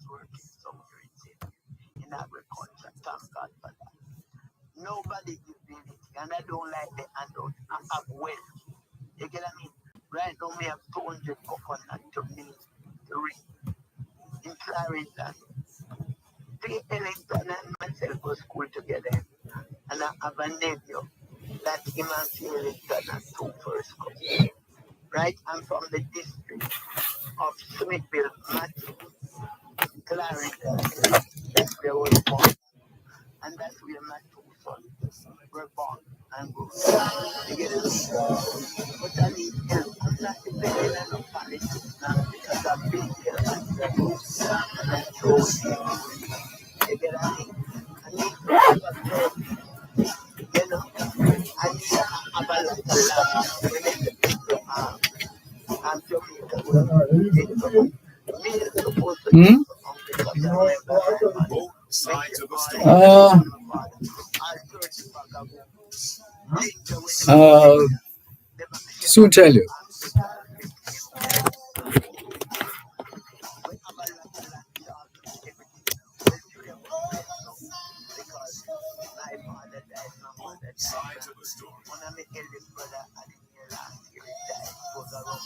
working somewhere in agriculture. Thank God for that. Nobody gives me anything, and I don't like the handout. I have wealth. You get what I mean? Right now, we have 200 coconut to me to read in Clarendon. Three Ellington and myself go school together, and I have a nephew that him and three Ellington and two first cousins. Right? I'm from the district of Smithville, Matthew, Clarendon. That's where I was born, and that's where my two sons were born and grew up. You get it? But I need help. I'm not depending on no politics now because I've been there myself and I chose it. You get what I mean? I need to have a therapy. You know? I need to have a lot of love within the people. I'm Jamaica. Me is supposed to be because I remember both sides of the story. Soon tell you. Sides of the story. When I'm the eldest brother, I didn't hear last year. It was around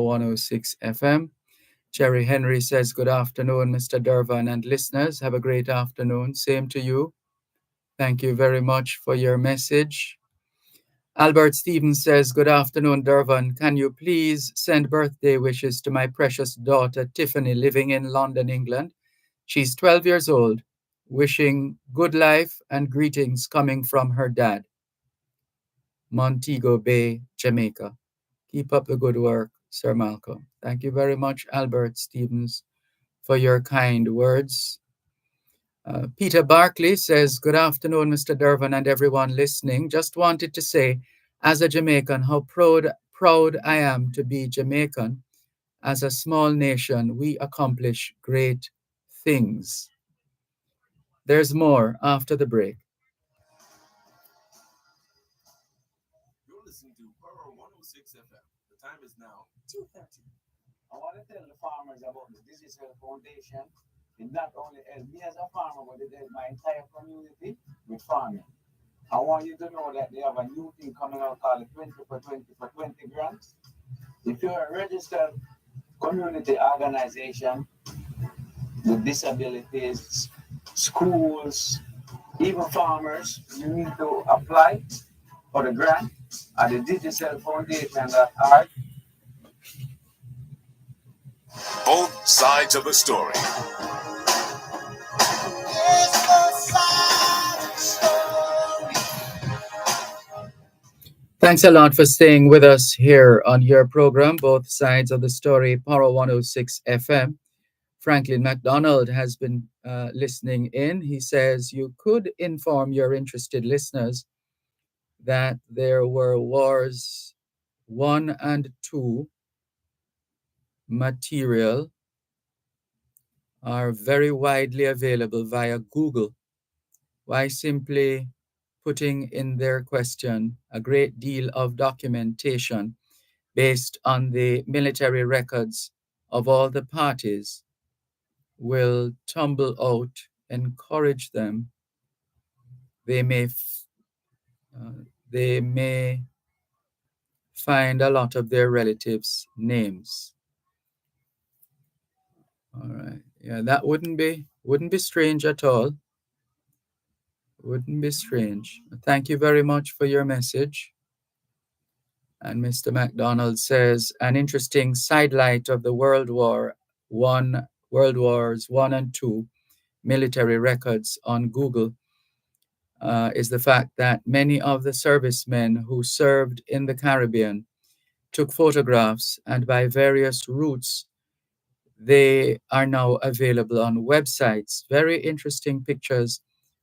106 FM. Jerry Henry says, good afternoon, Mr. Dervan and listeners. Have a great afternoon. Same to you. Thank you very much for your message. Albert Stevens says, good afternoon, Dervan. Can you please send birthday wishes to my precious daughter, Tiffany, living in London, England? She's 12 years old, wishing good life and greetings coming from her dad, Montego Bay, Jamaica. Keep up the good work, Sir Malcolm. Thank you very much, Albert Stevens, for your kind words. Peter Barkley says, good afternoon, Mr. Dervan and everyone listening. Just wanted to say, as a Jamaican, how proud I am to be Jamaican. As a small nation, we accomplish great things. There's more after the break. You're listening to Pearl 106 FM. The time is now 2:30. I want to tell the farmers about the Digital Foundation. It not only helped me as a farmer, but it helped my entire community with farming. I want you to know that they have a new thing coming out called 20 for 20 for 20 grants. If you're a registered community organization with disabilities, schools, even farmers, you need to apply for the grant at the Digital Foundation.org. Both sides of the story. Thanks a lot for staying with us here on your program, Both Sides of the Story, Power 106 FM. Franklin McDonald has been listening in. He says, you could inform your interested listeners that there were Wars 1 and 2 material are very widely available via Google. Why simply putting in their question a great deal of documentation based on the military records of all the parties will tumble out, encourage them. They may they may find a lot of their relatives' names. All right. Yeah, that wouldn't be strange at all. Wouldn't be strange. Thank you very much for your message. And Mr. MacDonald says an interesting sidelight of the World Wars One and Two military records on Google is the fact that many of the servicemen who served in the Caribbean took photographs, and by various routes, they are now available on websites. Very interesting pictures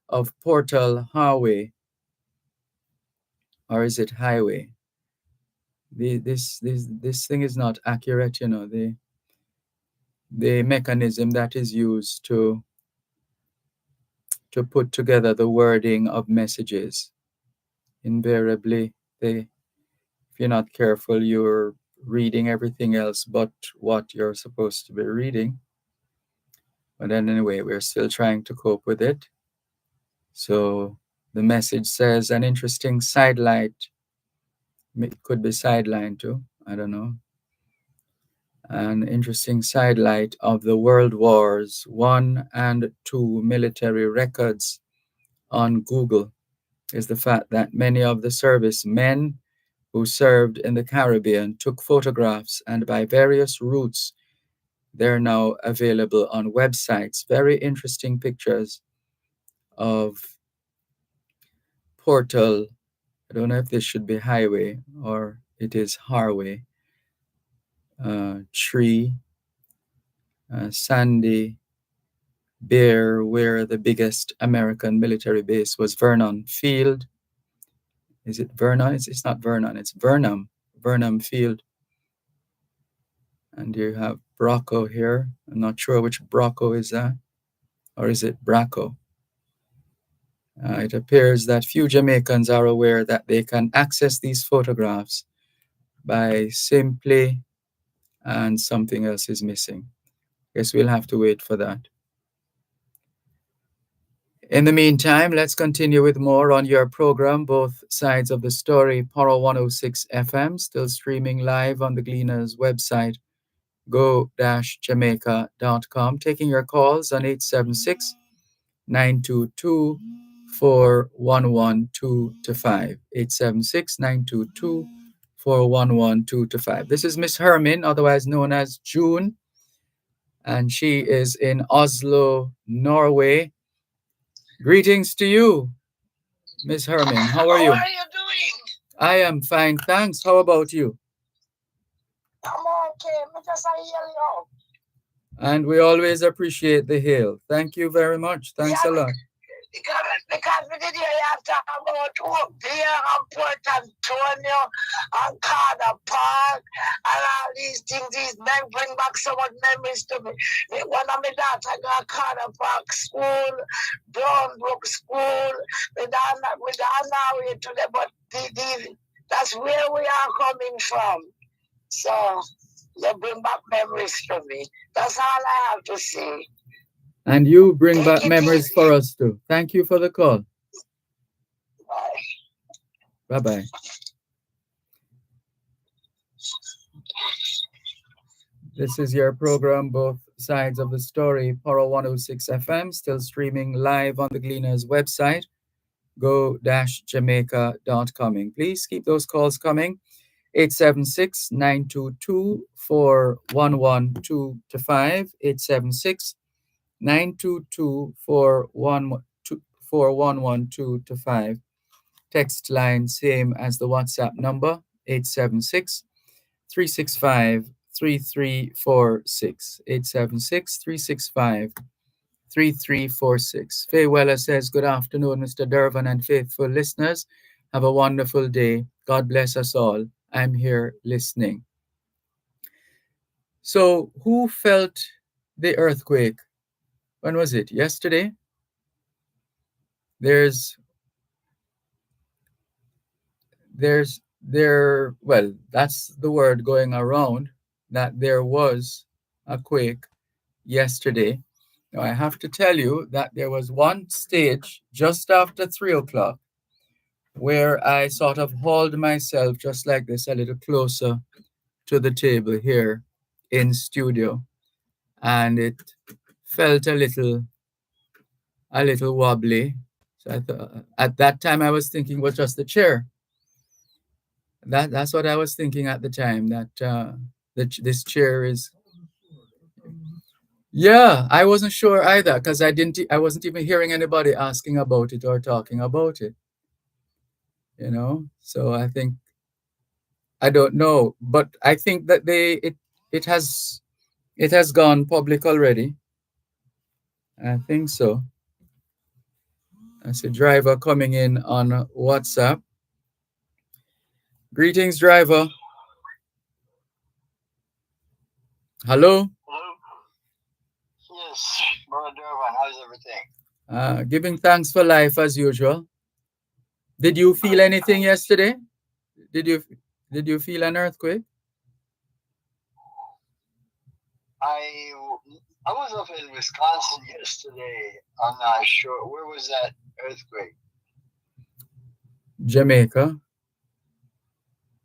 of Portal Highway, or is it Highway? This thing is not accurate, you know. The mechanism that is used to put together the wording of messages. Invariably, if you're not careful, you're reading everything else but what you're supposed to be reading. But then anyway, we're still trying to cope with it. So the message says an interesting sidelight. It could be sideline too. I don't know. An interesting sidelight of the World Wars One and Two military records on Google is the fact that many of the servicemen who served in the Caribbean took photographs, and by various routes, they're now available on websites. Very interesting pictures of Portal. I don't know if this should be Highway or it is Harway. Tree, Sandy, Bear, where the biggest American military base was Vernon Field. Is it Vernon? It's not Vernon, it's Vernum Field. And you have Brocco here. I'm not sure which Brocco is that, or is it Braco? It appears that few Jamaicans are aware that they can access these photographs by simply, and something else is missing. Guess we'll have to wait for that. In the meantime, let's continue with more on your program, Both Sides of the Story, Power 106 FM, still streaming live on the Gleaners website, go-jamaica.com. Taking your calls on 876-922-4112 876-922-4112. This is Miss Hermin, otherwise known as June, and she is in Oslo, Norway. Greetings to you, Miss Hermin. How are How you? are you doing? I am fine, thanks. How about you? I'm okay. Me just a yell you. And we always appreciate the hail. Thank you very much. Thanks a Yeah, lot. because we did hear you talk about up there and Port Antonio and Carter Park and all these things. These men bring back so much memories to me. One of my daughter got Carter Park School, Brownbrook School. We don't know it today, but that's where we are coming from. So they bring back memories to me. That's all I have to say. And you bring Take back it memories easy. for us too. Thank you for the call. Bye. Bye bye. This is your program, Both Sides of the Story, Power 106 FM, still streaming live on the Gleaners website, go-jamaica.com. And please keep those calls coming. 876-922-4112 876-922-4112. Text line same as the WhatsApp number, 876-365-3346 876-365-3346. Faye Weller says, good afternoon, Mr. Dervan and faithful listeners. Have a wonderful day. God bless us all. I'm here listening. So, who felt the earthquake? When was it? Yesterday? Well, that's the word going around, that there was a quake yesterday. Now, I have to tell you that there was one stage just after 3 o'clock where I sort of hauled myself just like this, a little closer to the table here in studio, and it felt a little wobbly. So I thought, at that time I was thinking, well, just the chair. That's what I was thinking at the time, that this chair is. Yeah, I wasn't sure either, because I wasn't even hearing anybody asking about it or talking about it. So I don't know, but I think that it has gone public already. I think so. I see driver coming in on WhatsApp. Greetings, driver. Hello. Hello? Yes, Brother Dervan, how's everything? Giving thanks for life as usual. Did you feel anything yesterday? Did you feel an earthquake? I was up in Wisconsin yesterday. I'm not sure. Where was that earthquake? Jamaica.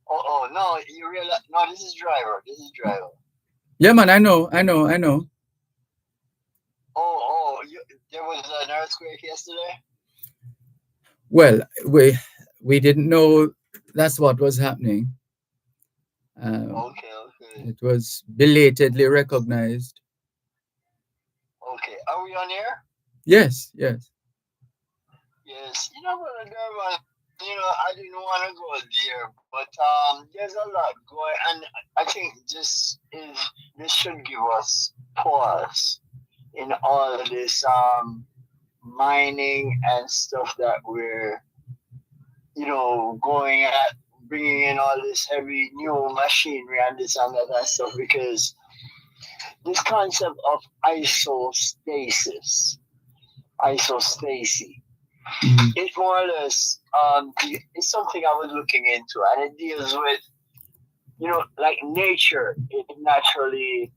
Oh, no, you realize? No, this is driver. Yeah, man, I know. There was an earthquake yesterday? Well, we didn't know that's what was happening. Okay. It was belatedly recognized. Okay, are we on air? Yes. Yes. Brother Dervan, I didn't want to go there, but there's a lot going, and I think this should give us pause in all of this mining and stuff that we're going at, bringing in all this heavy new machinery and this and that and stuff, because this concept of isostasis, it's more or less it's something I was looking into, and it deals with like nature. It naturally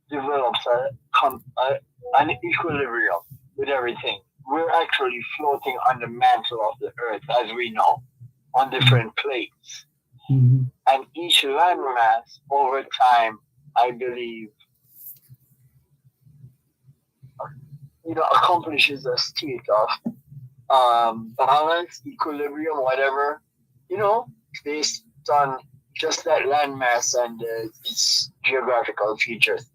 develops an equilibrium with everything, we're actually floating on the mantle of the earth, as we know, on different plates. Mm-hmm. And each landmass over time, I believe, accomplishes a state of balance, equilibrium, whatever, based on just that landmass and its geographical features.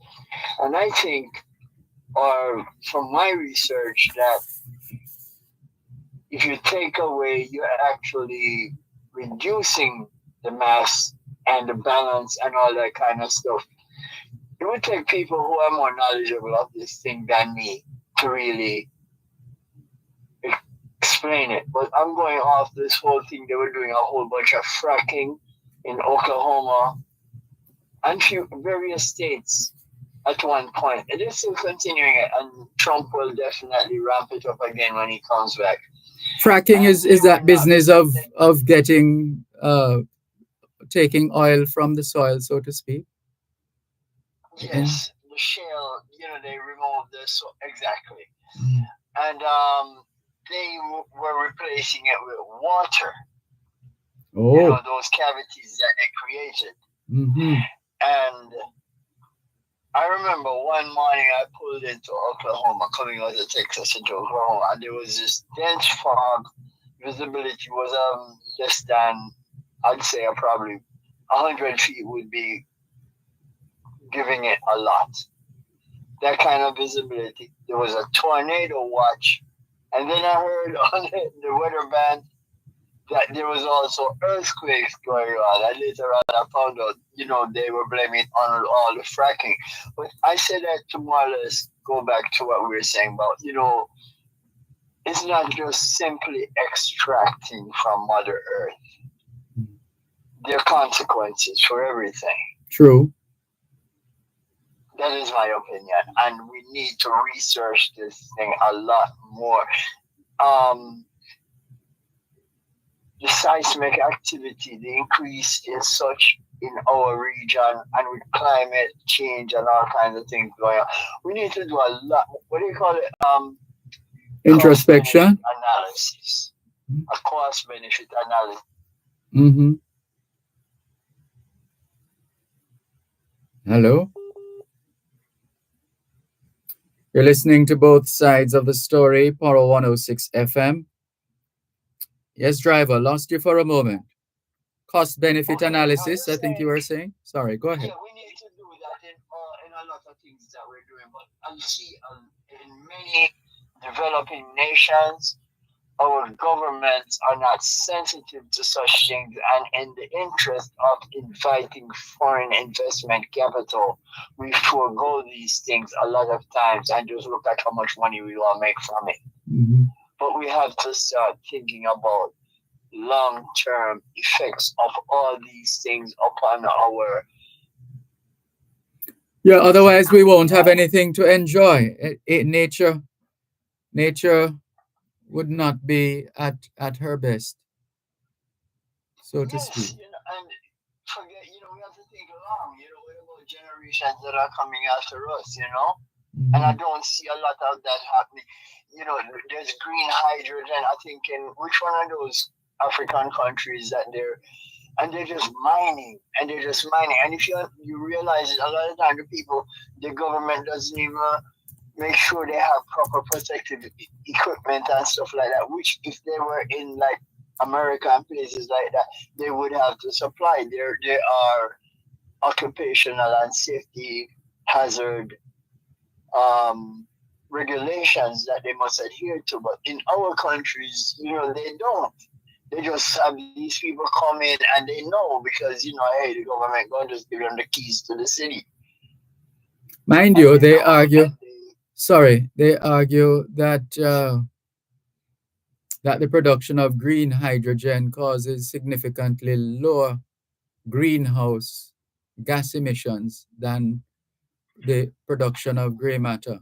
And I think, or from my research, that if you take away, you're actually reducing the mass and the balance and all that kind of stuff. It would take people who are more knowledgeable of this thing than me to really explain it. But I'm going off this whole thing. They were doing a whole bunch of fracking in Oklahoma and various states at one point. It is still continuing it, and Trump will definitely ramp it up again when he comes back. Fracking is that business of getting taking oil from the soil, so to speak. Yes, the shale. They removed this exactly, and they were replacing it with water. Oh. Those cavities that they created. Mm-hmm. And I remember one morning I pulled into Oklahoma, coming out of Texas into Oklahoma, and there was this dense fog. Visibility was less than, I'd say, probably 100 feet would be giving it a lot. That kind of visibility. There was a tornado watch, and then I heard on the weather band that there was also earthquakes going on. And later on, I found out, they were blaming it on all the fracking. But I said that to more or less go back to what we were saying about, it's not just simply extracting from Mother Earth. There are consequences for everything. True. That is my opinion. And we need to research this thing a lot more. The seismic activity, the increase in such in our region, and with climate change and all kinds of things going on, we need to do a lot. What do you call it? Introspection analysis. A cost benefit analysis. Mm-hmm. Hello. You're listening to Both Sides of the Story, Poro 106 FM. Yes, driver, lost you for a moment. Cost-benefit analysis, I think you were saying. Sorry, go ahead. Yeah, we need to do that in a lot of things that we're doing. But I see in many developing nations, our governments are not sensitive to such things. And in the interest of inviting foreign investment capital, we forego these things a lot of times and just look at how much money we will make from it. Mm-hmm. But we have to start thinking about long-term effects of all these things upon our... Yeah, otherwise we won't have anything to enjoy. Nature would not be at her best, so to speak. And forget, we have to think long, what about generations that are coming after us, Mm-hmm. And I don't see a lot of that happening. There's green hydrogen, I think, in which one of those African countries that they're just mining, and And if you realize it, a lot of time the government doesn't even make sure they have proper protective equipment and stuff like that, which if they were in like America and places like that, they would have to supply. There are occupational and safety hazard regulations that they must adhere to, but in our countries, they don't. They just have these people come in and they know because, hey, the government going to just give them the keys to the city. Mind you, they argue that that the production of green hydrogen causes significantly lower greenhouse gas emissions than the production of gray matter.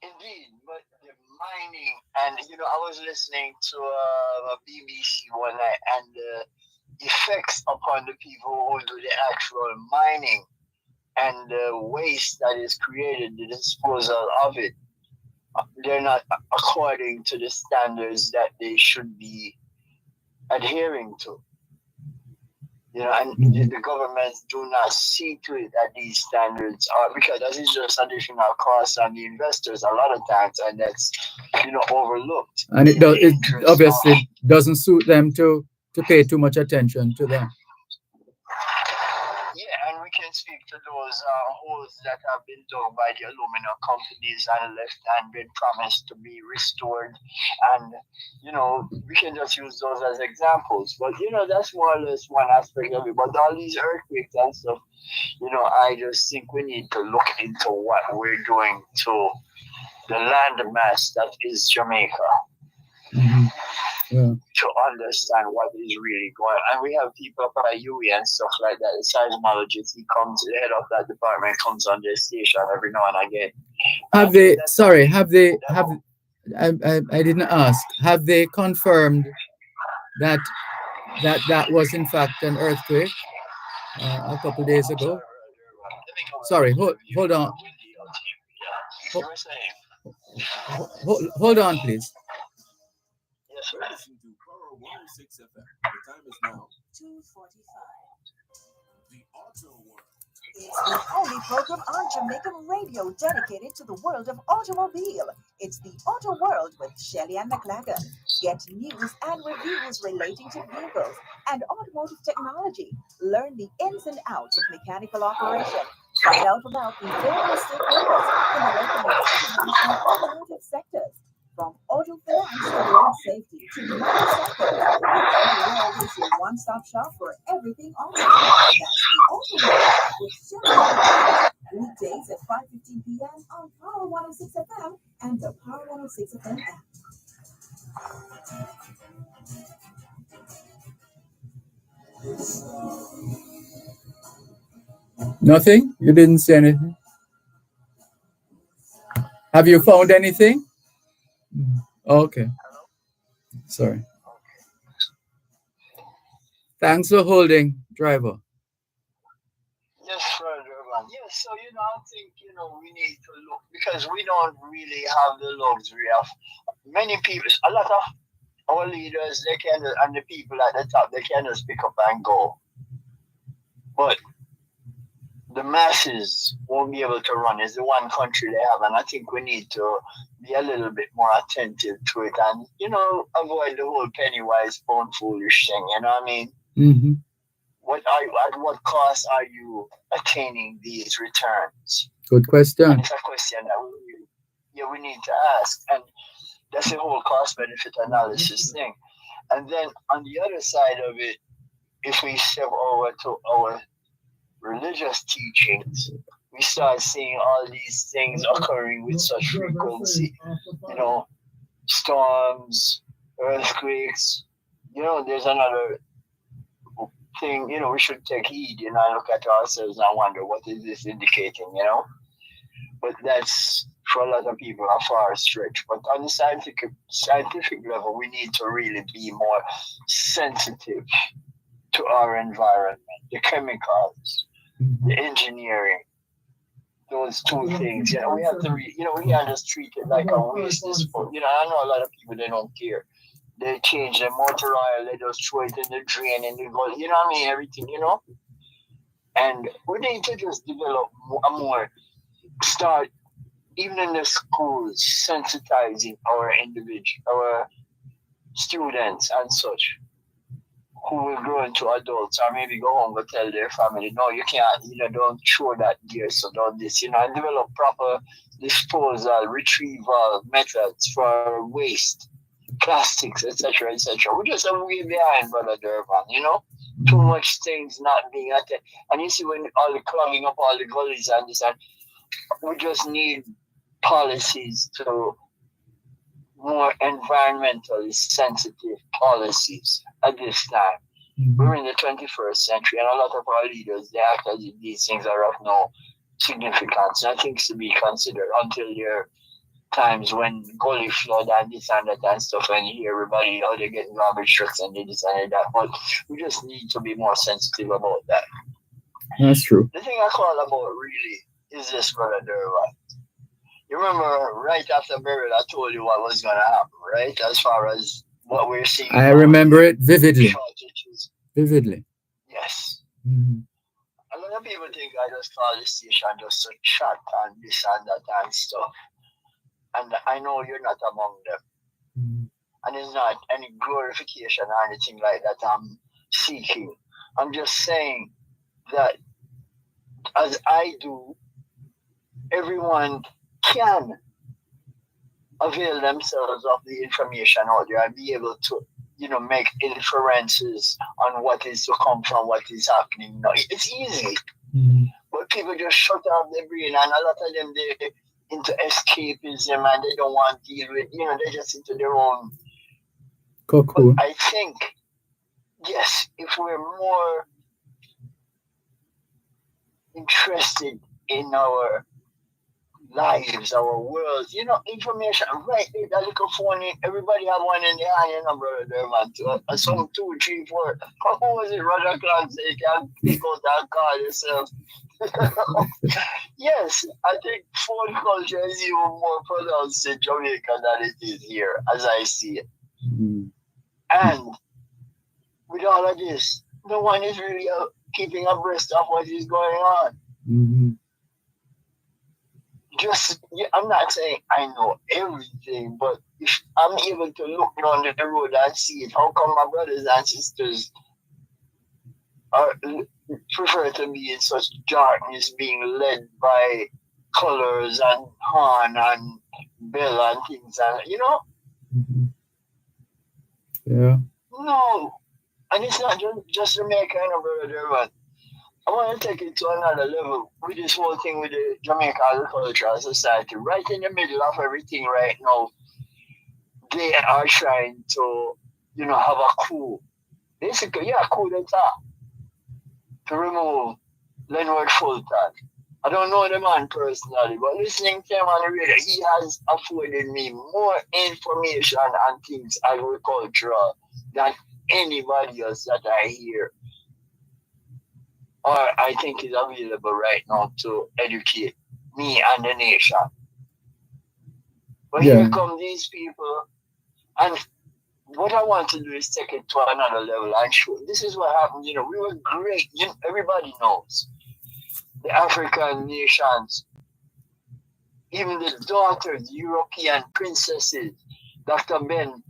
Indeed, but the mining, and I was listening to a BBC one night, and the effects upon the people who do the actual mining and the waste that is created, the disposal of it, they're not according to the standards that they should be adhering to. And the governments do not see to it that these standards are, because that is just additional costs on the investors a lot of times, and that's overlooked. And it obviously doesn't suit them to pay too much attention to that. Yeah, and we can speak to those holes that have been dug by the aluminum companies and left and been promised to be restored. And, we can just use those as examples. But, that's more or less one aspect of it. But all these earthquakes and stuff, I just think we need to look into what we're doing to the landmass that is Jamaica. Mm-hmm. Yeah. To understand what is really going on. And we have people up at UE and stuff like that. The seismologist, the head of that department comes on the station every now and again. I didn't ask. Have they confirmed that was in fact an earthquake a couple days ago? Sorry, hold on. Hold on, please. Yes, sir. Listen to Power 106 FM. The time is now 2:45. The Auto World. It's the only program on Jamaican radio dedicated to the world of automobile. It's the Auto World with Shelly and McLagan. Get news and reviews relating to vehicles and automotive technology. Learn the ins and outs of mechanical operation. Find out about the various stakeholders in the local and automotive sectors. From auto finance to road safety to motorcycles, the Auto World is your one-stop shop for everything auto. That's the Auto World with Shelly. Weekdays at 5:15 p.m. on Power 106 FM and the Power 106 FM app. Nothing? You didn't say anything? Have you found anything? Okay. Sorry. Thanks for holding, driver. Yes, sir, Dervan. Yes, so I think we need to look, because we don't really have the luxury of many people. A lot of our leaders, they can, and the people at the top, they can just pick up and go. But the masses won't be able to run. It's the one country they have, and I think we need to be a little bit more attentive to it and, avoid the whole penny wise, pound foolish thing. You know what I mean? Mm-hmm. At what cost are you attaining these returns? Good question. And it's a question that we need to ask. And that's the whole cost benefit analysis thing. And then on the other side of it, if we step over to our religious teachings, we start seeing all these things occurring with such frequency. Storms, earthquakes. There's another thing. We should take heed. Look at ourselves and wonder, what is this indicating? But that's, for a lot of people, a far stretch. But on the scientific level, we need to really be more sensitive to our environment, the chemicals, the engineering, those two things. We have to we can't just treat it like a waste disposal. I know a lot of people, they don't care. They change their motor oil, they just throw it in the drain and they go, everything, And we need to just develop start, even in the schools, sensitizing our students and such, who will grow into adults, or maybe go home and tell their family, no, you can't, don't throw that gear, so don't this, and develop proper disposal, retrieval methods for waste, plastics, etc., etc. We're just a way behind, Brother Dervan, Too much things not being attended. And you see, when all the clogging up all the gullies and this, and we just need policies to more environmentally sensitive policies at this time. Mm-hmm. We're in the 21st century, and a lot of our leaders, they act as if these things are of no significance. And things to be considered until there are times when gully flood and this and that and stuff, and you hear everybody, they're getting garbage trucks and this and that. But we just need to be more sensitive about that. That's true. The thing I call about really is this, Brother Dervan. You remember right after burial, I told you what was going to happen, right? As far as what we're seeing I now, remember it vividly. shortages. Vividly. Yes. Mhm. A lot of people think I just call the station just to chat and this and that and stuff. And I know you're not among them. Mhm. And it's not any glorification or anything like that I'm seeking. I'm just saying that as I do, everyone can avail themselves of the information out there and be able to, make inferences on what is to come from what is happening. No, it's easy, Mhm. but people just shut off their brain, and a lot of them they into escapism and they don't want to deal with, they just into their own. But Cocoon. I think, yes, if we're more interested in our lives, our world, information. Right there, that little phone, everybody have one in their hand, brother Dervan. Some 2, 3, 4. Who was it? Roger Clark said you can pick out that card yourself. Yes, I think phone culture is even more pronounced in Jamaica than it is here, as I see it. Mhm. And with all of this, no one is really keeping abreast of what is going on. Mhm. I'm not saying I know everything, but if I'm able to look down the road and see it, how come my brothers and sisters are prefer to be in such darkness, being led by colors and horn and bell and things, and Mhm. Yeah. no, and it's not just Jamaica, brother Dervan. I want to take it to another level with this whole thing with the Jamaica Agricultural Society. Right in the middle of everything right now, they are trying to, have a coup. Basically, yeah, coup d'etat to remove Leonard Fulton. I don't know the man personally, but listening to him on the radio, he has afforded me more information on things agricultural than anybody else that I hear or I think is available right now to educate me and the nation. But here Yeah. come these people, and what I want to do is take it to another level and show this is what happened. We were great. Everybody knows the African nations, even the daughters, European princesses. Dr. Ben,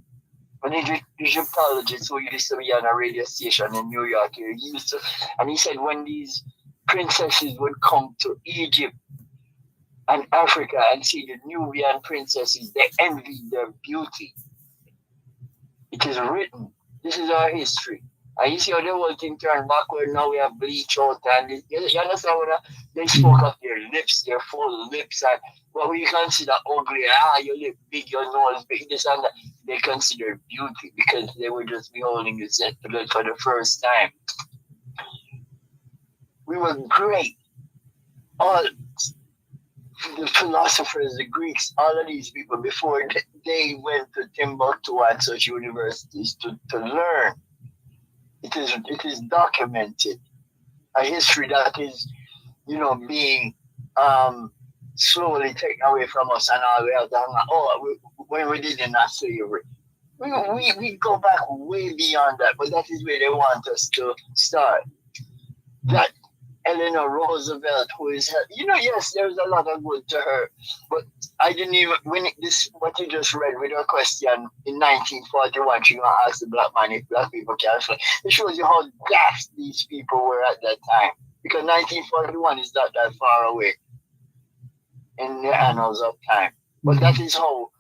an Egyptologist who used to be on a radio station in New York, and he said when these princesses would come to Egypt and Africa and see the Nubian princesses, they envied their beauty. It is written. This is our history. And you see how the whole thing turned backward. Now we have bleach out and you understand what they spoke of their lips, their full lips, and what we consider ugly. Your lip big, your nose big, this and that. They consider beauty because they were just beholding the settlement for the first time. We were great. All the philosophers, the Greeks, all of these people before they went to Timbuktu and such universities to learn. It is documented. A history that is, being slowly taken away from us and all we have done. When we did in that slavery. We go back way beyond that, but that is where they want us to start. That Eleanor Roosevelt, who is, yes, there's a lot of good to her, but I didn't even, what you just read with her question in 1941, she gonna ask the black man if black people can fly. It shows you how daft these people were at that time, because 1941 is not that far away in the annals of time. But that is how,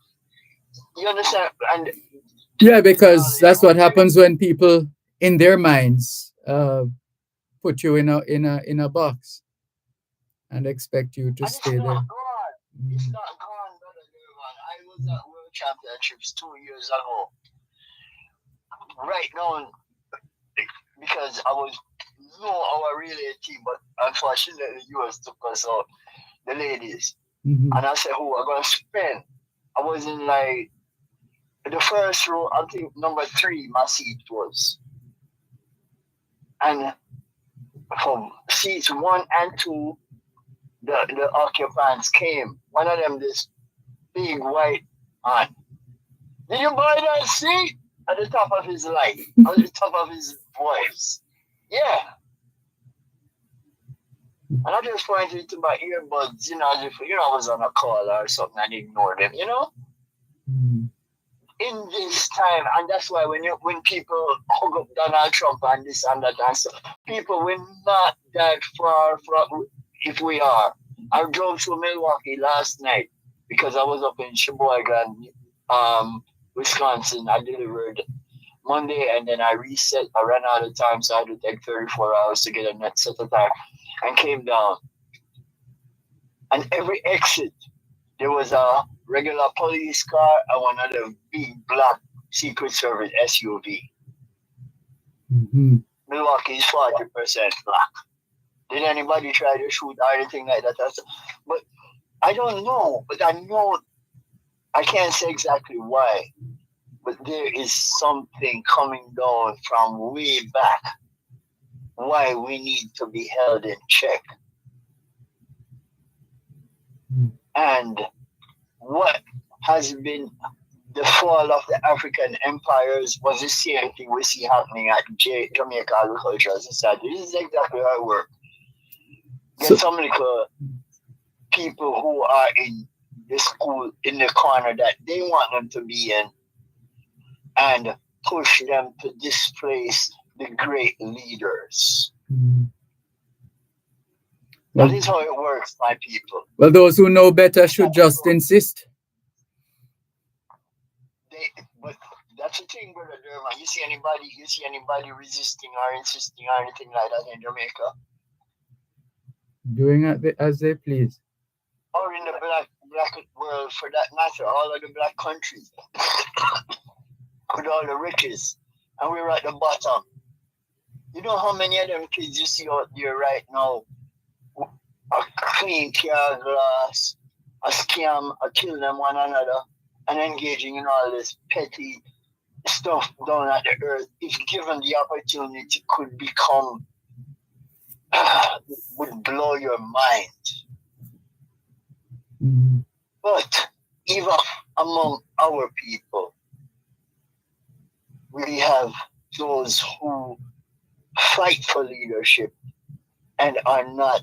you understand? And Yeah, because that's what happens when people, in their minds, put you in a box and expect you to and it's stay not there. gone. It's not gone, brother Dervan. I was at World Championships 2 years ago. Right now, because I was our relay team, but unfortunately the US took us out, the ladies. Mhm. And I said, who are gonna spin? I was in like the first row, I think number 3 my seat was. And from seats 1 and 2, the occupants came. One of them, this big white ant. Did you buy that seat? At the top of his light, at the top of his voice. Yeah. And I just pointed to my earbuds, as if, I was on a call or something and ignored them, Mm. In this time, and that's why when people hug up Donald Trump and this and that and stuff, people, we're not that far from, if we are. I drove to Milwaukee last night because I was up in Sheboygan, Wisconsin. I delivered Monday and then I reset. I ran out of time, so I had to take 34 hours to get a net set of time and came down. And every exit, there was a regular police car and one other big black Secret Service SUV. Mm-hmm. Milwaukee is 40% black. Did anybody try to shoot or anything like that? But I don't know. But I know, I can't say exactly why. But there is something coming down from way back why we need to be held in check. And what has been the fall of the African empires was the same thing we see happening at Jamaica Agricultural Society. This is exactly how it works. Get some little people who are in the school in the corner that they want them to be in and push them to displace the great leaders. Mm. Well, that is how it works, my people. Well, those who know better should just insist. But that's the thing, brother Dervan. You see anybody resisting or insisting or anything like that in Jamaica? Doing as they please. Or in the black world, for that matter, all of the black countries with all the riches, and we're at the bottom. You know how many of them kids you see out there right now? A clean car glass, a scam, a kill them one another, and engaging in all this petty stuff down at the earth. If given the opportunity, could become, would blow your mind. Mm-hmm. But even among our people, we have those who fight for leadership and are not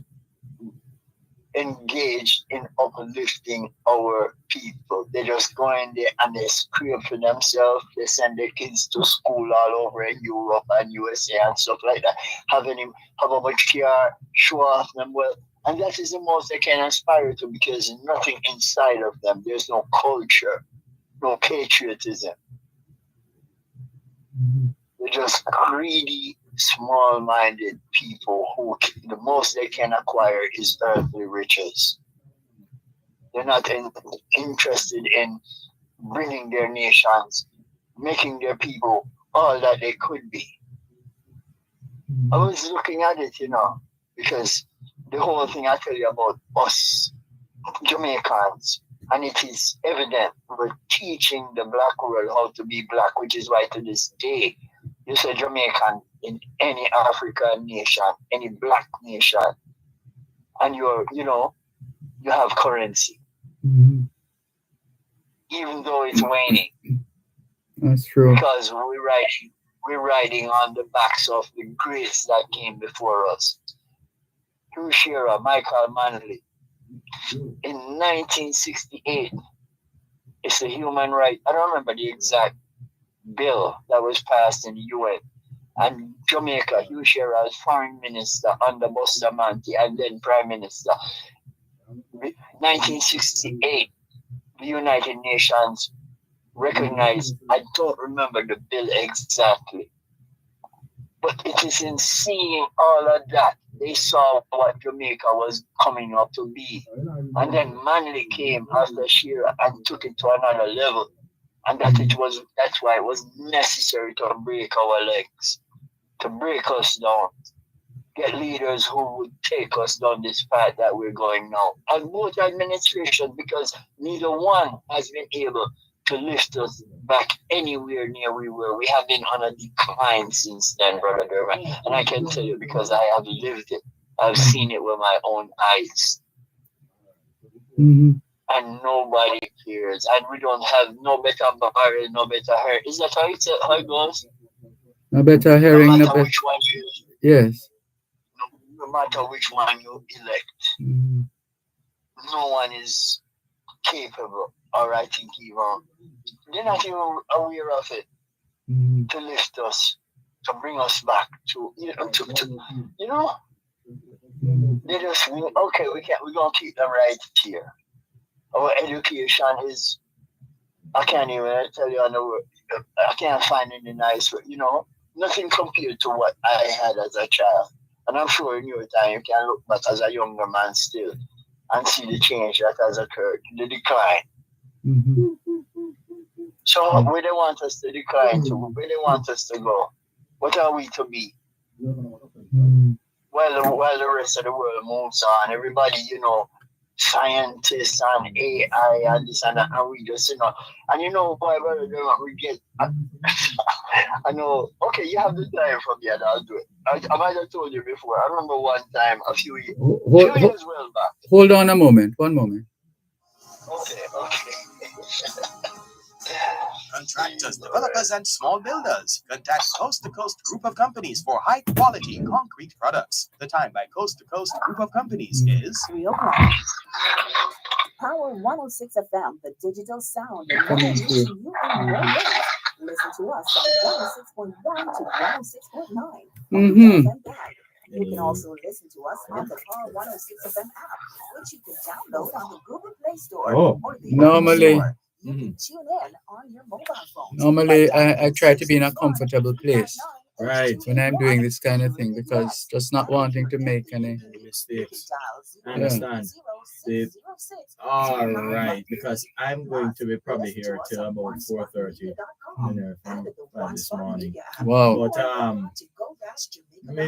engaged in uplifting our people. They just go in there and they scrape for themselves. They send their kids to school all over in Europe and USA and stuff like that. Have a bunch car, show off them well. And that is the most they can aspire to, because nothing inside of them. There's no culture, no patriotism. Mm-hmm. They're just greedy, small-minded people who the most they can acquire is earthly riches. They're not interested in bringing their nations, making their people all that they could be. I was looking at it, because the whole thing I tell you about us Jamaicans, and it is evident we're teaching the black world how to be black, which is why to this day you say Jamaican in any African nation, any black nation, and you have currency. Mm-hmm. Even though it's waning. That's true. Because we're riding on the backs of the greats that came before us. Hugh Shearer, Michael Manley. In 1968, it's a human right. I don't remember the exact bill that was passed in the UN. And Jamaica, Hugh Shearer as foreign minister under Bustamante and then prime minister. 1968, the United Nations recognized, I don't remember the bill exactly, but it is in seeing all of that, they saw what Jamaica was coming up to be. And then Manley came after Shearer and took it to another level. And that's why it was necessary to break our legs, to break us down, get leaders who would take us down this path that we're going now. And both administrations, because neither one has been able to lift us back anywhere near we were. We have been on a decline since then, Brother Dervan. And I can tell you because I have lived it. I've seen it with my own eyes. Mm-hmm. and nobody cares, and we don't have no better barrel, no better hair. Is that how it goes? No better No hearing, no matter better. which one you, Yes. no matter which one you elect, Mhm. no one is capable, or I think even they're not even aware of it Mhm. to lift us, to bring us back to you know. Mhm. They just okay, we're gonna keep them right here. Our education is I can't even tell you. I can't find any nice word. Nothing compared to what I had as a child. And I'm sure in your time you can look back as a younger man still and see the change that has occurred, the decline. Mhm. So where they want us to decline to, where they want us to go, what are we to be? Mhm. While the rest of the world moves on, everybody, scientists and AI and this and that, and we just, and why, brother, we get, I know, okay, you have the time from me and I'll do it. I might have told you before. I remember one time, a few Hold, years well back. hold on a moment. One moment. Okay. Contractors, developers, and small builders. Contact Coast to Coast Group of Companies for high quality concrete products. The time by Coast to Coast Group of Companies is Real Time. Power 106 FM, the digital sound, Coming reaching through. you in your days. Listen to us on 106.1 to 106.9 on the Mhm. FM band. You can also listen to us on the Power 106 FM app, which you can download on the Google Play Store or the Normally, App Store. You can tune in on your mobile phone. normally I try to be in a comfortable place, right, when I'm doing this kind of thing, because just not wanting to make any mistakes. I yeah. understand. All right, because I'm going to be probably here till about 4:30 this morning. Wow. But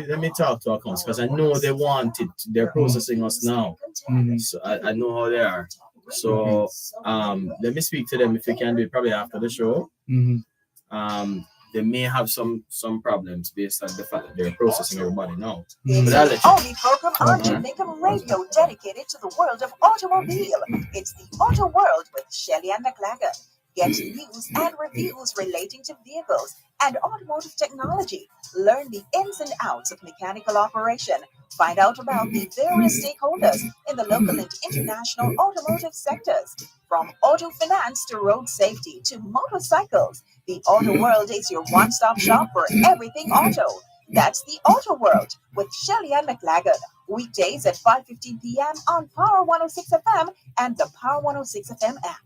let me talk to accounts because I know they want it. They're processing us now, so I know how they are. So let me speak to them if we can do it probably after the show. They may have some problems based on the fact that they're processing everybody now. But I'll let you. Only program on Jamaica radio dedicated to the world of automobile. It's the Auto World with Shelly and McLagan. Get news and reviews relating to vehicles and automotive technology. Learn the ins and outs of mechanical operation. Find out about the various stakeholders in the local and international automotive sectors. From auto finance to road safety to motorcycles, the Auto World is your one-stop shop for everything auto. That's the Auto World with Shelly and McLagan. Weekdays at 5:15 p.m. on Power 106 FM and the Power 106 FM app.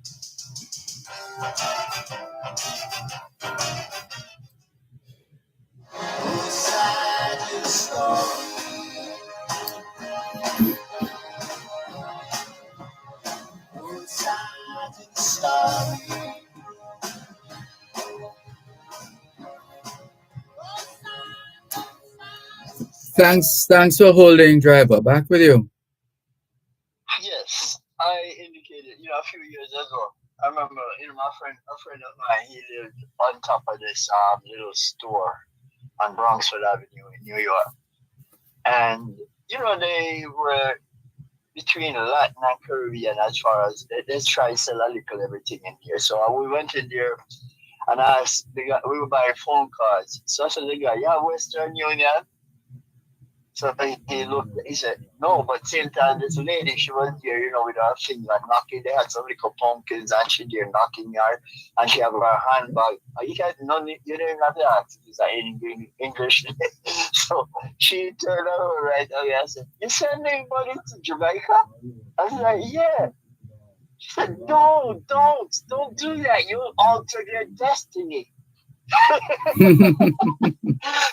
Thanks for holding, driver. Back with you. Yes, I indicated, a few years ago. I remember, a friend of mine, he lived on top of this little store on Bronxwood Avenue in New York. And, they were between Latin and Caribbean as far as they try to sell a little everything in here. So we went in there and I asked the guy, we were buying phone cards. So I said to the guy, yeah, Western Union. So he looked, he said, no, but same time, this lady, she was there, with her finger knocking. They had some little pumpkins and she there knocking her, and she had her handbag. You can't, you don't have to ask, is that in English? So she turned over right away and said, you send anybody to Jamaica? I was like, yeah. She said, no, don't do that. You'll alter their destiny.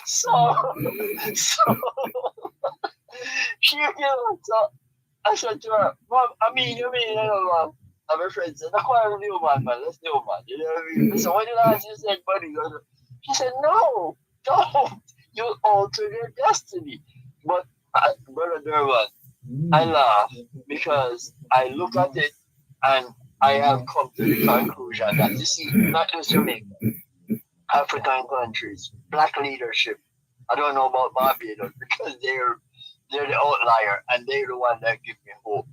So she, so I said to her, Mom, Mom. And my friend said, that's why I'm new man, let's new man. You know what I mean? So when you ask, you said, buddy, she said, no, don't. You'll alter their destiny. But, Brother Dervan, I laugh because I look at it and I have come to the conclusion that, you see, not just Jamaica, African countries, black leadership. I don't know about Barbados because they're the outlier and they're the one that give me hope.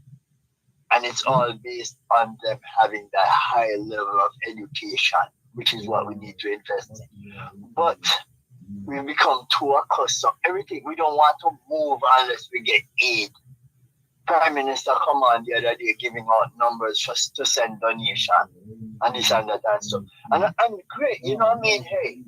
And And it's all based on them having that high level of education, which is what we need to invest in. But we become too accustomed. Everything, we don't want to move unless we get aid. Prime Minister come on the other day giving out numbers just to send donation and this and that and stuff. And great, you know what I mean? Hey,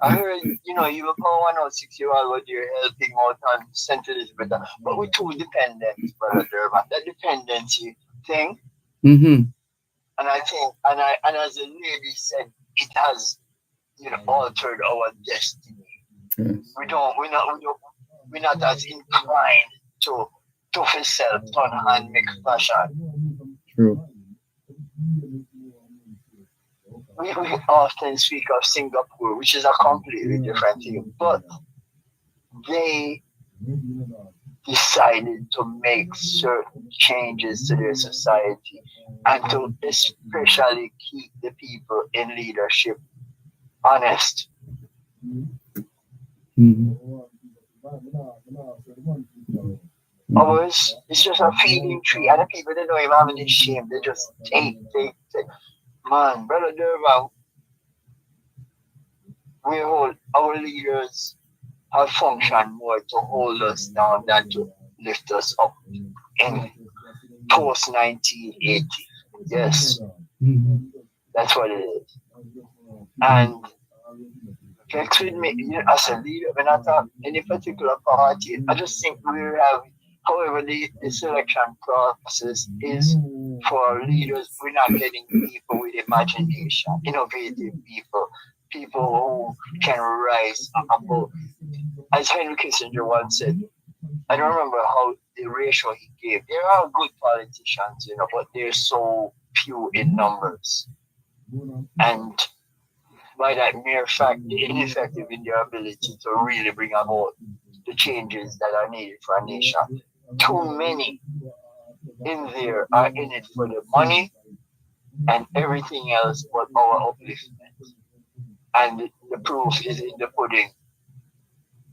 I heard, you know, you were Power 106 year old, what you're helping out on St. Elizabeth, but we're too dependent, Brother Dervan. That dependency thing, Mm-hmm. and I think, and as the lady said, it has, you know, altered our destiny. Yes. We're not as inclined to tough self, turn hand, make fashion. True. We often speak of Singapore, which is a completely different thing, but they decided to make certain changes to their society and to especially keep the people in leadership honest. Mm-hmm. Ours, it's just a feeding tree, and the people they don't even have any shame. They just take. Man, Brother Dervan, our leaders have functioned more to hold us down than to lift us up in post 1980. Yes, Mm-hmm. that's what it is. And vex with me, you know, as a leader, when I talk any particular party, I just think we have, however, the selection process is for leaders, we're not getting people with imagination, innovative people who can rise above. As Henry Kissinger once said, I don't remember how the ratio he gave. There are good politicians, you know, but they're so few in numbers. And by that mere fact, they're ineffective in their ability to really bring about the changes that are needed for a nation. Too many in there are in it for the money and everything else but our upliftment. And the proof is in the pudding,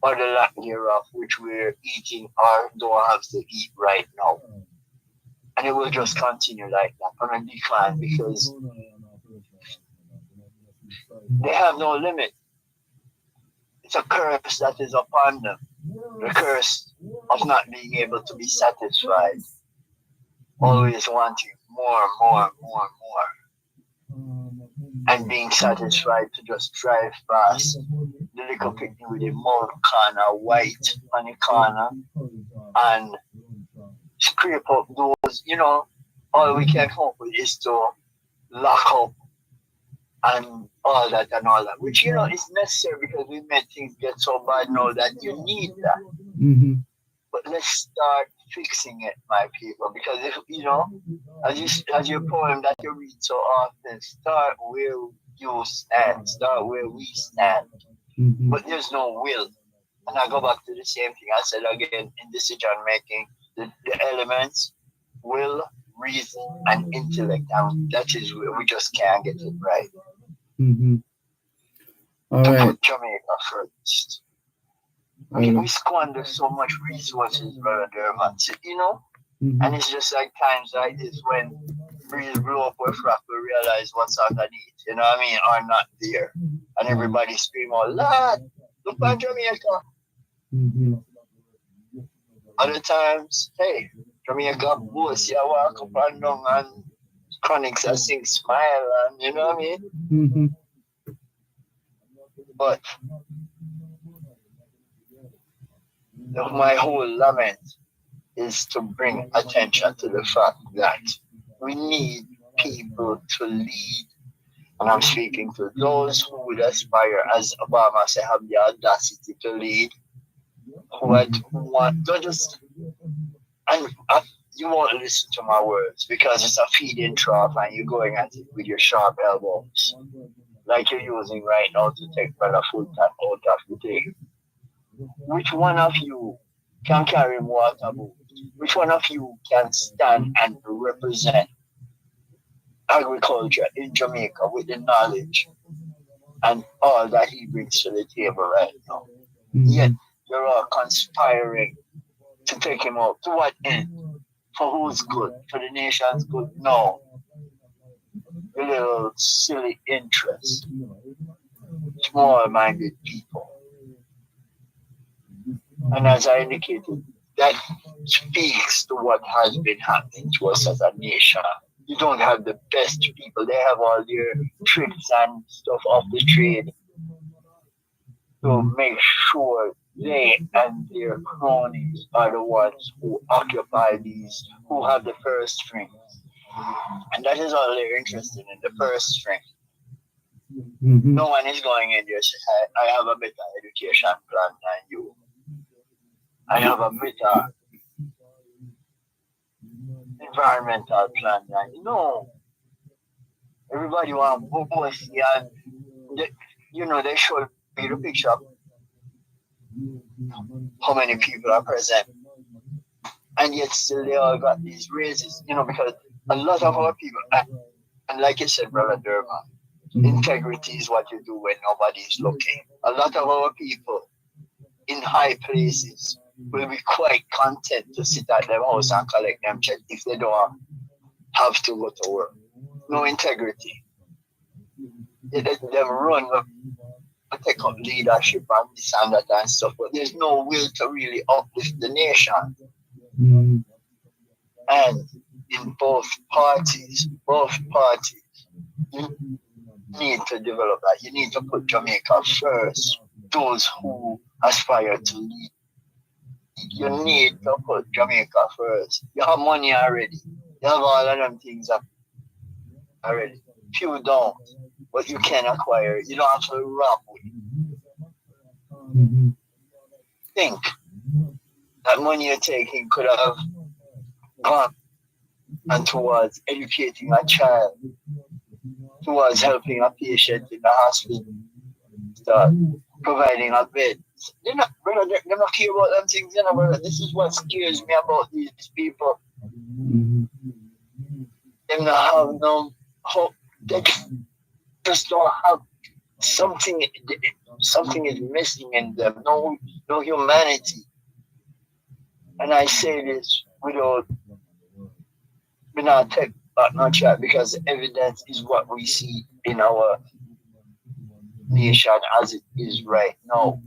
or the lack thereof, which we're eating or don't have to eat right now. And it will just continue like that on a decline because they have no limit. It's a curse that is upon them. The curse of not being able to be satisfied. Always wanting more, more, more, more. And being satisfied to just drive past the little picnic with the mouth corner, white on the corner, and scrape up those, you know, all we can come up with is to lock up and all that, which, you know, is necessary because we made things get so bad now that you need that. Mm-hmm. But let's start fixing it, my people, because if, you know, as your poem that you read so often, start where you stand, start where we stand. Mm-hmm. But there's no will. And I go back to the same thing I said again in decision making, the elements, will, reason, and intellect. And that is where we just can't get it right. Mm-hmm. All To right. put Jamaica first. We squander so much resources, Brother Dervan, you know? Mm-hmm. And it's just like times like this when we blow up with rock, we realize what's underneath, you know what I mean, are not there. And everybody scream out, Lord, look at Jamaica. Mm-hmm. Other times, hey, Jamaica boast, you walk up and down and chronics I sing smile and you know what I mean? Mm-hmm. But my whole lament is to bring attention to the fact that we need people to lead. And I'm speaking to those who would aspire, as Obama said, have the audacity to lead, who want, don't just, and you won't listen to my words because it's a feeding trough and you're going at it with your sharp elbows, like you're using right now to take Brother Fulton out of the thing. Which one of you can carry water boat? Which one of you can stand and represent agriculture in Jamaica with the knowledge and all that he brings to the table right now? Mm-hmm. Yet you're all conspiring to take him out. To what end? for who's good, for the nation's good. No, a little silly interest, small-minded people. And as I indicated, that speaks to what has been happening to us as a nation. You don't have the best people. They have all their tricks and stuff off the trade to make sure they and their cronies are the ones who occupy these, who have the first string. And that is all they're interested in, the first string. Mm-hmm. No one is going in there saying, I have a better education plan than you. I have a better environmental plan than you. No. Everybody want both, and they show you the picture of how many people are present. And yet still they all got these raises, because a lot of our people, and like you said, Brother Dervan, integrity is what you do when nobody is looking. A lot of our people in high places will be quite content to sit at their house and collect them check if they don't have to go to work. No integrity. They run up, take up leadership and this and that and stuff, but there's no will to really uplift the nation. Mm-hmm. And in both parties, you need to develop that. You need to put Jamaica first. Those who aspire to lead, you need to put Jamaica first. You have money already. You have all of them things already. Few don't, but you can acquire it. You don't have to rob with it. Mm-hmm. Think that money you're taking could have gone and towards educating a child, towards helping a patient in the hospital, providing a bed. They're not care about them things, brother. This is what scares me about these people. Mm-hmm. They don't have no hope. They just don't have something. Something is missing in them. No humanity. And I say this without take back no chat, because evidence is what we see in our nation as it is right now.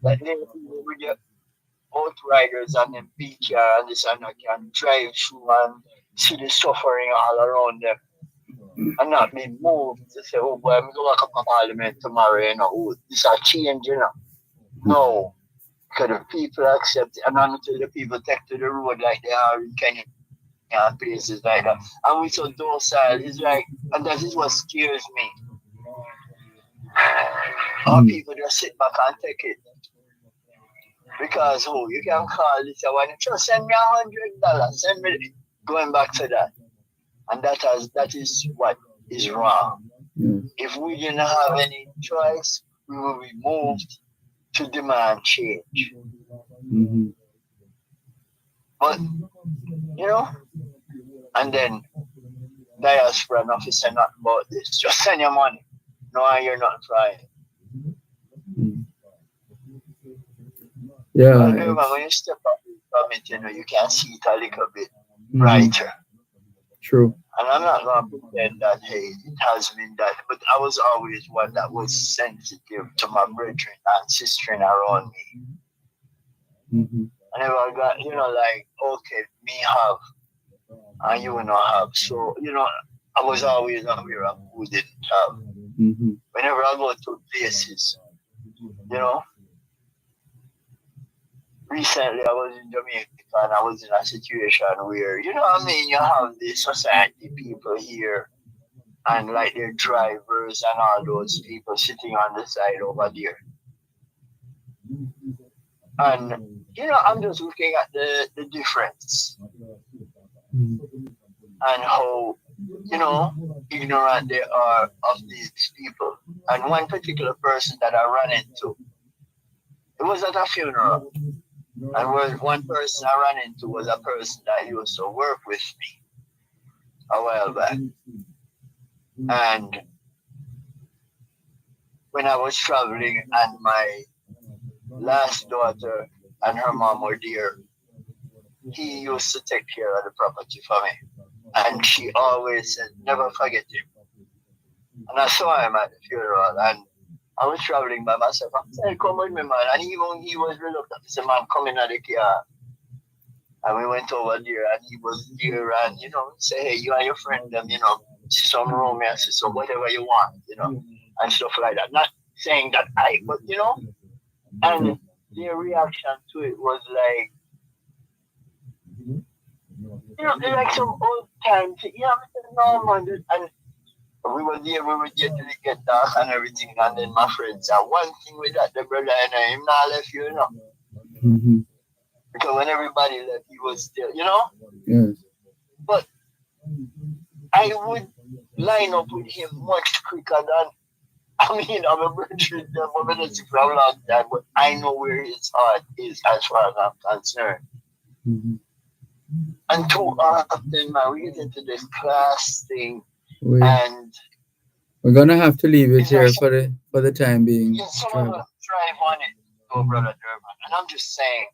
But then with your outriders and them big car and this and that can drive through and see the suffering all around them and not be moved to say, oh boy, I'm going to come to Parliament tomorrow, oh, this a change, No. Because the people accept it, and until the people take to the road like they are in Kenya and places like that. And we so docile, it's like, and that is what scares me. Our people just sit back and take it. Because you can call this, I want to send me $100, send me, going back to that. And that is what is wrong. If we didn't have any choice, we will be moved to demand change. Mm-hmm. But, and then diaspora and officer not about this. Just send your money. No, you're not trying. Yeah. When you step up from it, you can see it a little bit brighter. True. And I'm not going to pretend that, hey, it has been that. But I was always one that was sensitive to my brethren and sisters around me. Mm-hmm. I never got, okay, me have, and you will not have. So, I was always aware of who didn't have. Mm-hmm. Whenever I go to places, recently I was in Jamaica and I was in a situation where, you have the society people here and like their drivers and all those people sitting on the side over there. And, I'm just looking at the difference and how, ignorant they are of these people. And one particular person that I ran into, it was at a funeral. And one person I ran into was a person that used to work with me a while back. And when I was traveling and my last daughter and her mom were there, he used to take care of the property for me. And she always said, never forget him. And I saw him at the funeral, and I was traveling by myself. I said, come with me, man. And even he was reluctant. He said, man, come in at the car. And we went over there, and he was there, and, say, hey, you and your friend, them, some romance, so whatever you want, and stuff like that. Not saying that but, and their reaction to it was like, like some old time thing. No, man. And we were there till it get dark and everything. And then my friend said, one thing with that, the brother, him not left you, Mm-hmm. Because when everybody left, he was still, Yes. But I would line up with him much quicker than, I'm a brethren, I'm a minister for a long time, but I know where his heart is as far as I'm concerned. Mm-hmm. And too often, man, we get into this class thing, We're and gonna have to leave it it's here like for the time being. some of us thrive on it, brother Dervan. And I'm just saying,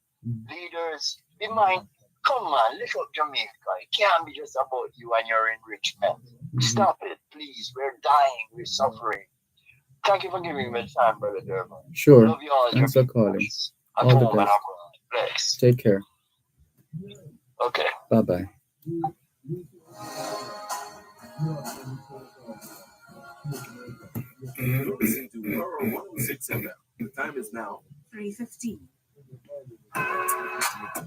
leaders, be mind, come on, lift up Jamaica. It can't be just about you and your enrichment. Stop it, please. We're dying, we're suffering. Thank you for giving me the time, brother Dervan. Sure. Love you all. Thanks for calling. At All the home and best. abroad. Bless. Take care. Okay. Bye-bye. You're listening to Power 106 FM. The time is now 3:15.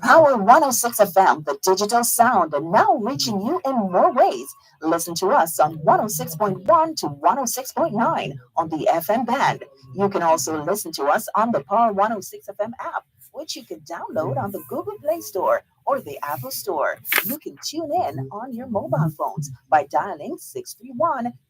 Power 106 FM, the digital sound, and now reaching you in more ways. Listen to us on 106.1 to 106.9 on the FM band. You can also listen to us on the Power 106 FM app, which you can download on the Google Play Store or the Apple Store. You can tune in on your mobile phones by dialing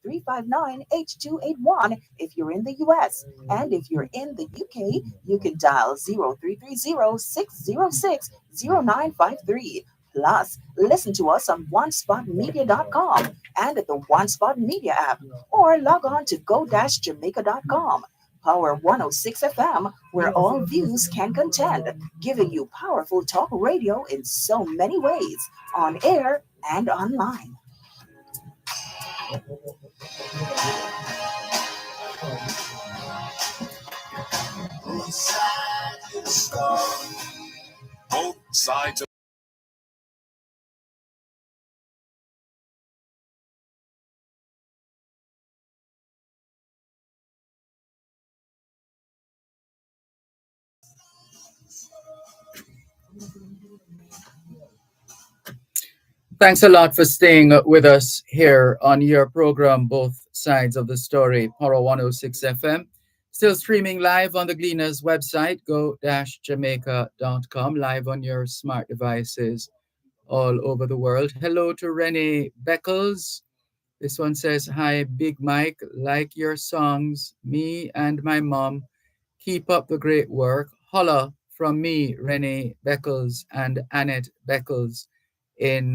631-359-8281 if you're in the US. And if you're in the UK, you can dial 0330-606-0953. Plus, listen to us on onespotmedia.com and the One Spot Media app, or log on to go-jamaica.com. Power 106 FM, where all views can contend, giving you powerful talk radio in so many ways, on air and online. both sides of Thanks a lot for staying with us here on your program, Both Sides of the Story, Power 106 FM. Still streaming live on the Gleaners website, go-jamaica.com, live on your smart devices all over the world. Hello to Renee Beckles. This one says, hi, Big Mike, like your songs. Me and my mom, keep up the great work. Holla from me, Renee Beckles and Annette Beckles in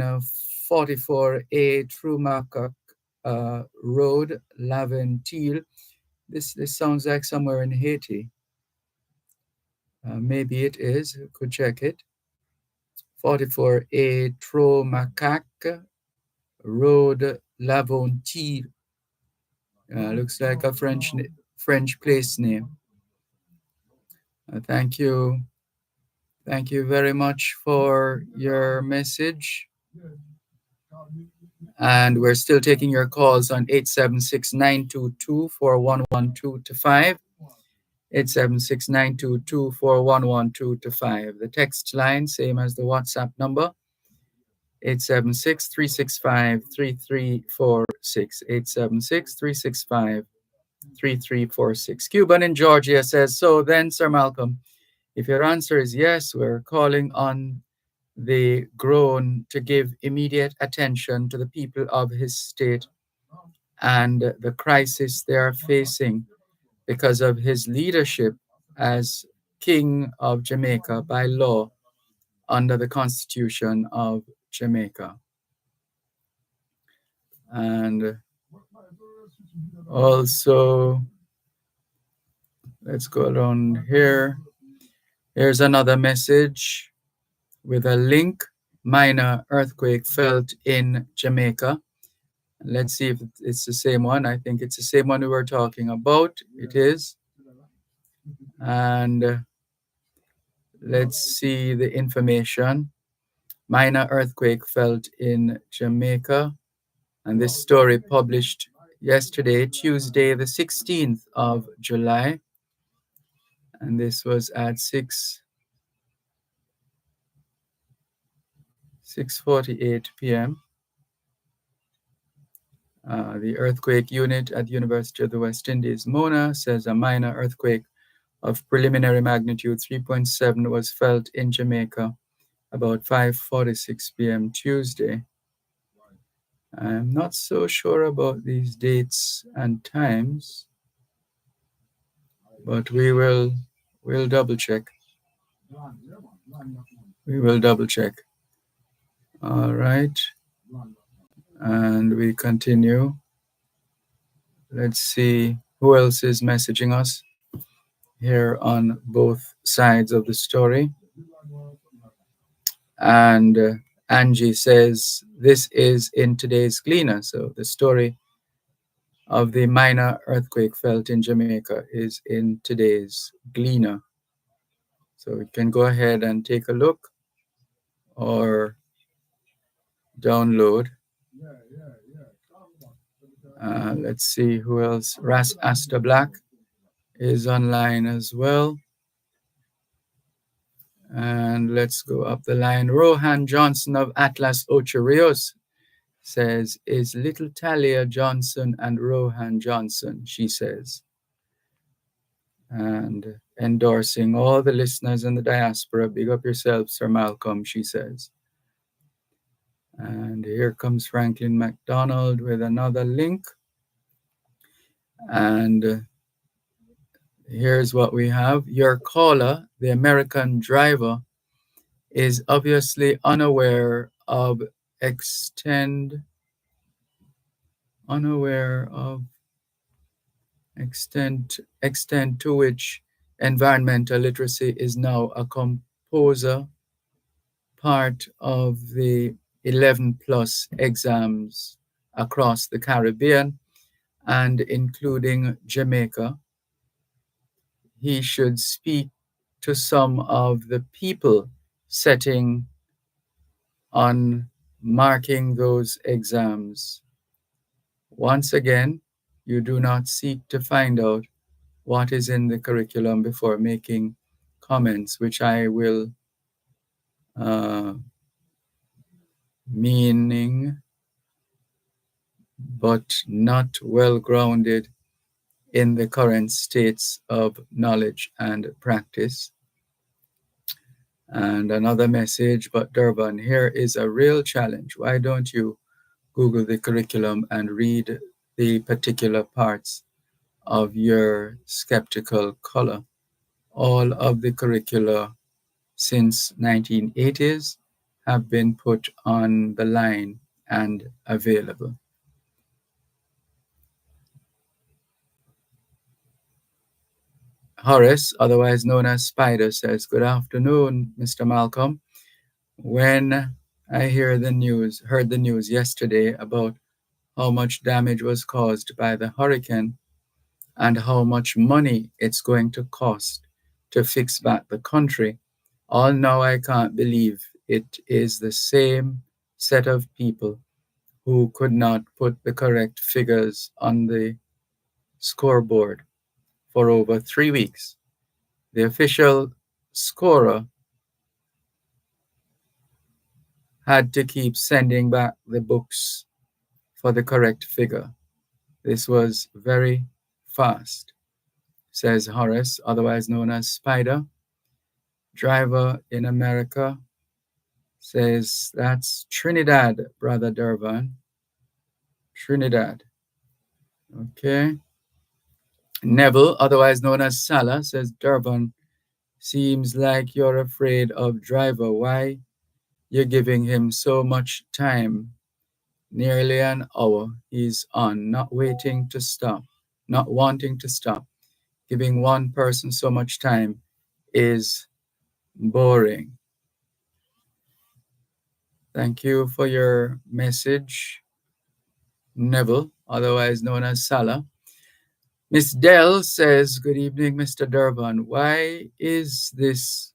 44A Trumacock Road, Laventille. This sounds like somewhere in Haiti. Maybe it is. Could check it. 44A Trumacock Road, Laventille. Looks like a French place name. Thank you. Thank you very much for your message. And we're still taking your calls on 876-922-4112-5. 876-922-4112-5. The text line, same as the WhatsApp number, 876-365-3346. 876-365-3346. Cuban in Georgia says, so then, Sir Malcolm, if your answer is yes, we're calling on the grown to give immediate attention to the people of his state and the crisis they are facing because of his leadership as King of Jamaica by law under the Constitution of Jamaica. And also, let's go around here. Here's another message with a link minor earthquake felt in Jamaica. Let's see if it's the same one. I think it's the same one we were talking about. It is. And let's see the information. Minor earthquake felt in Jamaica. And this story published yesterday, Tuesday, the 16th of July. And this was at 6:48 p.m. The earthquake unit at the University of the West Indies, Mona, says a minor earthquake of preliminary magnitude 3.7 was felt in Jamaica about 5:46 p.m. Tuesday. I'm not so sure about these dates and times, but we'll double check. We will double check. All right. And we continue. Let's see who else is messaging us here on both sides of the story. And Angie says, this is in today's Gleaner. So the story of the minor earthquake felt in Jamaica is in today's Gleaner. So you can go ahead and take a look or download. Let's see who else. Ras Asta Black is online as well. And let's go up the line. Rohan Johnson of Atlas Ocho Rios says, is little Talia Johnson and Rohan Johnson, she says. And endorsing all the listeners in the diaspora. Big up yourself, Sir Malcolm, she says. And here comes Franklin McDonald with another link. And here's what we have. Your caller, the American driver, is obviously unaware of extent to which environmental literacy is now a composer part of the 11 plus exams across the Caribbean and including Jamaica. He should speak to some of the people setting on marking those exams. Once again, you do not seek to find out what is in the curriculum before making comments, which I will meaning but not well grounded in the current states of knowledge and practice. And another message, but Dervan, here is a real challenge. Why don't you Google the curriculum and read the particular parts of your skeptical color? All of the curricula since 1980s have been put on the line and available. Horace, otherwise known as Spider, says, good afternoon, Mr. Malcolm. When I heard the news yesterday about how much damage was caused by the hurricane and how much money it's going to cost to fix back the country, all now I can't believe it is the same set of people who could not put the correct figures on the scoreboard for over 3 weeks. The official scorer had to keep sending back the books for the correct figure. This was very fast, says Horace, otherwise known as Spider. Driver in America says, that's Trinidad, Brother Dervan. Trinidad. Okay. Neville, otherwise known as Salah, says, Dervan, seems like you're afraid of Driver. Why? You're giving him so much time. Nearly an hour he's on, not wanting to stop. Giving one person so much time is boring. Thank you for your message, Neville, otherwise known as Salah. Miss Dell says, good evening, Mr. Dervan. Why is this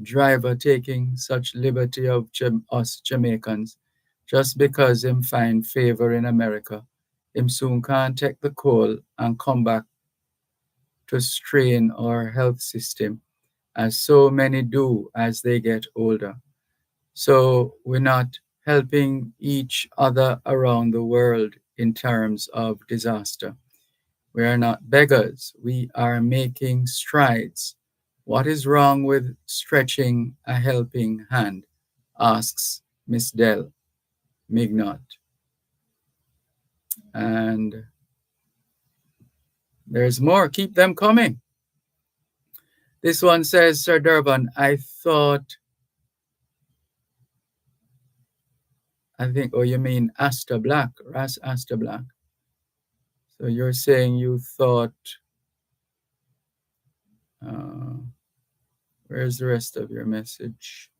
driver taking such liberty of us Jamaicans just because him find favor in America? Him soon can't take the call and come back to strain our health system, as so many do as they get older. So we're not helping each other around the world in terms of disaster. We are not beggars. We are making strides. What is wrong with stretching a helping hand? Asks Miss Dell Mignot. And there's more. Keep them coming. This one says, Sir Dervan, I think, oh, you mean Asta Black, Ras Asta Black. So you're saying you thought, where's the rest of your message?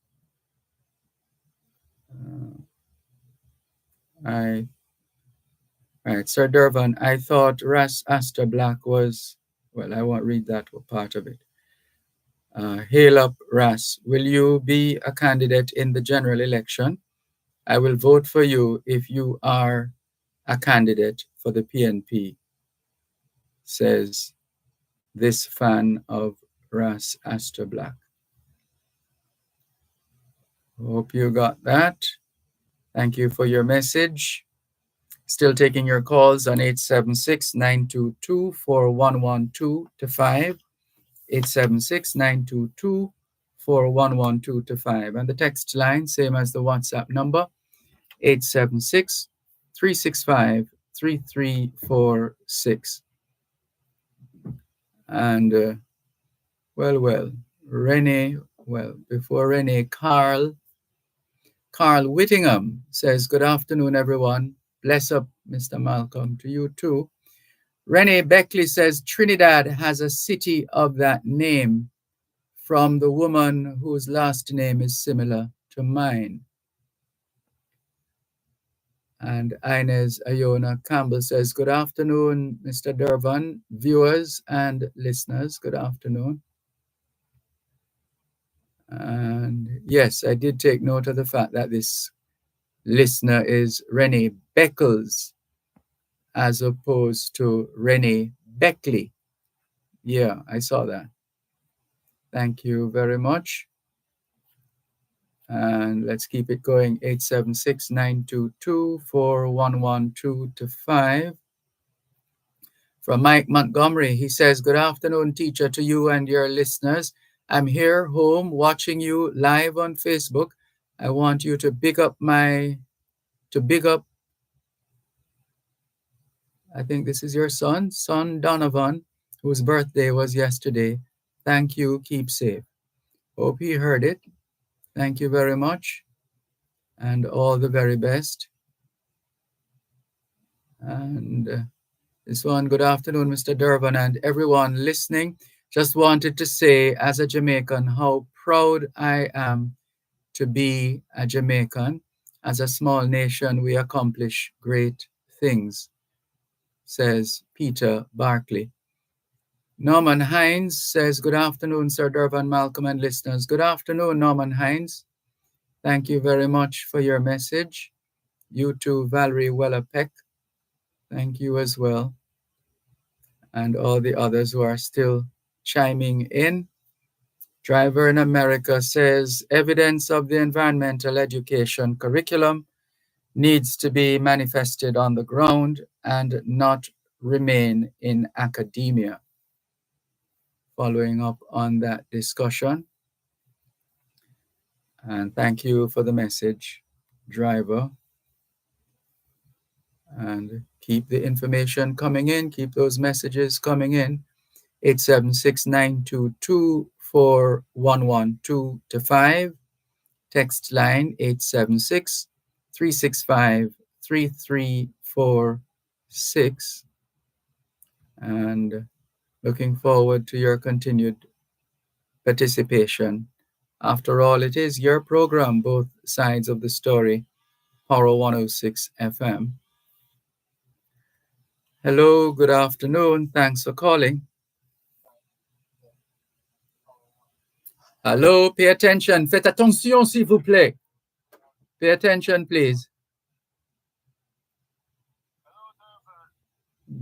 Right, Sir Dervan, I thought Ras Asta Black was, well, I won't read that part of it. Hail up, Ras. Will you be a candidate in the general election? I will vote for you if you are a candidate for the PNP, says this fan of Ras Asta Black. Hope you got that. Thank you for your message. Still taking your calls on 876-922-4112-5, 876-922-4112-5. And the text line, same as the WhatsApp number, 876-365-3346. And, before Renee, Carl Whittingham says, good afternoon, everyone. Bless up, Mr. Malcolm, to you too. Renee Beckley says, Trinidad has a city of that name from the woman whose last name is similar to mine. And Inez Ayona Campbell says, good afternoon, Mr. Dervan, viewers and listeners, good afternoon. And yes, I did take note of the fact that this listener is Renee Beckles as opposed to Renee Beckley. Yeah, I saw that. Thank you very much. And let's keep it going. 876-922-4112-5. From Mike Montgomery, he says, good afternoon, teacher, to you and your listeners. I'm here home watching you live on Facebook. I want you to big up I think this is your son Donovan, whose birthday was yesterday. Thank you. Keep safe. Hope he heard it. Thank you very much. And all the very best. And this one, good afternoon, Mr. Dervan and everyone listening. Just wanted to say, as a Jamaican, how proud I am to be a Jamaican. As a small nation, we accomplish great things, says Peter Barkley. Norman Hines says, good afternoon, Sir Dervan, Malcolm, and listeners. Good afternoon, Norman Hines. Thank you very much for your message. You too, Valerie Weller-Peck. Thank you as well. And all the others who are still chiming in. Driver in America says, evidence of the environmental education curriculum needs to be manifested on the ground and not remain in academia. Following up on that discussion. And thank you for the message, driver. And keep the information coming in. Keep those messages coming in. 876-922-4112-5. Text line 876-365-3346. And looking forward to your continued participation After all, it is your program, both sides of the story, Power 106 FM. Hello, good afternoon. Thanks for calling. Hello, pay attention. Faites attention, s'il vous plaît. Pay attention, please.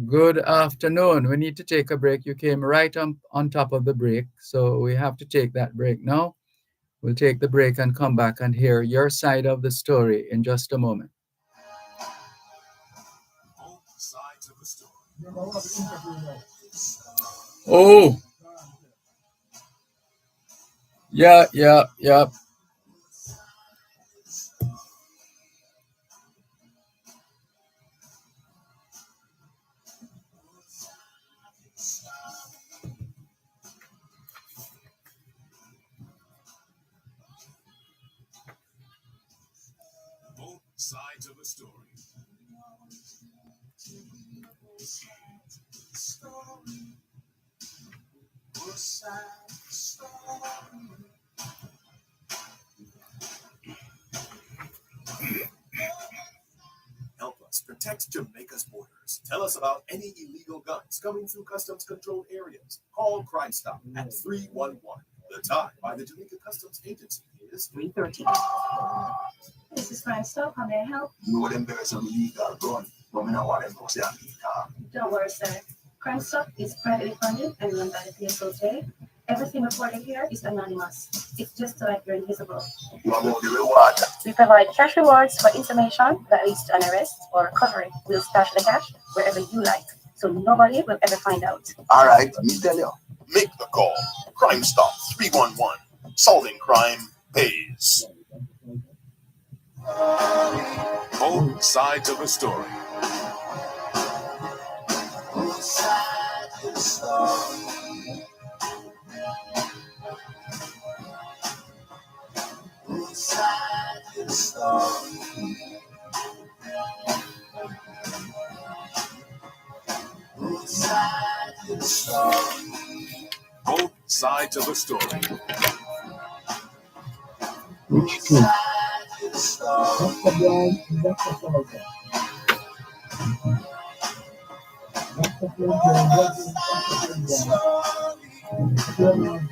Good afternoon. We need to take a break. You came right on top of the break, so we have to take that break now. We'll take the break and come back and hear your side of the story in just a moment. Both sides of the story. Oh, yeah. Both sides of the story. Help us protect Jamaica's borders. Tell us about any illegal guns coming through customs controlled areas. Call Crime Stop at 311. The time by the Jamaica Customs Agency is 3:13. This is Crime Stop. How may I help? You know them there some illegal gun, but me not want them to say I'm illegal. Don't worry, sir. Crime Stop is privately funded and run by the PSOJ. Everything reported here is anonymous. It's just like you're invisible. What about the reward? We provide cash rewards for information that leads to an arrest or recovery. We'll stash the cash wherever you like, so nobody will ever find out. All right, let me tell you. Make the call. Crime Stop 311. Solving crime pays. both sides of the story. Both sides of the story. Which two? Dr. Brown and Dr. Florida. Dr. Florida and Dr. Florida.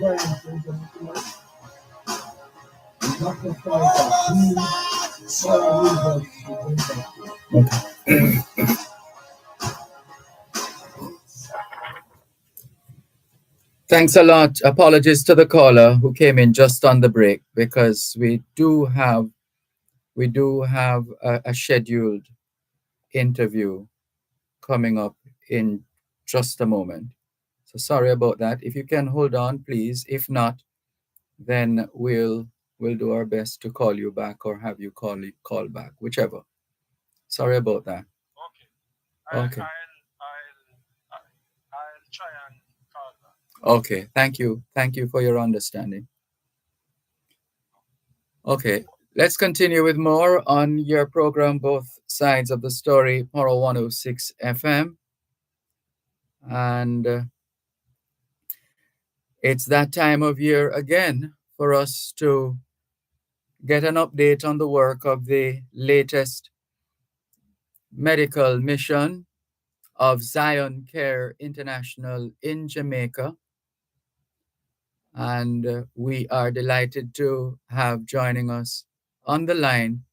Dr. Thanks a lot. Apologies to the caller who came in just on the break, because we do have a scheduled interview coming up in just a moment. So sorry about that. If you can hold on, please. If not, then we'll do our best to call you back or have you call back, whichever. Sorry about that. Okay. I'll try and call back. Okay. Thank you. Thank you for your understanding. Okay. Let's continue with more on your program, Both Sides of the Story, Power 106 FM. And it's that time of year again for us to get an update on the work of the latest medical mission of Zion Care International in Jamaica. And we are delighted to have joining us on the line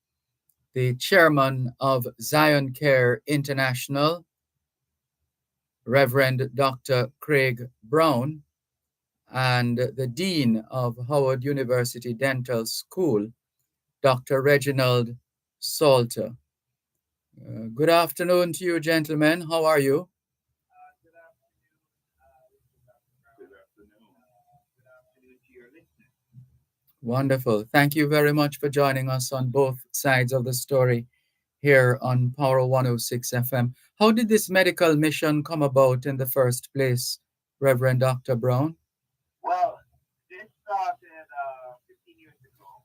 the chairman of Zion Care International, Reverend Dr. Craig Brown, and the Dean of Howard University Dental School, Dr. Reginald Salter. Good afternoon to you, gentlemen. How are you? Good afternoon. Good afternoon to your listeners. Wonderful. Thank you very much for joining us on both sides of the story here on Power 106 FM. How did this medical mission come about in the first place, Reverend Dr. Brown? Well, this started 15 years ago.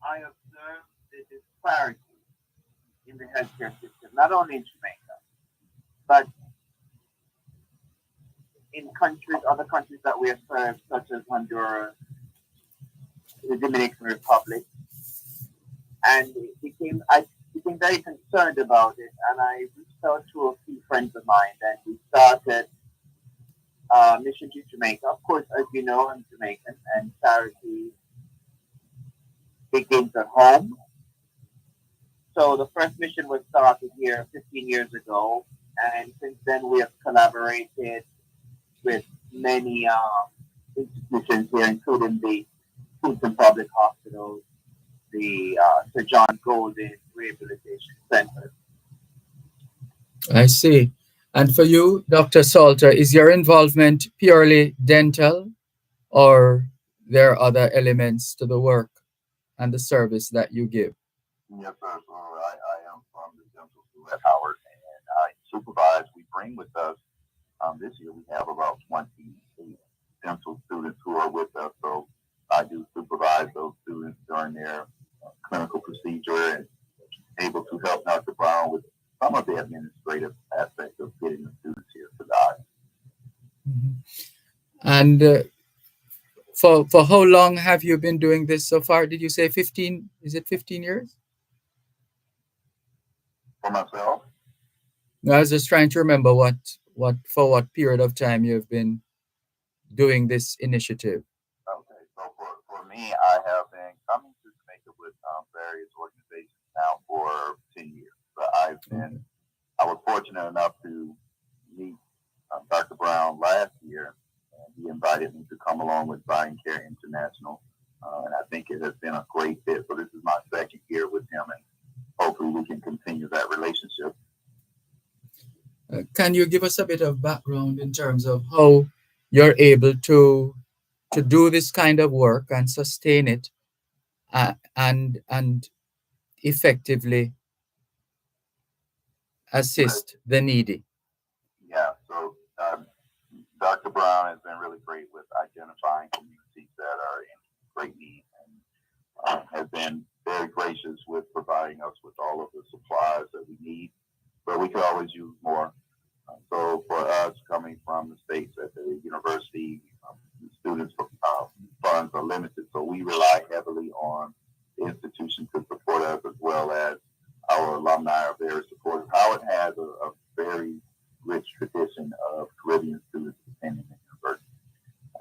I observed the disparity in the healthcare system, not only in Jamaica, but in other countries that we have served, such as Honduras, the Dominican Republic, and I became very concerned about it, and I reached out to a few friends of mine, and we started Mission to Jamaica. Of course, as you know, I'm Jamaican, and charity begins at home. So the first mission was started here 15 years ago, and since then we have collaborated with many institutions here, including the Kingston Public Hospitals, the Sir John Golden Rehabilitation Center. I see. And for you, Dr. Salter, is your involvement purely dental, or there are other elements to the work and the service that you give? Yes, sir. So I am from the dental school at Howard, and I supervise. We bring with us, this year we have about 28 dental students who are with us. So I do supervise those students during their clinical procedure and able to help Dr. Brown with some of the administrative aspects of getting the students here to the eye. Mm-hmm. And for how long have you been doing this so far? Did you say 15? Is it 15 years? For myself? No, I was just trying to remember for what period of time you've been doing this initiative. Okay, so for me, I have been coming to Jamaica with various organizations now for 10 years. But I was fortunate enough to meet Dr. Brown last year, and he invited me to come along with Buying Care International, and I think it has been a great fit. So this is my second year with him, and hopefully we can continue that relationship. Can you give us a bit of background in terms of how you're able to do this kind of work and sustain it and effectively assist the needy? Yeah, so Dr. Brown has been really great with identifying communities that are in great need, and has been very gracious with providing us with all of the supplies that we need, but we could always use more. So for us, coming from the States at the university, students' funds are limited, so we rely heavily on the institution to support us, as well as our alumni are very supportive. Howard has a very rich tradition of Caribbean students attending the university,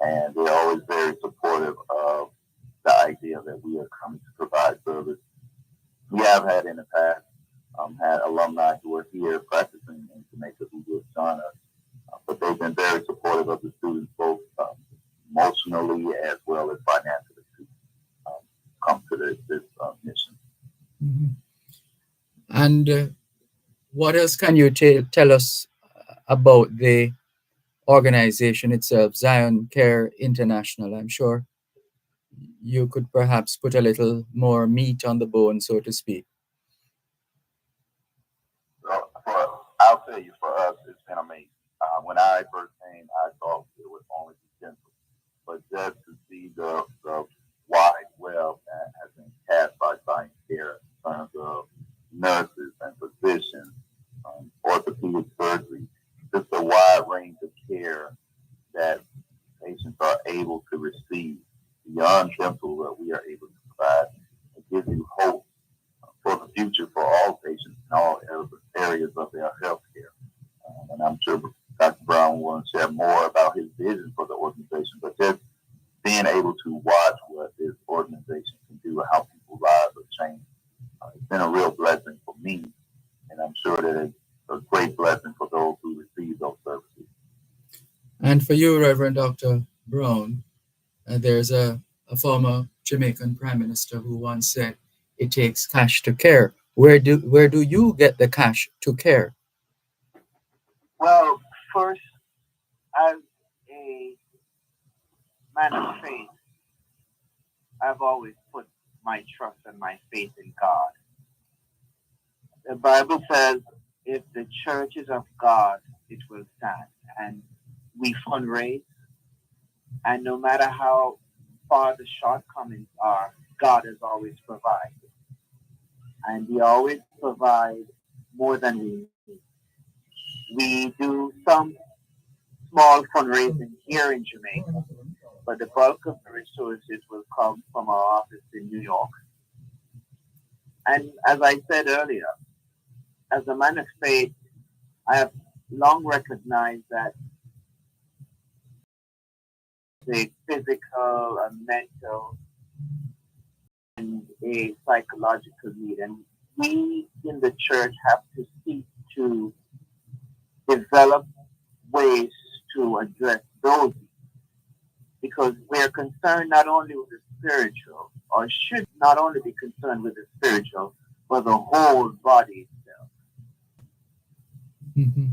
and they're always very supportive of the idea that we are coming to provide service. We have had in the past had alumni who are here practicing in Jamaica who will join us, but they've been very supportive of the students, both emotionally as well as financially, to come to this mission. Mm-hmm. And what else can you tell us about the organization itself, Zion Care International? I'm sure you could perhaps put a little more meat on the bone, so to speak. I'll tell you, for us, it's been amazing. When I first came, I thought it would only be dental, but just to see the wide web that has been cast by Science Care in terms of nurses and physicians, orthopedic surgery, just a wide range of care that patients are able to receive beyond dental that we are able to provide. It gives you hope for the future for all patients in all areas of their health care. And I'm sure Dr. Brown will share more about his vision for the organization, but just being able to watch what this organization can do and how people's lives are changed, it's been a real blessing for me, and I'm sure that it's a great blessing for those who receive those services. And for you, Reverend Dr. Brown, there's a former Jamaican Prime Minister who once said, "It takes cash to care." Where do you get the cash to care? Well, first, as a man of faith, I've always put my trust and my faith in God. The Bible says, if the church is of God, it will stand. And we fundraise, and no matter how far the shortcomings are, God has always provided. And He always provides more than we need. We do some small fundraising here in Jamaica, but the bulk of the resources will come from our office in New York. And as I said earlier, as a man of faith, I have long recognized that the physical, a mental, and a psychological need. And we in the church have to seek to develop ways to address those because we're concerned not only with the spiritual, or should not only be concerned with the spiritual, but the whole body itself. Mm-hmm.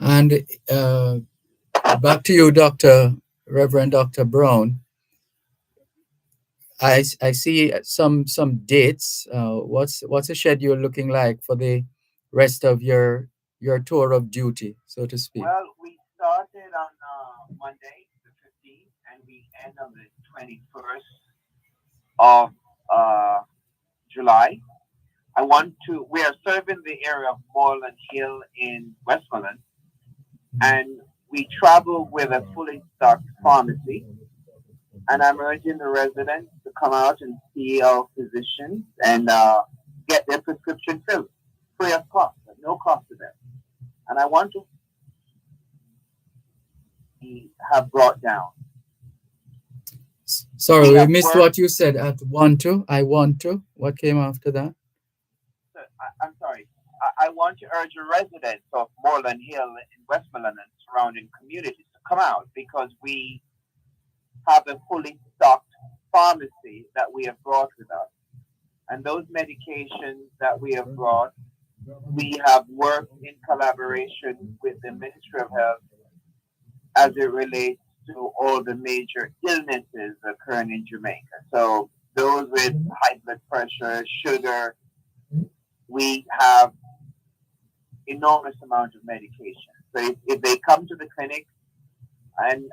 And back to you, Reverend Dr. Brown. I see some dates. What's the schedule looking like for the rest of your tour of duty, so to speak? Well, we started on Monday, the 15th, and we end on the 21st of July. We are serving the area of Moreland Hill in Westmoreland, and we travel with a fully stocked pharmacy. And I'm urging the residents to come out and see our physicians and get their prescription filled free of cost, at no cost to them. And I want to have brought down. Sorry, we missed what you said at want to. I want to. What came after that? I'm sorry. I want to urge the residents of Moreland Hill in Westmoreland and surrounding communities to come out because we have a fully stocked pharmacy that we have brought with us. And those medications that we have brought, we have worked in collaboration with the Ministry of Health as it relates to all the major illnesses occurring in Jamaica. So those with high blood pressure, sugar, we have enormous amount of medication. So if they come to the clinic and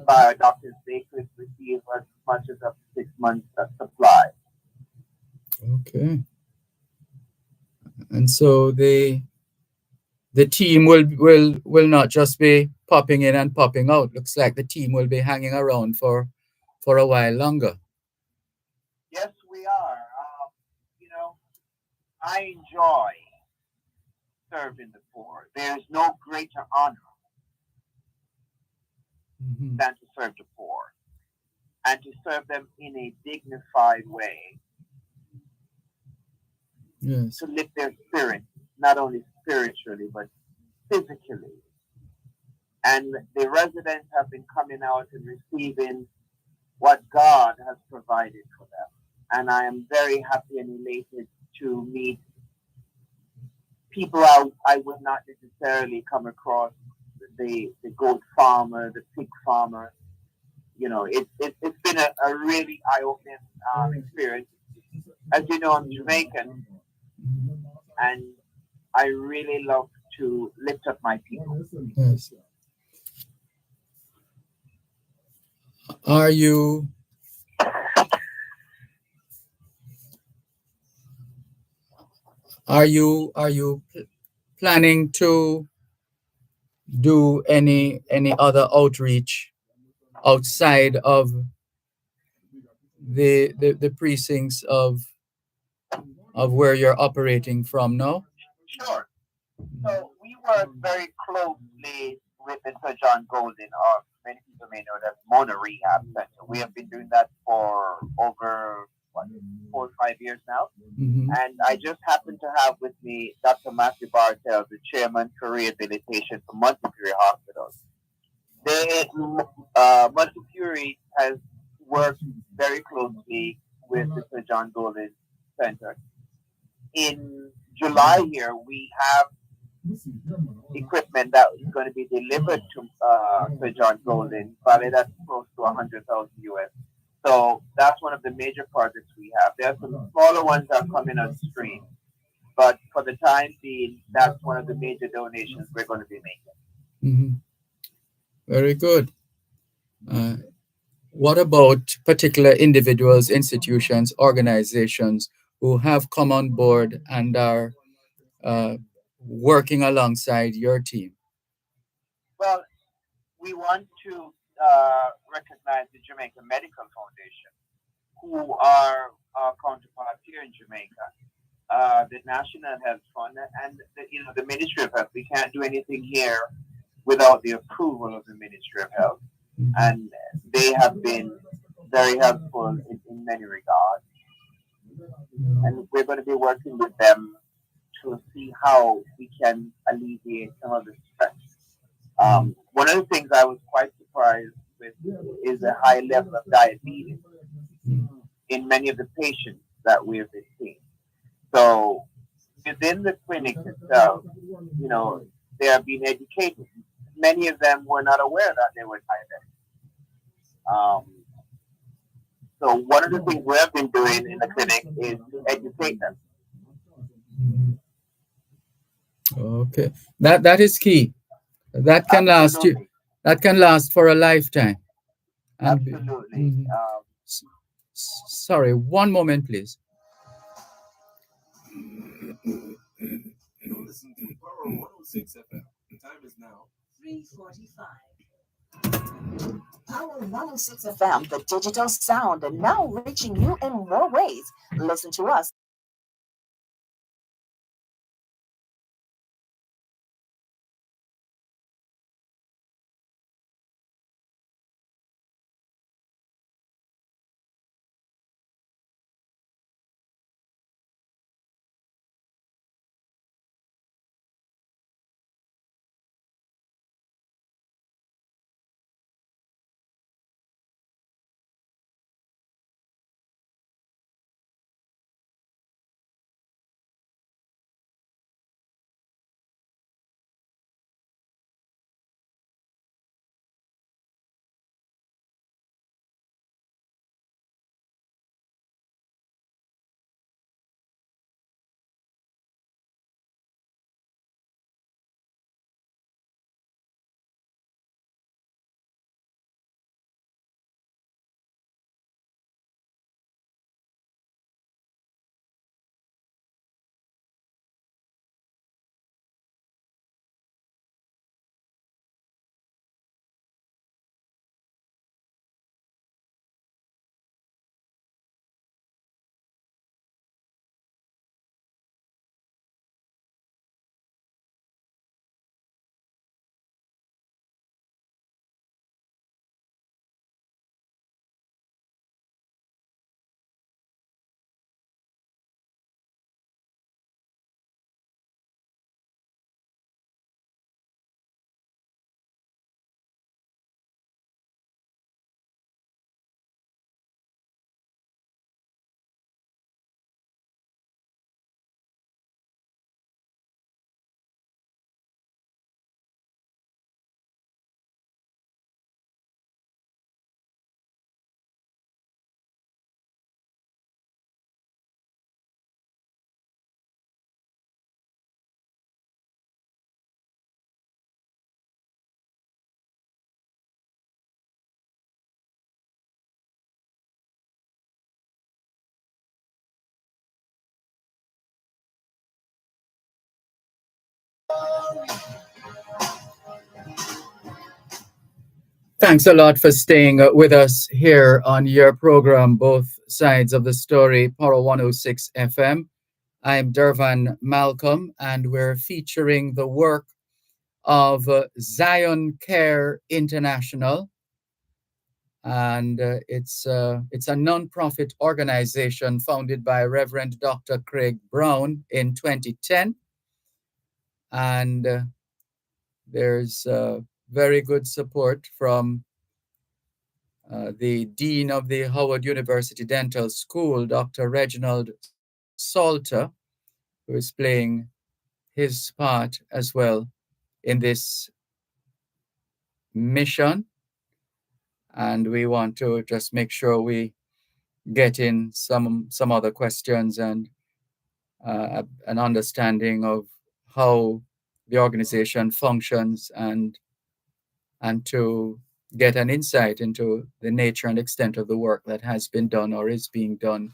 by our doctors, they could receive as much as up to 6 months of supply. Okay. And so the team will not just be popping in and popping out. Looks like the team will be hanging around for a while longer. Yes, we are. I enjoy serving the poor. There is no greater honor than to serve the poor and to serve them in a dignified way. Yes. To lift their spirit, not only spiritually, but physically. And the residents have been coming out and receiving what God has provided for them. And I am very happy and elated to meet people I would not necessarily come across, the goat farmer, the pig farmer. It's been a really eye-opening experience. As you know, I'm Jamaican, and I really love to lift up my people. Yes. Are you planning to do any other outreach outside of the precincts of where you're operating from now? Sure. So we work very closely with Mr. John Golden, or many people may know that Mona Rehab Center. We have been doing that for over 4 or 5 years now. Mm-hmm. And I just happen to have with me Dr. Matthew Bartel, the chairman for rehabilitation for Montefiore Hospital. Montefiore has worked very closely with Mr. John Golden Center. In July here, we have equipment that is going to be delivered to Sir John Golden, valued at close to 100,000 US. So that's one of the major projects we have. There are some smaller ones that are coming on stream, but for the time being, that's one of the major donations we're going to be making. Mm-hmm. Very good. What about particular individuals, institutions, organizations who have come on board and are working alongside your team? Well, we want to recognize the Jamaica Medical Foundation, who are our counterparts here in Jamaica. The National Health Fund and the Ministry of Health. We can't do anything here without the approval of the Ministry of Health, and they have been very helpful in many regards. And we're going to be working with them to see how we can alleviate some of the stress. One of the things I was quite surprised with is the high level of diabetes in many of the patients that we have been seeing. So within the clinic itself, they are being educated. Many of them were not aware that they were diabetic. So one of the things we have been doing in the clinic is to educate them. Okay, that is key. That can last you. That can last for a lifetime. And Absolutely. Sorry, one moment, please. You're listening to Power 106 FM. The time is now 3:45. Power 106 FM, the digital sound, now reaching you in more ways. Listen to us. Thanks a lot for staying with us here on your program, Both Sides of the Story, Power 106 FM. I'm Dervan Malcolm, and we're featuring the work of Zion Care International. And it's a non-profit organization founded by Reverend Dr. Craig Brown in 2010. And there's very good support from the Dean of the Howard University Dental School, Dr. Reginald Salter, who is playing his part as well in this mission. And we want to just make sure we get in some other questions and an understanding of how the organization functions and to get an insight into the nature and extent of the work that has been done or is being done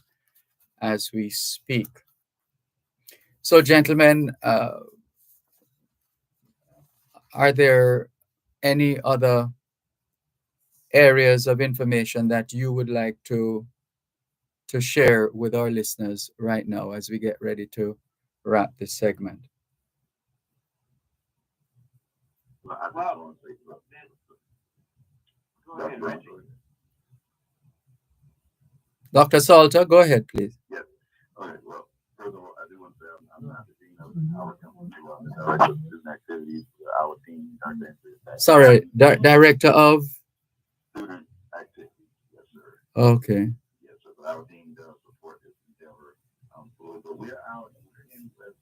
as we speak. So, gentlemen, are there any other areas of information that you would like to share with our listeners right now as we get ready to wrap this segment? Well, I just Well, want to say, look, go ahead, Reggie. Dr. Salter, go ahead, please. yes. Okay, well, first of all, I do want to say I'm not the dean of our company. I'm the director of student activities for our team. Sorry, director of? Student activities, yes, sir. Okay. Yes, sir. But our team does support this endeavor. But we're out in West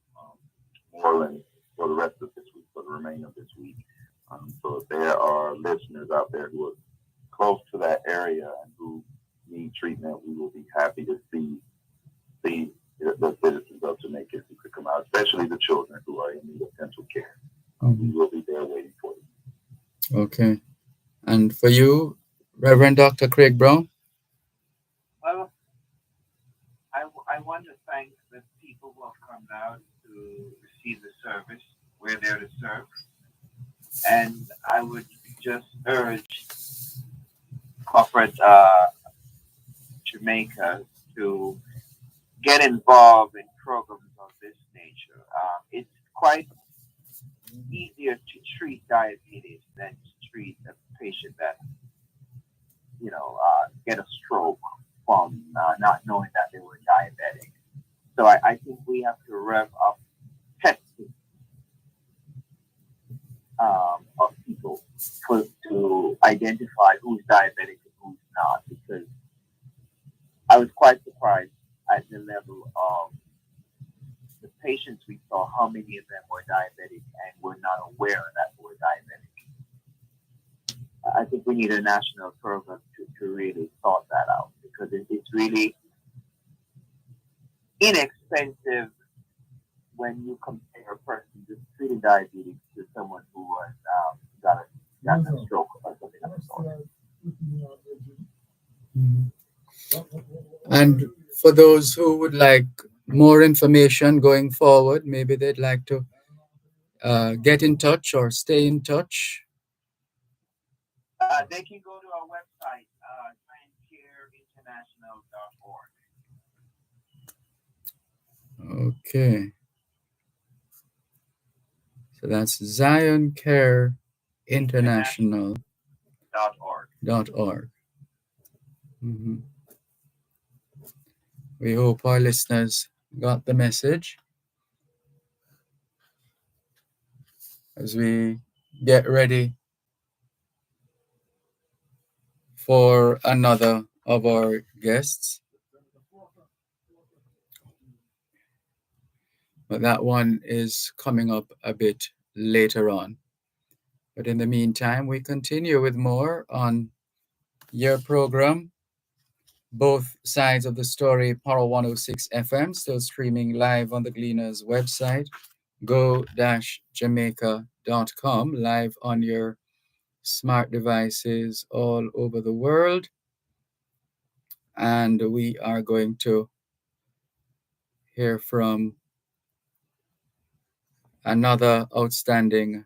Moreland for the rest of this week, for the remainder of this week. So if there are listeners out there who are close to that area and who need treatment, we will be happy to see the citizens of Jamaica who could come out, especially the children who are in need of dental care. We will be there waiting for them. Okay. And for you, Reverend Dr. Craig Brown? Well, I want to thank the people who have come out to receive the service. We're there to serve. And I would just urge corporate Jamaica to get involved in programs of this nature. It's quite easier to treat diabetes than to treat a patient that, get a stroke from not knowing that they were diabetic. So I think we have to rev up testing of people to identify who's diabetic and who's not, because I was quite surprised at the level of the patients we saw, how many of them were diabetic and were not aware that they were diabetic. I think we need a national program to really sort that out, because it's really inexpensive when you compare a person just treating diabetes to someone who was got a stroke or something of the sort. And for those who would like more information going forward, maybe they'd like to get in touch or stay in touch. They can go to our website, zioncareinternational.org. Okay. So that's Zion Care International.org. Mm-hmm. We hope our listeners got the message as we get ready for another of our guests. But that one is coming up a bit later on. But in the meantime, we continue with more on your program, Both Sides of the Story, Power 106 FM, still streaming live on the Gleaners website, go-jamaica.com, live on your smart devices all over the world. And we are going to hear from another outstanding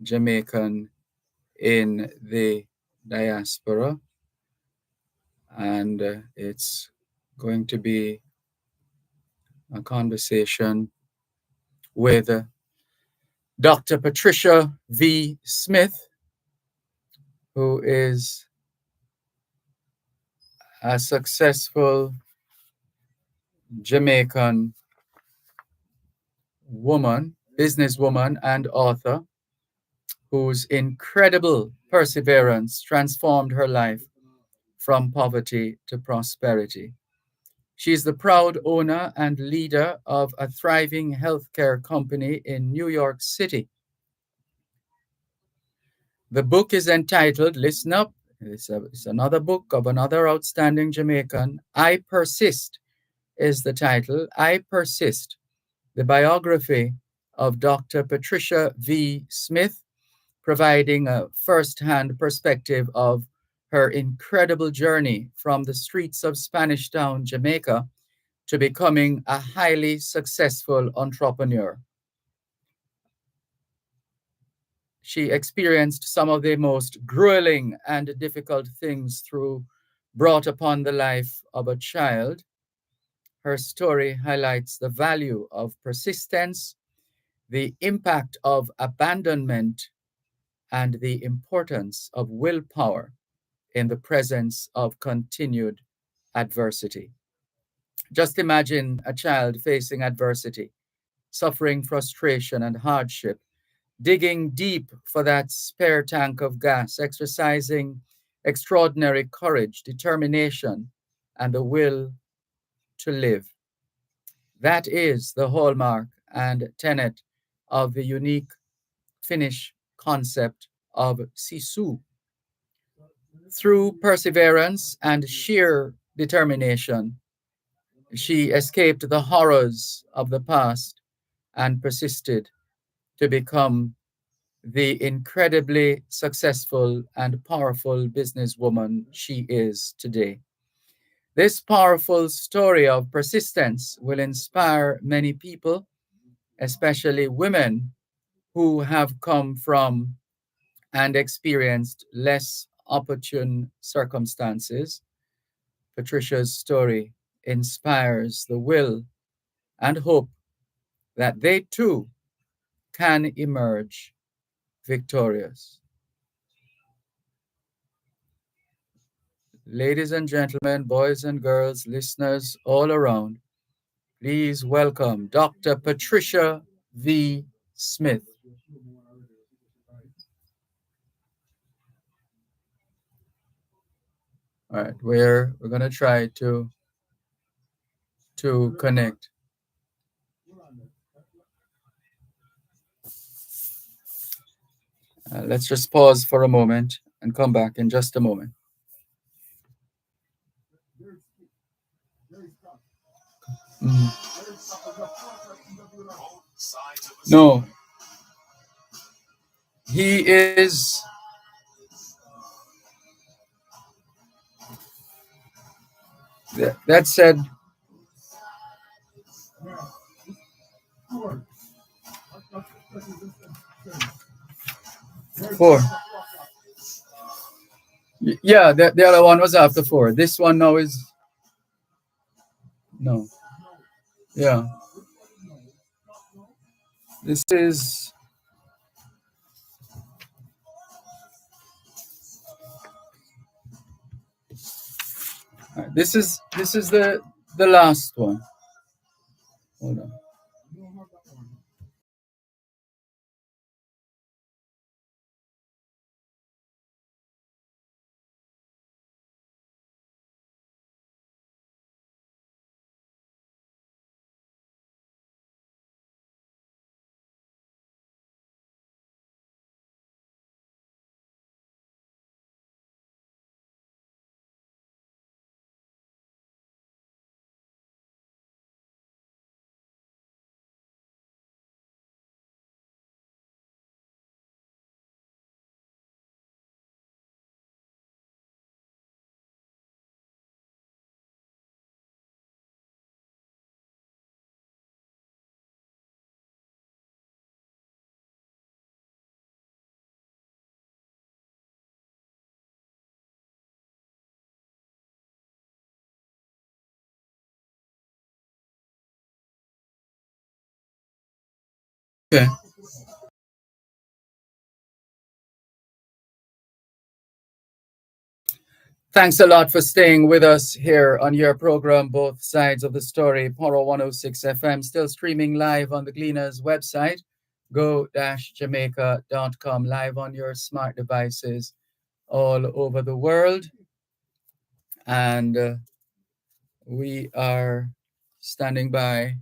Jamaican in the diaspora. And it's going to be a conversation with Dr. Patricia V. Smith, who is a successful Jamaican woman, businesswoman, and author whose incredible perseverance transformed her life from poverty to prosperity. She is the proud owner and leader of a thriving healthcare company in New York City. The book is entitled, listen up, it's another book of another outstanding Jamaican. I Persist is the title. I Persist, the biography of Dr. Patricia V. Smith, providing a first-hand perspective of her incredible journey from the streets of Spanish Town, Jamaica, to becoming a highly successful entrepreneur. She experienced some of the most grueling and difficult things through brought upon the life of a child. Her story highlights the value of persistence, the impact of abandonment, and the importance of willpower in the presence of continued adversity. Just imagine a child facing adversity, suffering frustration and hardship, digging deep for that spare tank of gas, exercising extraordinary courage, determination, and the will to live. That is the hallmark and tenet of the unique Finnish concept of sisu. Through perseverance and sheer determination, she escaped the horrors of the past and persisted to become the incredibly successful and powerful businesswoman she is today. This powerful story of persistence will inspire many people, especially women who have come from and experienced less opportune circumstances. Patricia's story inspires the will and hope that they too can emerge victorious. Ladies and gentlemen, boys and girls, listeners all around, please welcome Dr. Patricia V. Smith. All right, we're gonna try to connect. Let's just pause for a moment and come back in just a moment. Mhm. No, he is. That said, four. Yeah, the other one was after four. This one now is no. Yeah, this is this is the last one. Hold on. Okay. Thanks a lot for staying with us here on your program, Both Sides of the Story, Poro 106 FM, still streaming live on the Gleaners website, go-jamaica.com, live on your smart devices all over the world. And we are standing by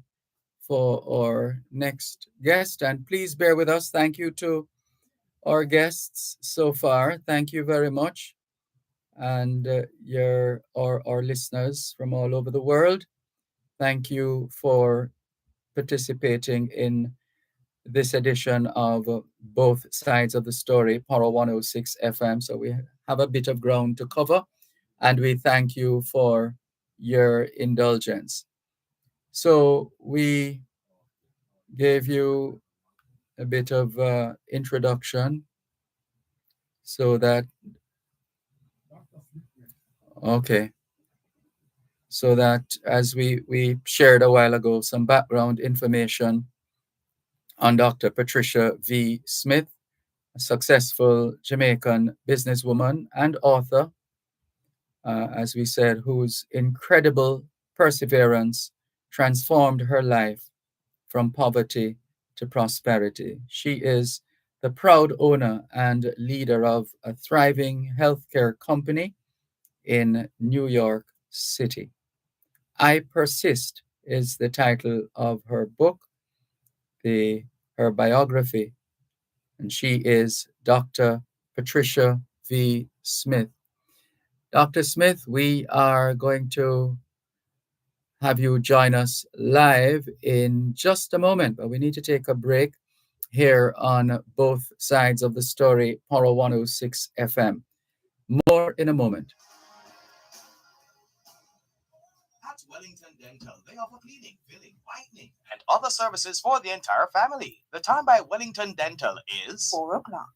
for our next guest. And please bear with us. Thank you to our guests so far. Thank you very much. And your our listeners from all over the world, thank you for participating in this edition of Both Sides of the Story, Paro 106 FM. So we have a bit of ground to cover, and we thank you for your indulgence. So we gave you a bit of introduction so that, okay, so that as we shared a while ago, some background information on Dr. Patricia V. Smith, a successful Jamaican businesswoman and author, as we said, whose incredible perseverance transformed her life from poverty to prosperity. She is the proud owner and leader of a thriving healthcare company in New York City. I Persist is the title of her book, her biography, and she is Dr. Patricia V. Smith. Dr. Smith, we are going to have you join us live in just a moment, but we need to take a break here on both sides of the story, Power 106 FM. More in a moment. At Wellington Dental, they offer cleaning, filling, whitening, and other services for the entire family. The time by Wellington Dental is 4 o'clock.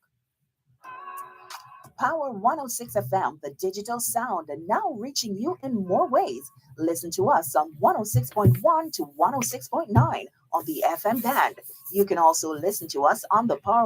Power 106 FM, the digital sound, and now reaching you in more ways. Listen to us on 106.1 to 106.9 on the FM band. You can also listen to us on the Power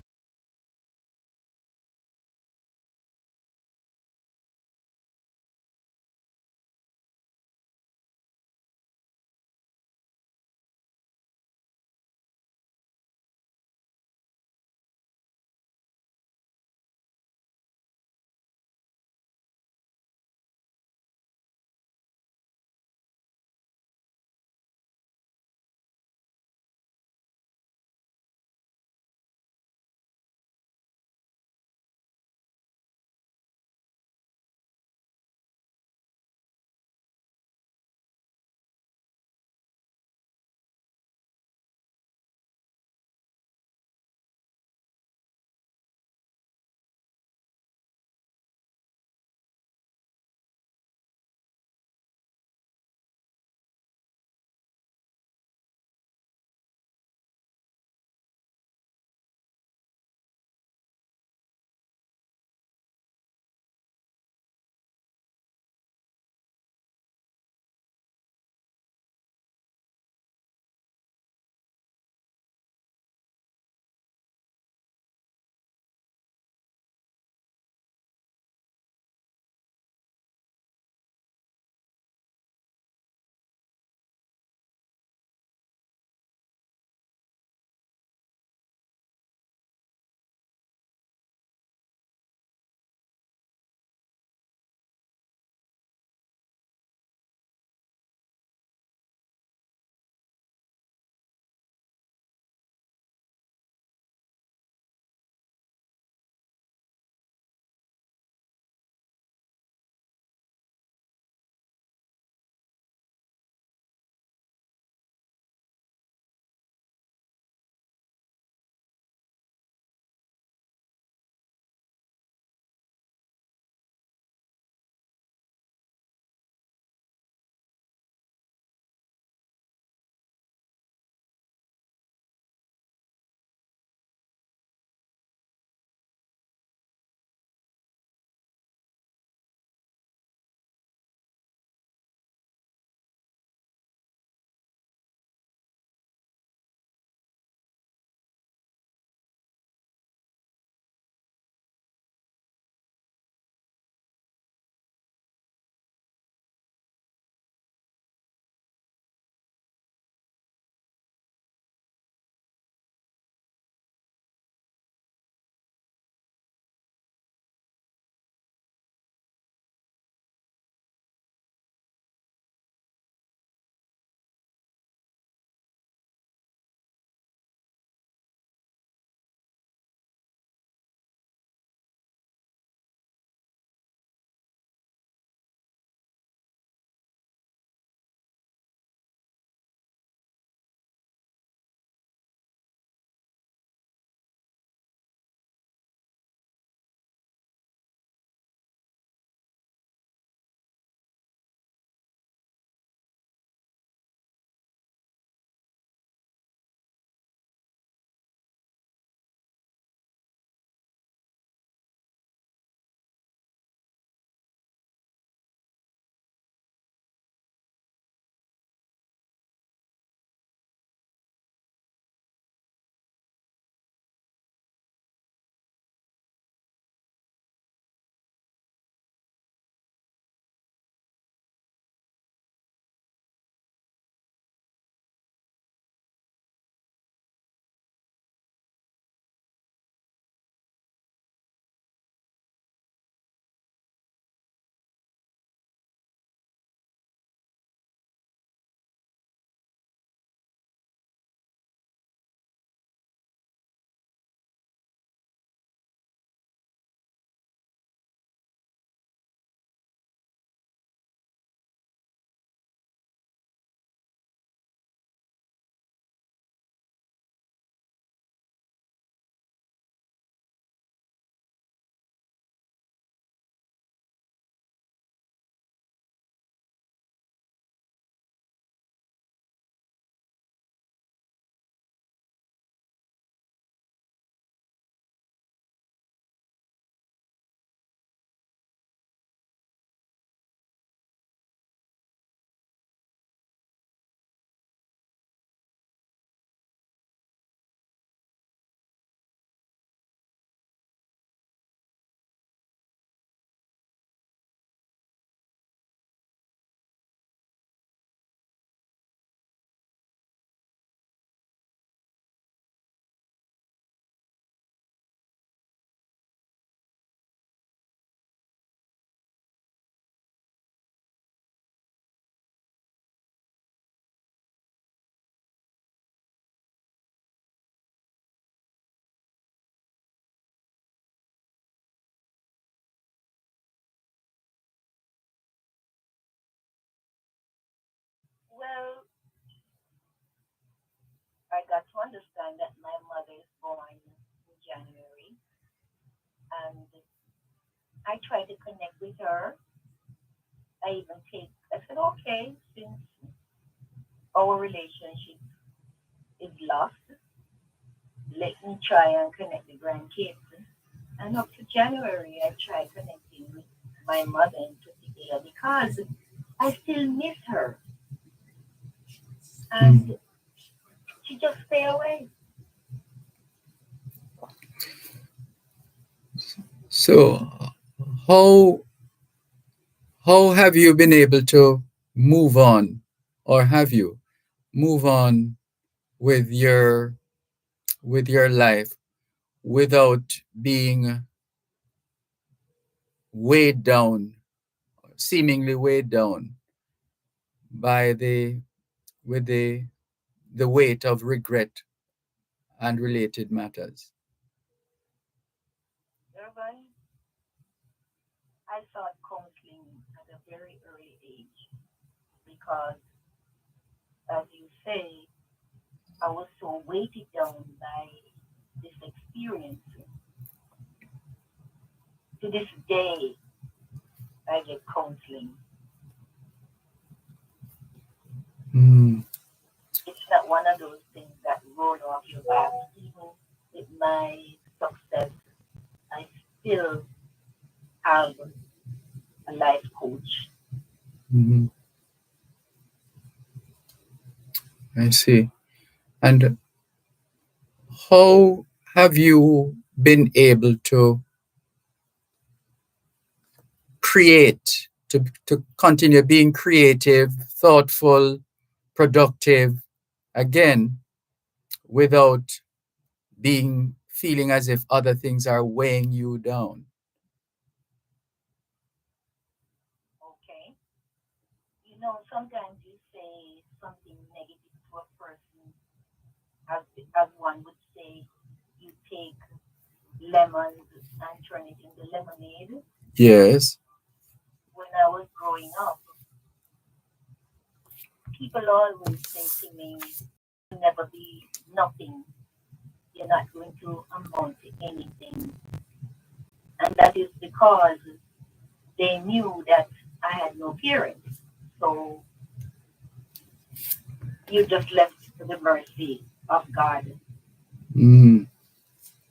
understand that my mother is born in January, and I try to connect with her. I said, okay, since our relationship is lost, let me try and connect the grandkids. And up to January, I tried connecting with my mother in particular because I still miss her. And she just stay away. So, how have you been able to move on, or have you move on with your life without being weighed down, seemingly weighed down by with the weight of regret and related matters? Dervan, I sought counseling at a very early age because, as you say, I was so weighted down by this experience. To this day, I get counseling. It's not one of those things that roll off your back. Even with my success, I still have a life coach. I see. And how have you been able to create, to continue being creative, thoughtful, productive, again, without feeling as if other things are weighing you down? Okay. You know, sometimes you say something negative to a person, as one would say, you take lemons and turn it into lemonade. Yes. When I was growing up, people always say to me, you'll never be nothing. You're not going to amount to anything. And that is because they knew that I had no parents. So you just left to the mercy of God. Mm.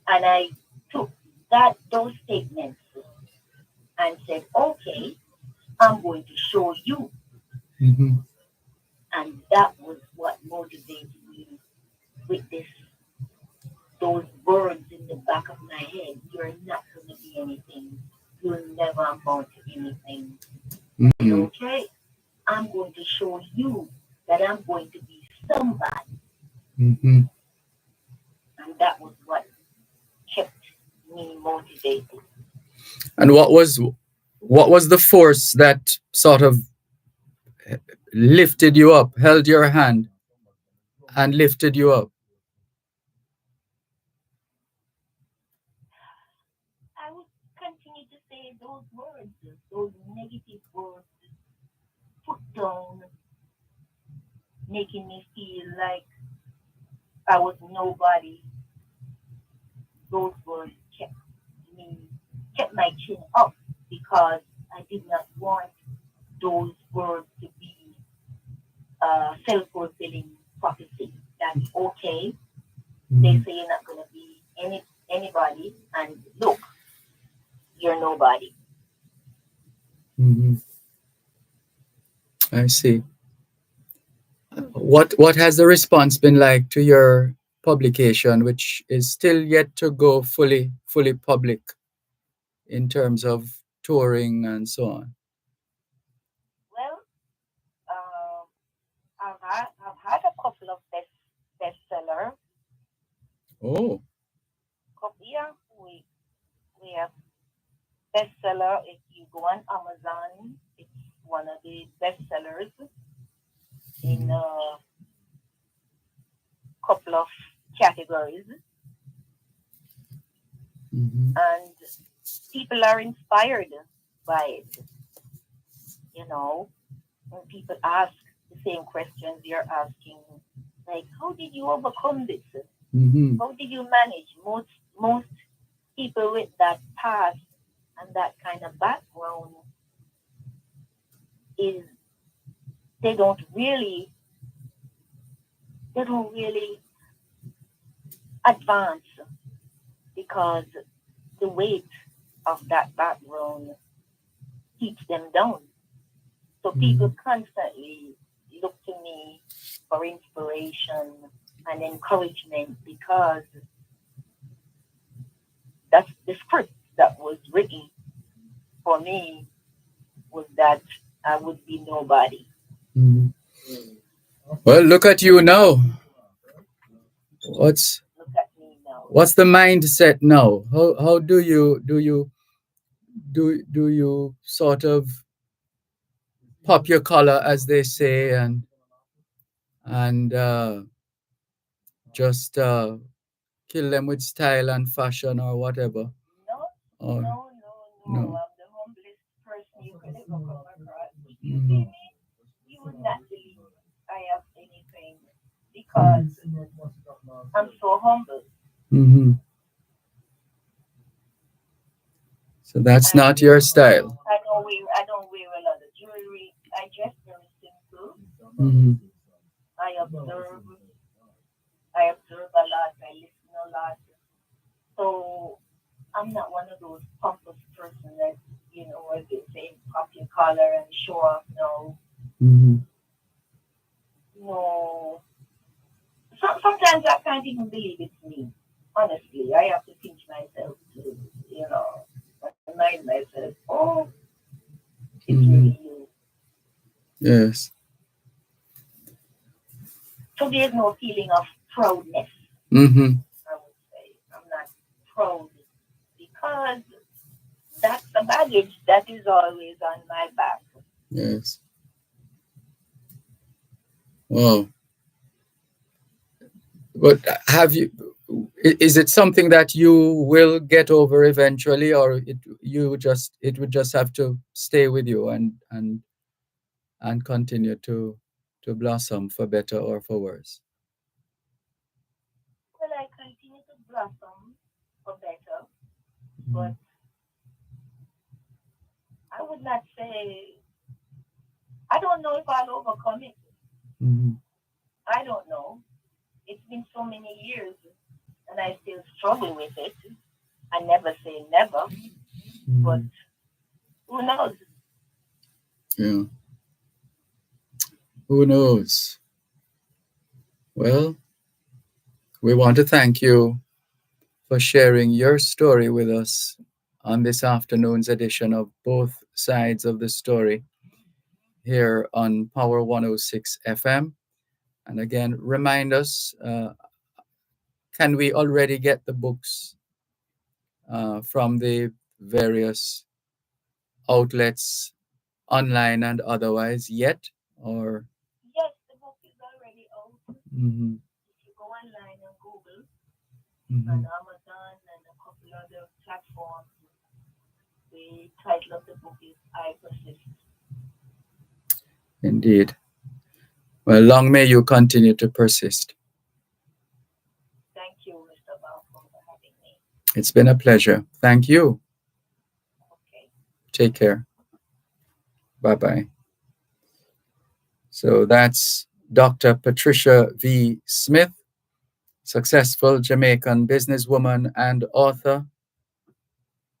And I took those statements and said, okay, I'm going to show you. Mm-hmm. And that was what motivated me with those words in the back of my head. You're not going to be anything. You'll never amount to anything. Mm-hmm. Okay, I'm going to show you that I'm going to be somebody. Mm-hmm. And that was what kept me motivated. And what was the force that sort of lifted you up, held your hand and lifted you up? I would continue to say those words, those negative words, put down, making me feel like I was nobody. Those words kept my chin up because I did not want those words to be self-fulfilling prophecy. That's okay. They say you're not going to be anybody, and look, you're nobody. Mm-hmm. I see. What has the response been like to your publication, which is still yet to go fully public in terms of touring and so on? Well, I've had a couple of bestseller. Oh. Yeah, we have bestseller. If you go on Amazon, it's one of the bestsellers in a couple of categories. Mm-hmm. And people are inspired by it. You know, when people ask the same questions you're asking, like, how did you overcome this? Mm-hmm. How did you manage? Most people with that past and that kind of background is they don't really advance because the weight of that background keeps them down. So people constantly look to me for inspiration and encouragement because that's the script that was written for me was that I would be nobody. Mm-hmm. Well, look at you now. Look at me now. What's the mindset now? How do you sort of pop your collar, as they say, and just kill them with style and fashion or whatever? No. I'm the humblest person you could ever come across. You see me? You would not believe I have anything because I'm so humble. Mm-hmm. So that's not your style. I don't wear a lot of jewelry. I dress very simple. Mm-hmm. I observe a lot. I listen a lot. So I'm not one of those pompous person that, as they say, pop your collar and show off. No. Mm-hmm. No. Sometimes I can't even believe it's me. Honestly, I have to pinch myself to, remind myself, oh, it's really you. Yes. So there's no feeling of proudness. Mm-hmm. I would say I'm not proud because that's the baggage that is always on my back. Yes. Wow. But is it something that you will get over eventually, or it would just have to stay with you and continue to blossom for better or for worse? Well, I continue to blossom for better, but I would not say, I don't know if I'll overcome it. Mm-hmm. I don't know. It's been so many years and I still struggle with it. I never say never, but who knows? Yeah. Who knows? Well, we want to thank you for sharing your story with us on this afternoon's edition of Both Sides of the Story here on Power 106 FM. And again, remind us, can we already get the books from the various outlets, online and otherwise, yet? Or yes, the book is already out. Mm-hmm. If you go online and Google Mm-hmm. and Amazon and a couple other platforms, the title of the book is I Persist. Indeed. Well, long may you continue to persist. Thank you, Mr. Malcolm, for having me. It's been a pleasure. Thank you. Okay. Take care. Bye-bye. So that's Dr. Patricia V. Smith, successful Jamaican businesswoman and author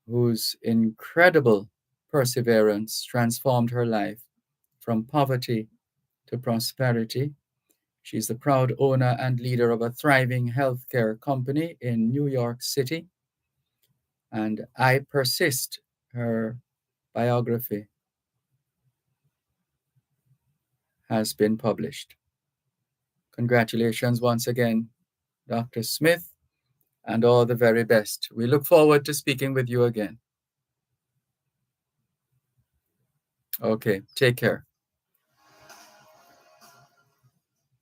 whose incredible perseverance transformed her life from poverty to prosperity. She's the proud owner and leader of a thriving healthcare company in New York City. And I Persist, her biography, has been published. Congratulations once again, Dr. Smith, and all the very best. We look forward to speaking with you again. Okay, take care.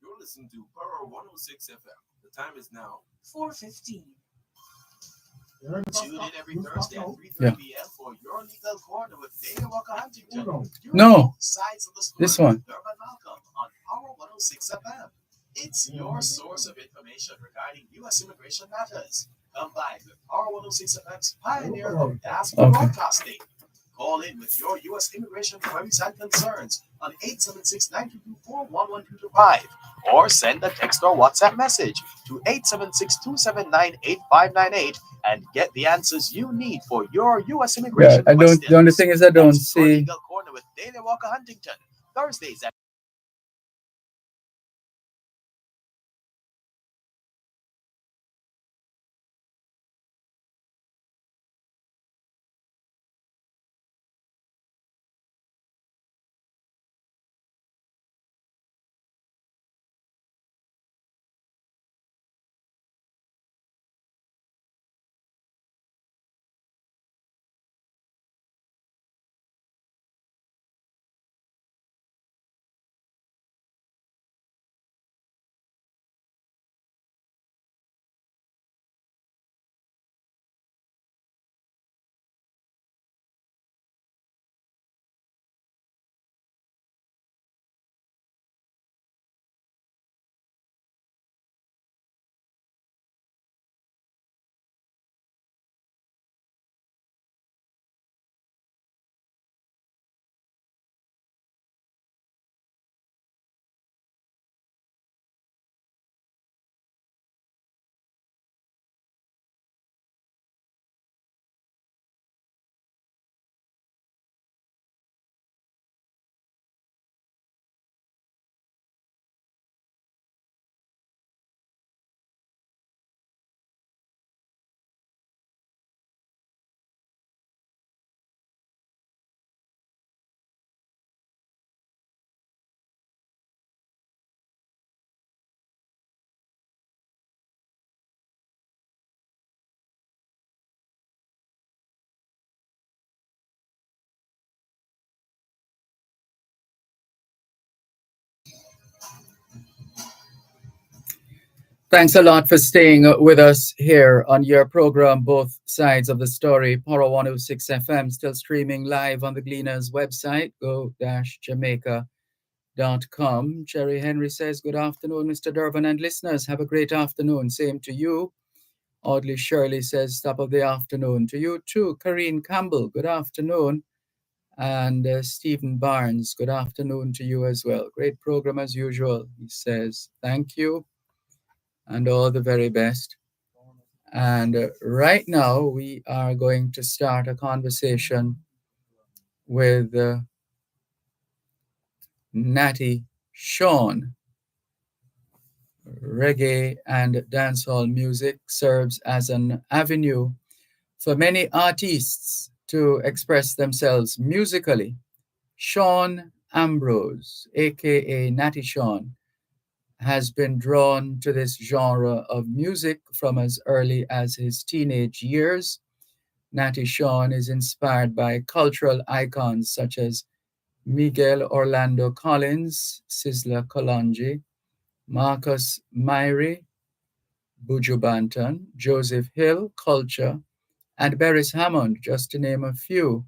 You're listening to Power 106 FM. The time is now 4:15. Tune in every Thursday at 3:30 p.m. for your legal corner with Dana Walker Huntington. No, Sides of the story this one. with Dervan Malcolm on Power 106 FM. It's your source of information regarding U.S. immigration matters, combined with Power 106 FM's pioneer of diaspora broadcasting. Call in with your U.S. immigration queries and concerns on 876-924-1125 or send a text or WhatsApp message to 876-279-8598 and get the answers you need for your U.S. immigration questions. The only thing is I don't That's your see. Legal Corner with Daily Walker Huntington, Thursdays at Thanks a lot for staying with us here on your program, Both Sides of the Story. Poro 106 FM, still streaming live on the Gleaners website, go-jamaica.com. Jerry Henry says, good afternoon, Mr. Dervan and listeners. Have a great afternoon. Same to you. Audley Shirley says, top of the afternoon. To you too. Karine Campbell, good afternoon. And Stephen Barnes, good afternoon to you as well. Great program as usual, he says. Thank you and all the very best. And right now, we are going to start a conversation with Natty Sean. Reggae and dancehall music serves as an avenue for many artists to express themselves musically. Sean Ambrose, aka Natty Sean, has been drawn to this genre of music from as early as his teenage years. Natty Sean is inspired by cultural icons such as Miguel Orlando Collins, Sizzla Kalonji, Marcus Myrie, Buju Banton, Joseph Hill, Culture, and Beres Hammond, just to name a few.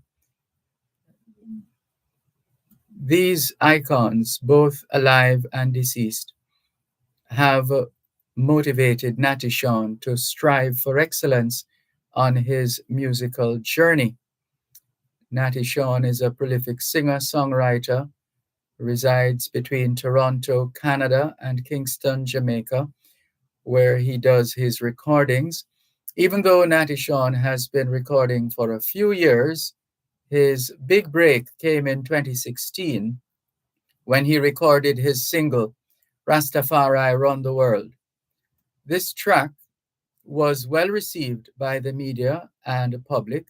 These icons, both alive and deceased, have motivated Natty Sean to strive for excellence on his musical journey. Natty Sean is a prolific singer-songwriter, resides between Toronto, Canada, and Kingston, Jamaica, where he does his recordings. Even though Natty Sean has been recording for a few years, his big break came in 2016 when he recorded his single, Rastafari Run the World. This track was well received by the media and the public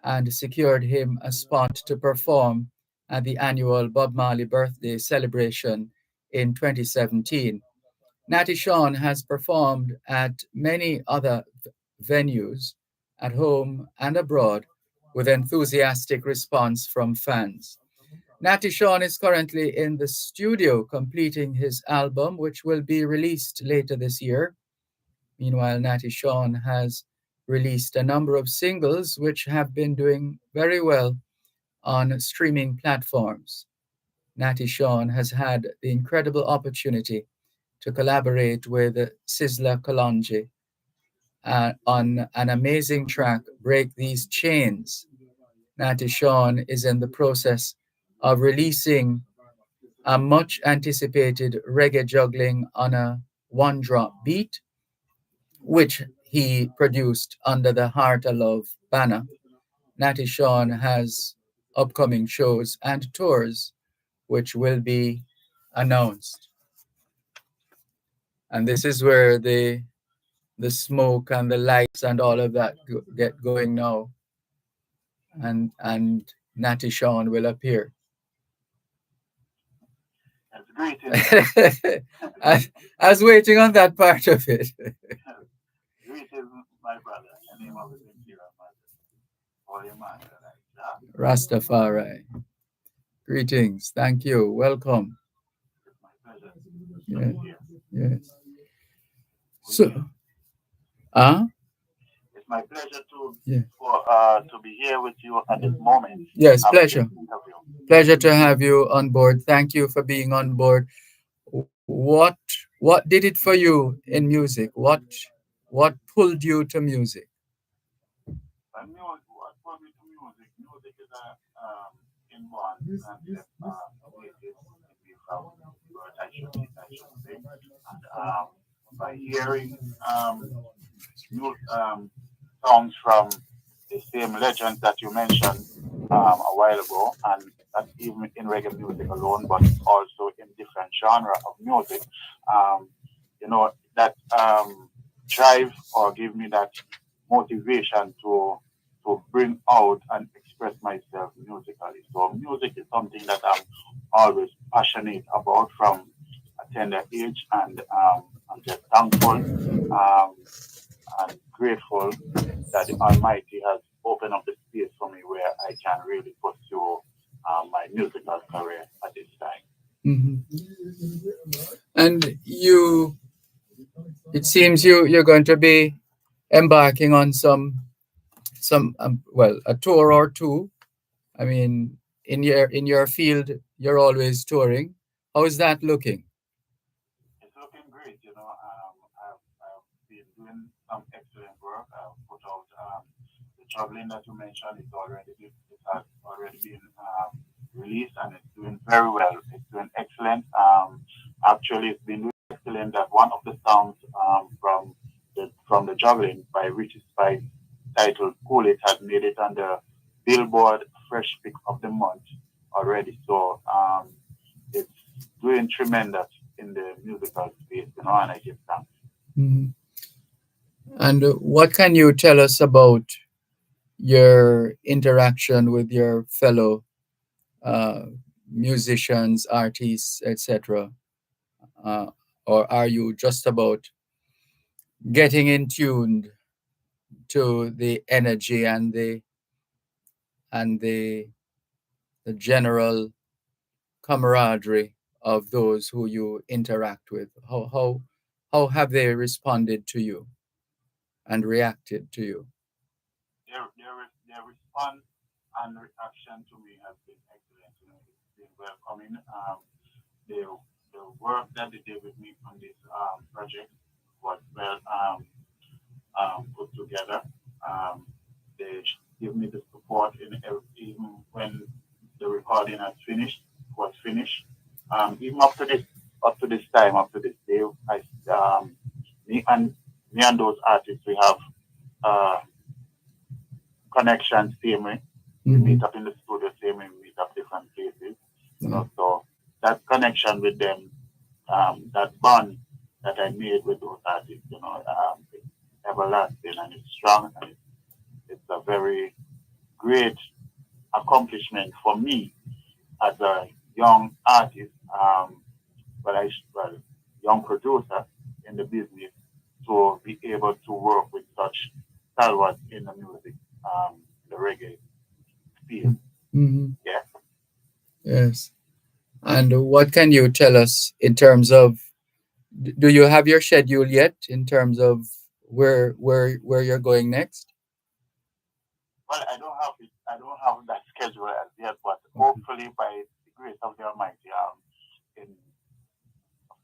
and secured him a spot to perform at the annual Bob Marley birthday celebration in 2017. Natty Sean has performed at many other venues at home and abroad with enthusiastic response from fans. Natty Sean is currently in the studio completing his album, which will be released later this year. Meanwhile, Natty Sean has released a number of singles which have been doing very well on streaming platforms. Natty Sean has had the incredible opportunity to collaborate with Sizzla Kalonji on an amazing track, Break These Chains. Natty Sean is in the process of releasing a much anticipated reggae juggling on a one drop beat, which he produced under the Heart of Love banner. Natty Sean has upcoming shows and tours, which will be announced. And this is where the smoke and the lights and all of that get going now. And Natty Sean will appear. That's greetings. I was waiting on that part of it. Greetings, my brother. In the name of the Imperial Mother. Holy Mother. Rastafari. Greetings. Thank you. Welcome. It's my pleasure. Yeah. Yes. So, it's my pleasure to yeah. to be here with you at this moment. Yes, pleasure. Pleasure to have you on board. Thank you for being on board. What did it for you in music? What pulled you to music? What pulled me to music? Music is a inborn concept. I should say. And by hearing songs from the same legends that you mentioned a while ago, and that's even in reggae music alone, but also in different genre of music. That drive or give me that motivation to bring out and express myself musically. So music is something that I'm always passionate about from a tender age, and I'm just thankful and grateful that the Almighty has opened up the space for me where I can really pursue my musical career at this time. Mm-hmm. And it seems you're going to be embarking on some a tour or two. I mean, in your field, you're always touring. How is that looking? It's looking great. I've been doing some excellent work. I've put out the juggling that you mentioned. It has already been released, and it's doing very well. It's doing excellent. Actually, it's been doing excellent. That one of the songs from the juggling by Richie Spice, titled "Cool It," has made it on the Billboard Fresh Pick of the Month already. So it's doing tremendous in the musical space, and I give thanks. Mm-hmm. And what can you tell us about your interaction with your fellow musicians, artists, etc.? Or are you just about getting in tuned to the energy and the general camaraderie of those who you interact with? How have they responded to you and reacted to you? Their response and reaction to me has been excellent. It's been welcoming. The work that they did with me on this project was well put together. They give me the support even when the recording was finished. Even up to this time, up to this day, me and those artists, we have connections same way. We meet up in the studio same way, we meet up different places. So that connection with them, that bond that I made with those artists, it's everlasting and it's strong, and it's a very great accomplishment for me as a young artist, young producer in the business, to be able to work with such stalwarts in the music, the reggae field. Mm-hmm. Yeah. Yes. And what can you tell us in terms of, do you have your schedule yet in terms of where you're going next? Well, I don't have that schedule as yet, but hopefully by the grace of the Almighty, in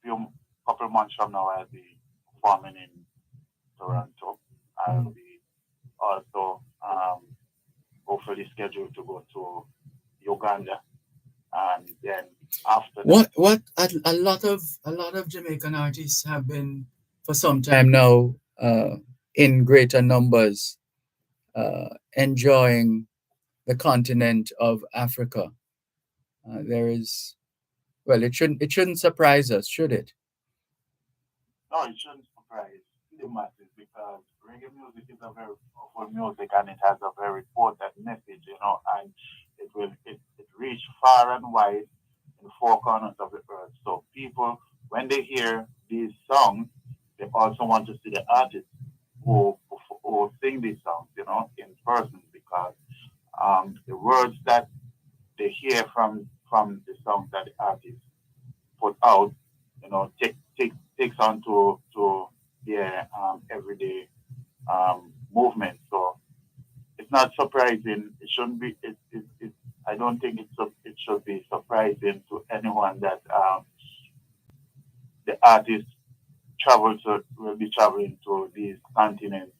a couple months from now, I'll be performing in Toronto. I'll be also hopefully scheduled to go to Uganda, and then after that, what a lot of Jamaican artists have been for some time now in greater numbers enjoying the continent of Africa. There is, well, it shouldn't surprise us, should it? no, it shouldn't surprise the masses because reggae music is a very powerful music and it has a very important message, and it reach far and wide in the four corners of the earth. So people, when they hear these songs, they also want to see the artists who sing these songs, in person because the words that they hear from the songs that the artists put out, takes on to their everyday movement. So it's not surprising. It shouldn't be. I don't think it should be surprising to anyone that the artists will be traveling to these continents,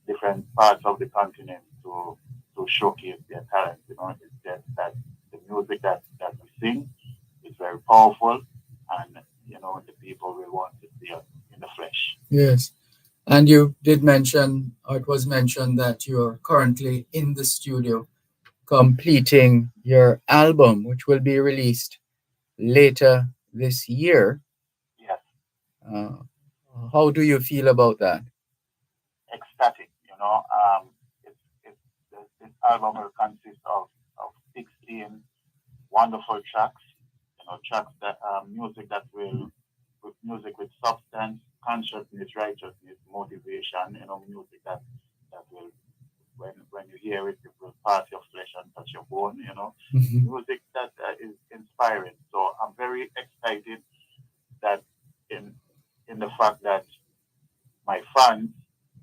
different parts of the continent to showcase their talent. It's just that the music that we sing is very powerful, and the people will want to see it in the flesh. Yes. And you did mention, or it was mentioned, that you're currently in the studio completing your album, which will be released later this year. Yes, How do you feel about that? ecstatic. This album will consist of 16 wonderful tracks. Tracks that music that will with music with substance, consciousness, righteousness, motivation. Music that will when you hear it, it will pass your flesh and touch your bone. Mhm. Music that is inspiring. So I'm very excited that in the fact that my fans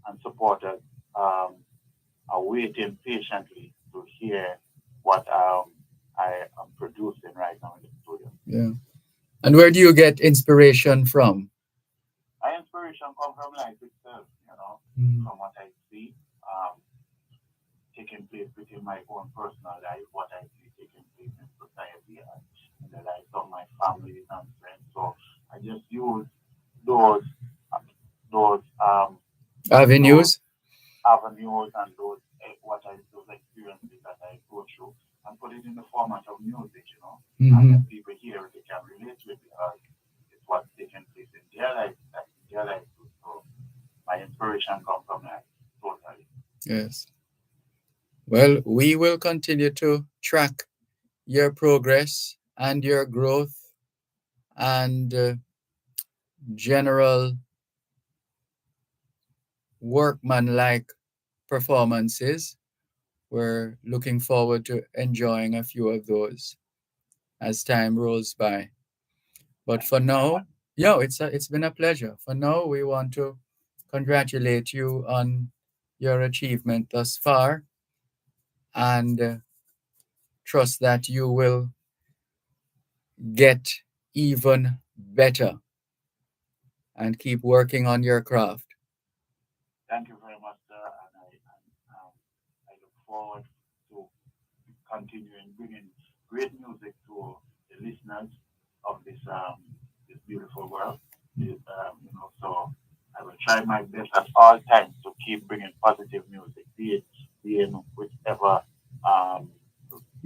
and supporters are waiting patiently to hear what I am producing right now in the studio. Yeah. And where do you get inspiration from? My inspiration comes from life itself, Mm. from what I see taking place within my own personal life, what I see taking place in society, and in the lives of my family and friends. So I just use those those Avenues? avenues and those experiences that I go through and put it in the format of music, and Mhm. when people hear it, they can relate with it because it's what's taking place in their life, too. So my inspiration comes from that totally. Yes. Well, we will continue to track your progress and your growth and general workman-like performances. We're looking forward to enjoying a few of those as time rolls by. But for now, it's been a pleasure. For now, we want to congratulate you on your achievement thus far and trust that you will get even better and keep working on your craft. Thank you very much, sir, and I look forward to continuing bringing great music to the listeners of this beautiful world. So I will try my best at all times to keep bringing positive music, be in whichever reggae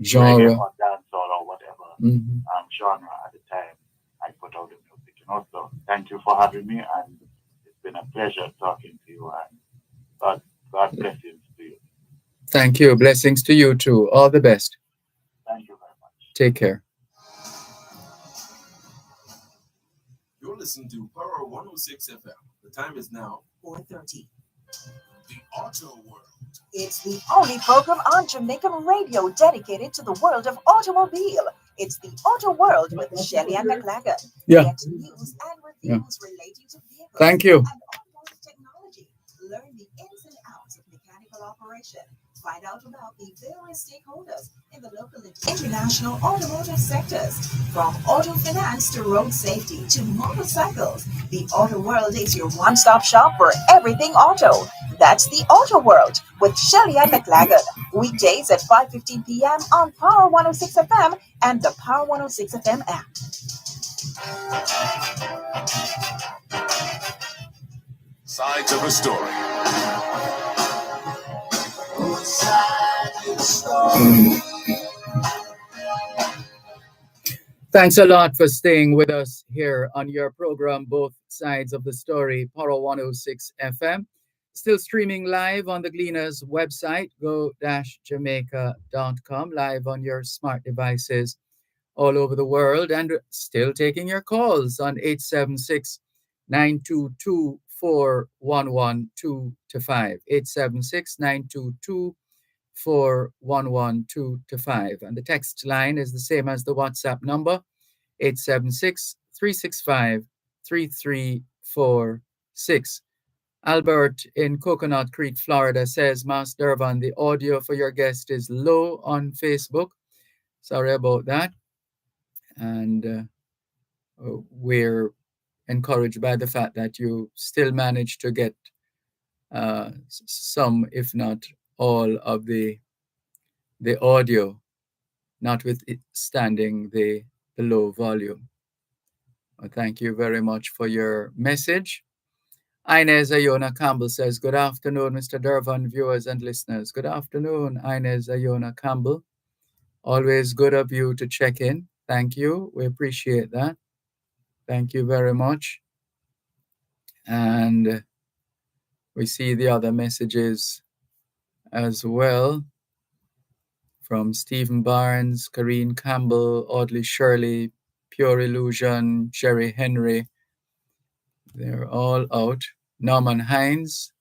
Genre. or dancehall or whatever Mhm. genre at the time I put out the music. So thank you for having me, and it's been a pleasure talking to you. And God blessings to you. Thank you. Blessings to you too. All the best. Thank you very much. Take care. You're listening to Power 106 FM. The time is now 4:30. The Auto World. It's the only program on Jamaican radio dedicated to the world of automobile. It's the Auto World with Shelly and McLagan. Yeah. Get news and reviews relating to vehicles Thank you. and automotive technology. Learn the ins and outs of mechanical operation. Find out about the various stakeholders in the local and international automotive sectors, from auto finance to road safety to motorcycles. The Auto World is your one-stop shop for everything auto. That's the Auto World with Shelly and McLagan. Weekdays at 5:15 p.m. on Power 106 FM and the Power 106 FM app. Sides of a story. Thanks a lot for staying with us here on your program, Both Sides of the Story, Power 106 FM. Still streaming live on the Gleaners website, go-jamaica.com, live on your smart devices all over the world, and still taking your calls on 876-922-4112-5, 876-922-4112-5. And the text line is the same as the WhatsApp number, 876-365-3346. Albert in Coconut Creek, Florida says, Mas Dervan, the audio for your guest is low on Facebook. Sorry about that. And we're encouraged by the fact that you still managed to get some, if not all, of the audio, notwithstanding the low volume. Well, thank you very much for your message. Inez Ayona Campbell says, good afternoon, Mr. Dervan, viewers and listeners. Good afternoon, Inez Ayona Campbell. Always good of you to check in. Thank you. We appreciate that. Thank you very much. And we see the other messages as well from Stephen Barnes, Karine Campbell, Audley Shirley, Pure Illusion, Jerry Henry. They're all out. Norman Hines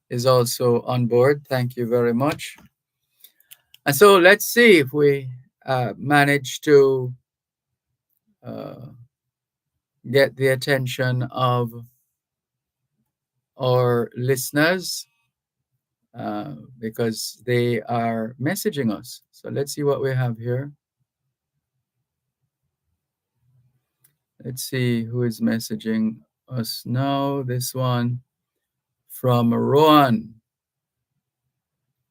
is also on board. Thank you very much. And so let's see if we manage to get the attention of our listeners because they are messaging us. So let's see what we have here. Let's see who is messaging us now. This one from Rowan.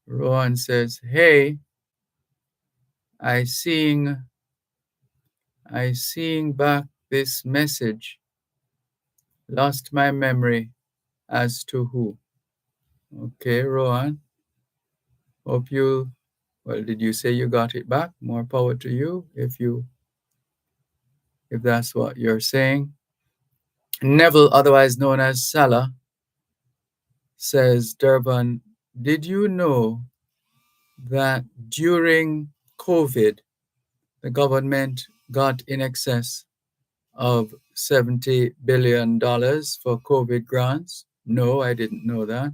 Rowan says, hey, I seeing back this message. Lost my memory as to who. Okay, Rowan. Hope you, well, did you say you got it back? More power to you if that's what you're saying. Neville, otherwise known as Salah, says, Dervan, did you know that during COVID, the government got in excess of $70 billion for COVID grants? No, I didn't know that.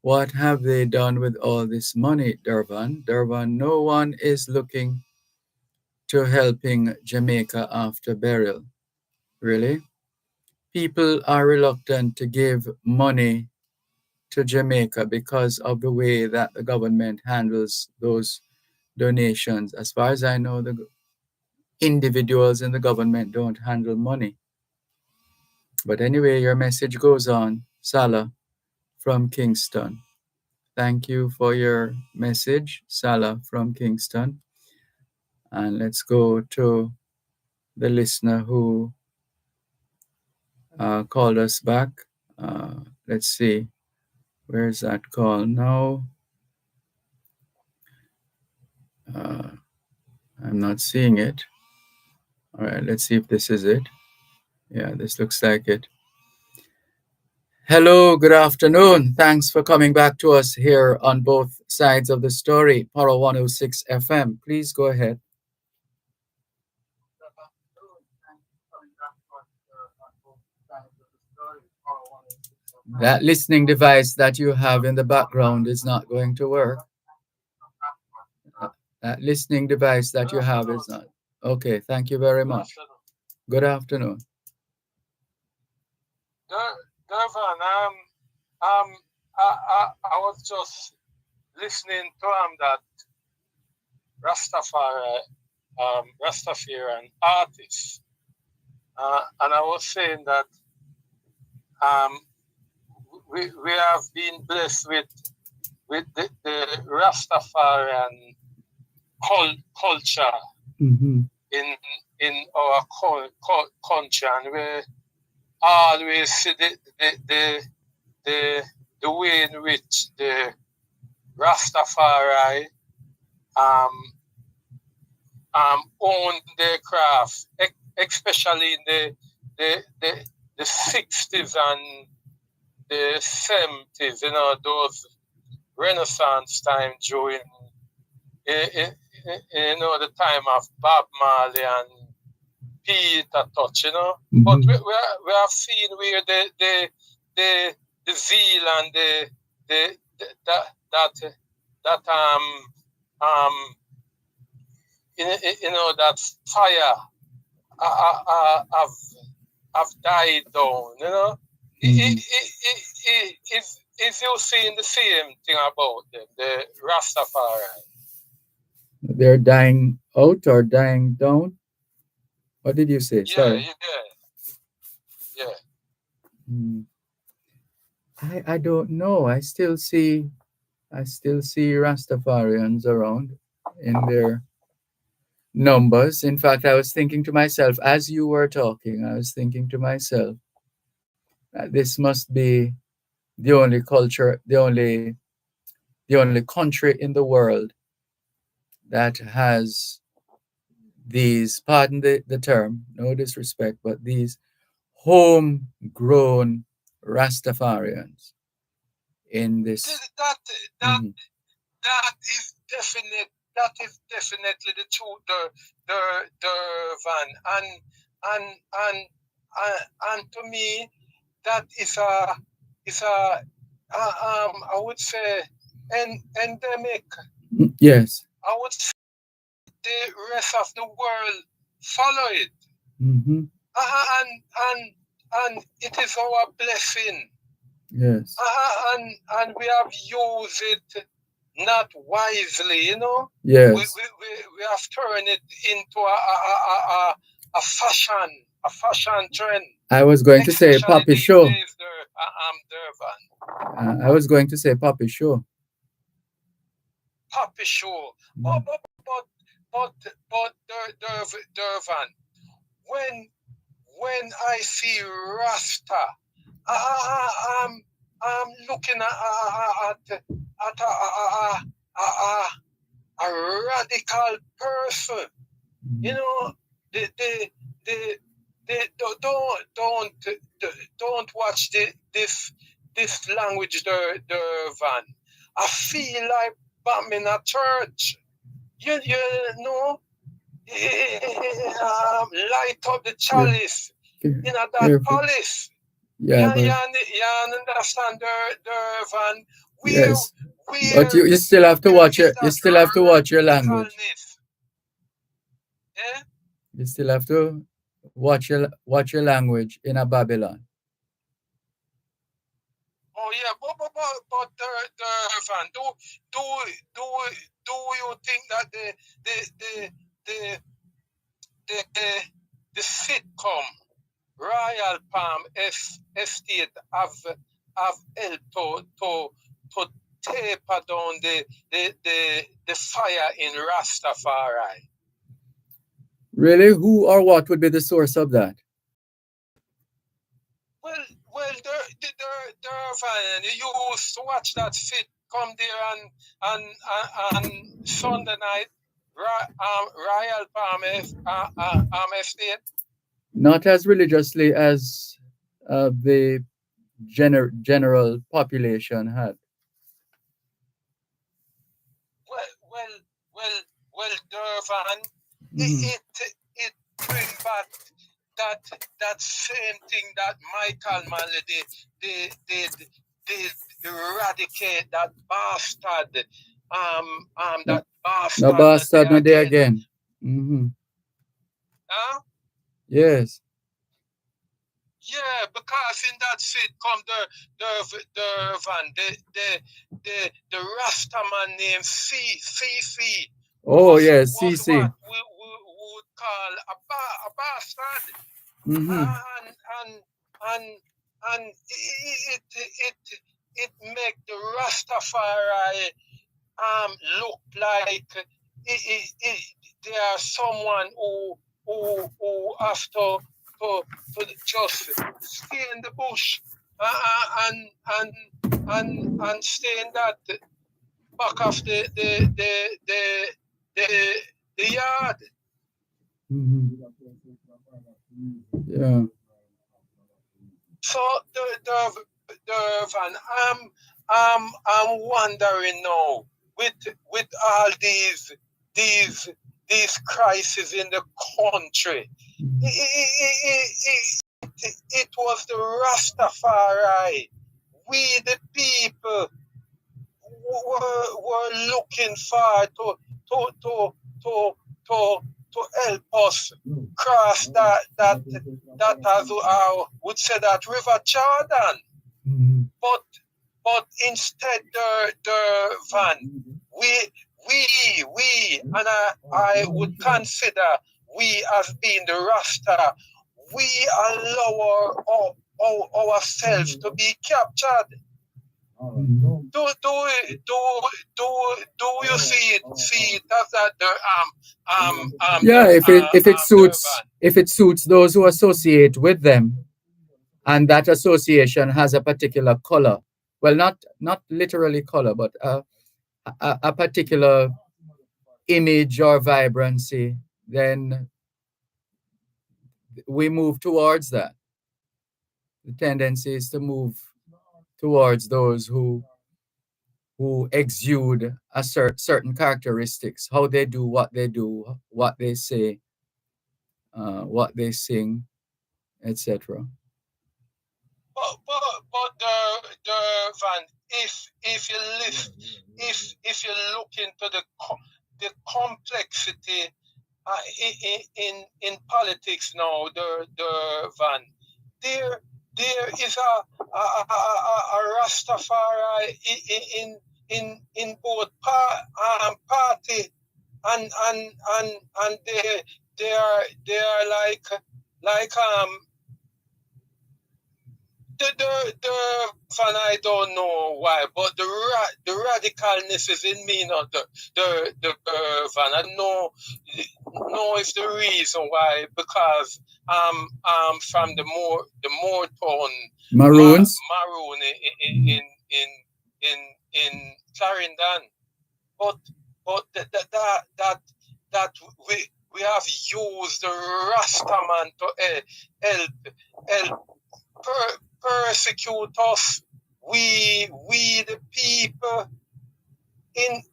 What have they done with all this money, Dervan? Dervan, no one is looking to helping Jamaica after burial. Really? People are reluctant to give money to Jamaica because of the way that the government handles those donations. As far as I know, the individuals in the government don't handle money. But anyway, your message goes on. Salah from Kingston. Thank you for your message, Salah from Kingston. And let's go to the listener who called us back. Let's see. Where's that call now? I'm not seeing it. All right, let's see if this is it. Yeah, this looks like it. Hello, good afternoon. Thanks for coming back to us here on Both Sides of the Story, Power 106 FM. Please go ahead. That listening device that you have in the background is not going to work. That listening device that you have is not. Okay, thank you very much. Good afternoon. Dervan, I was just listening to that Rastafarian artist, and I was saying that we have been blessed with the Rastafarian culture in our country, and we always see the way in which the Rastafari own their craft, especially in the 60s and the 70s, those Renaissance time during, the time of Bob Marley and Peter Touch, But we have seen where the zeal and that fire have died down, Is you seeing the same thing about them, the Rastafari? They're dying out or dying down? What did you say? Sorry. Yeah. I don't know. I still see Rastafarians around in their numbers. In fact, I was thinking to myself as you were talking, this must be the only culture, the only country in the world that has these, pardon the term, no disrespect, but these homegrown Rastafarians in this. That is definite. That is definitely the truth, Dervan, and to me, that is I would say endemic. Yes. I would say the rest of the world follow it. And it is our blessing. Yes. And we have used it not wisely, Yes. We have turned it into a fashion trend. I was going to say Poppy Show. Dervan. I was going to say Poppy Show. Poppy Show. But Dervan, when I see Rasta, I'm looking at a radical person. Don't watch this language, Dervan. I feel like I'm in a church. You know. Light up the chalice in that palace. Yeah, you understand, Dervan? Yes, but you still have to watch it. You still have to watch your language. Yeah? You still have to watch your language in a Babylon. Oh yeah, but Dervan, do you think that the sitcom Royal Palm Estate have helped to taper down the fire in Rastafari? Really? Who or what would be the source of that? Well, Dervan, you used to watch that sitcom there and Sunday night, Royal Palm Estate. Not as religiously as the general population had. Well, Dervan, it bring back that same thing that Michael Manley did eradicate that bastard. That bastard. No bastard, not there again. Huh? Yes. Yeah, because in that seat come the van, the Rasta man named C. Oh was yes, was what CC. we would call a bastard. Mm-hmm. And and and it make the Rastafari look like they are someone who have to just stay in the bush and stay in that back of the yard. Mm-hmm. Yeah. So the van, I'm wondering now with all these these crises in the country. It was the Rastafari. We the people were looking forward to to to to to help us cross that as I would say that River Jordan. Mm-hmm. But instead the van and I would consider we as being the Rasta, we allow ourselves to be captured. Mm-hmm. Do you see it as that Yeah, if it the suits van? if it suits those who associate with them, and that association has a particular color. Well, not literally color, but a particular image or vibrancy, then we move towards that. The tendency is to move towards those who exude a certain characteristics, how they do, what they say, what they sing, etc. But the van, if you live, if you look into the complexity in politics now, the van, there is a Rastafari in both party and they are like the fan, I don't know why, but the radicalness is in me, not the fan. I know it's the reason why, because I'm from the Moortown Maroons. Maroon in Clarendon, but that we have used the Rastaman to help persecute us. The people.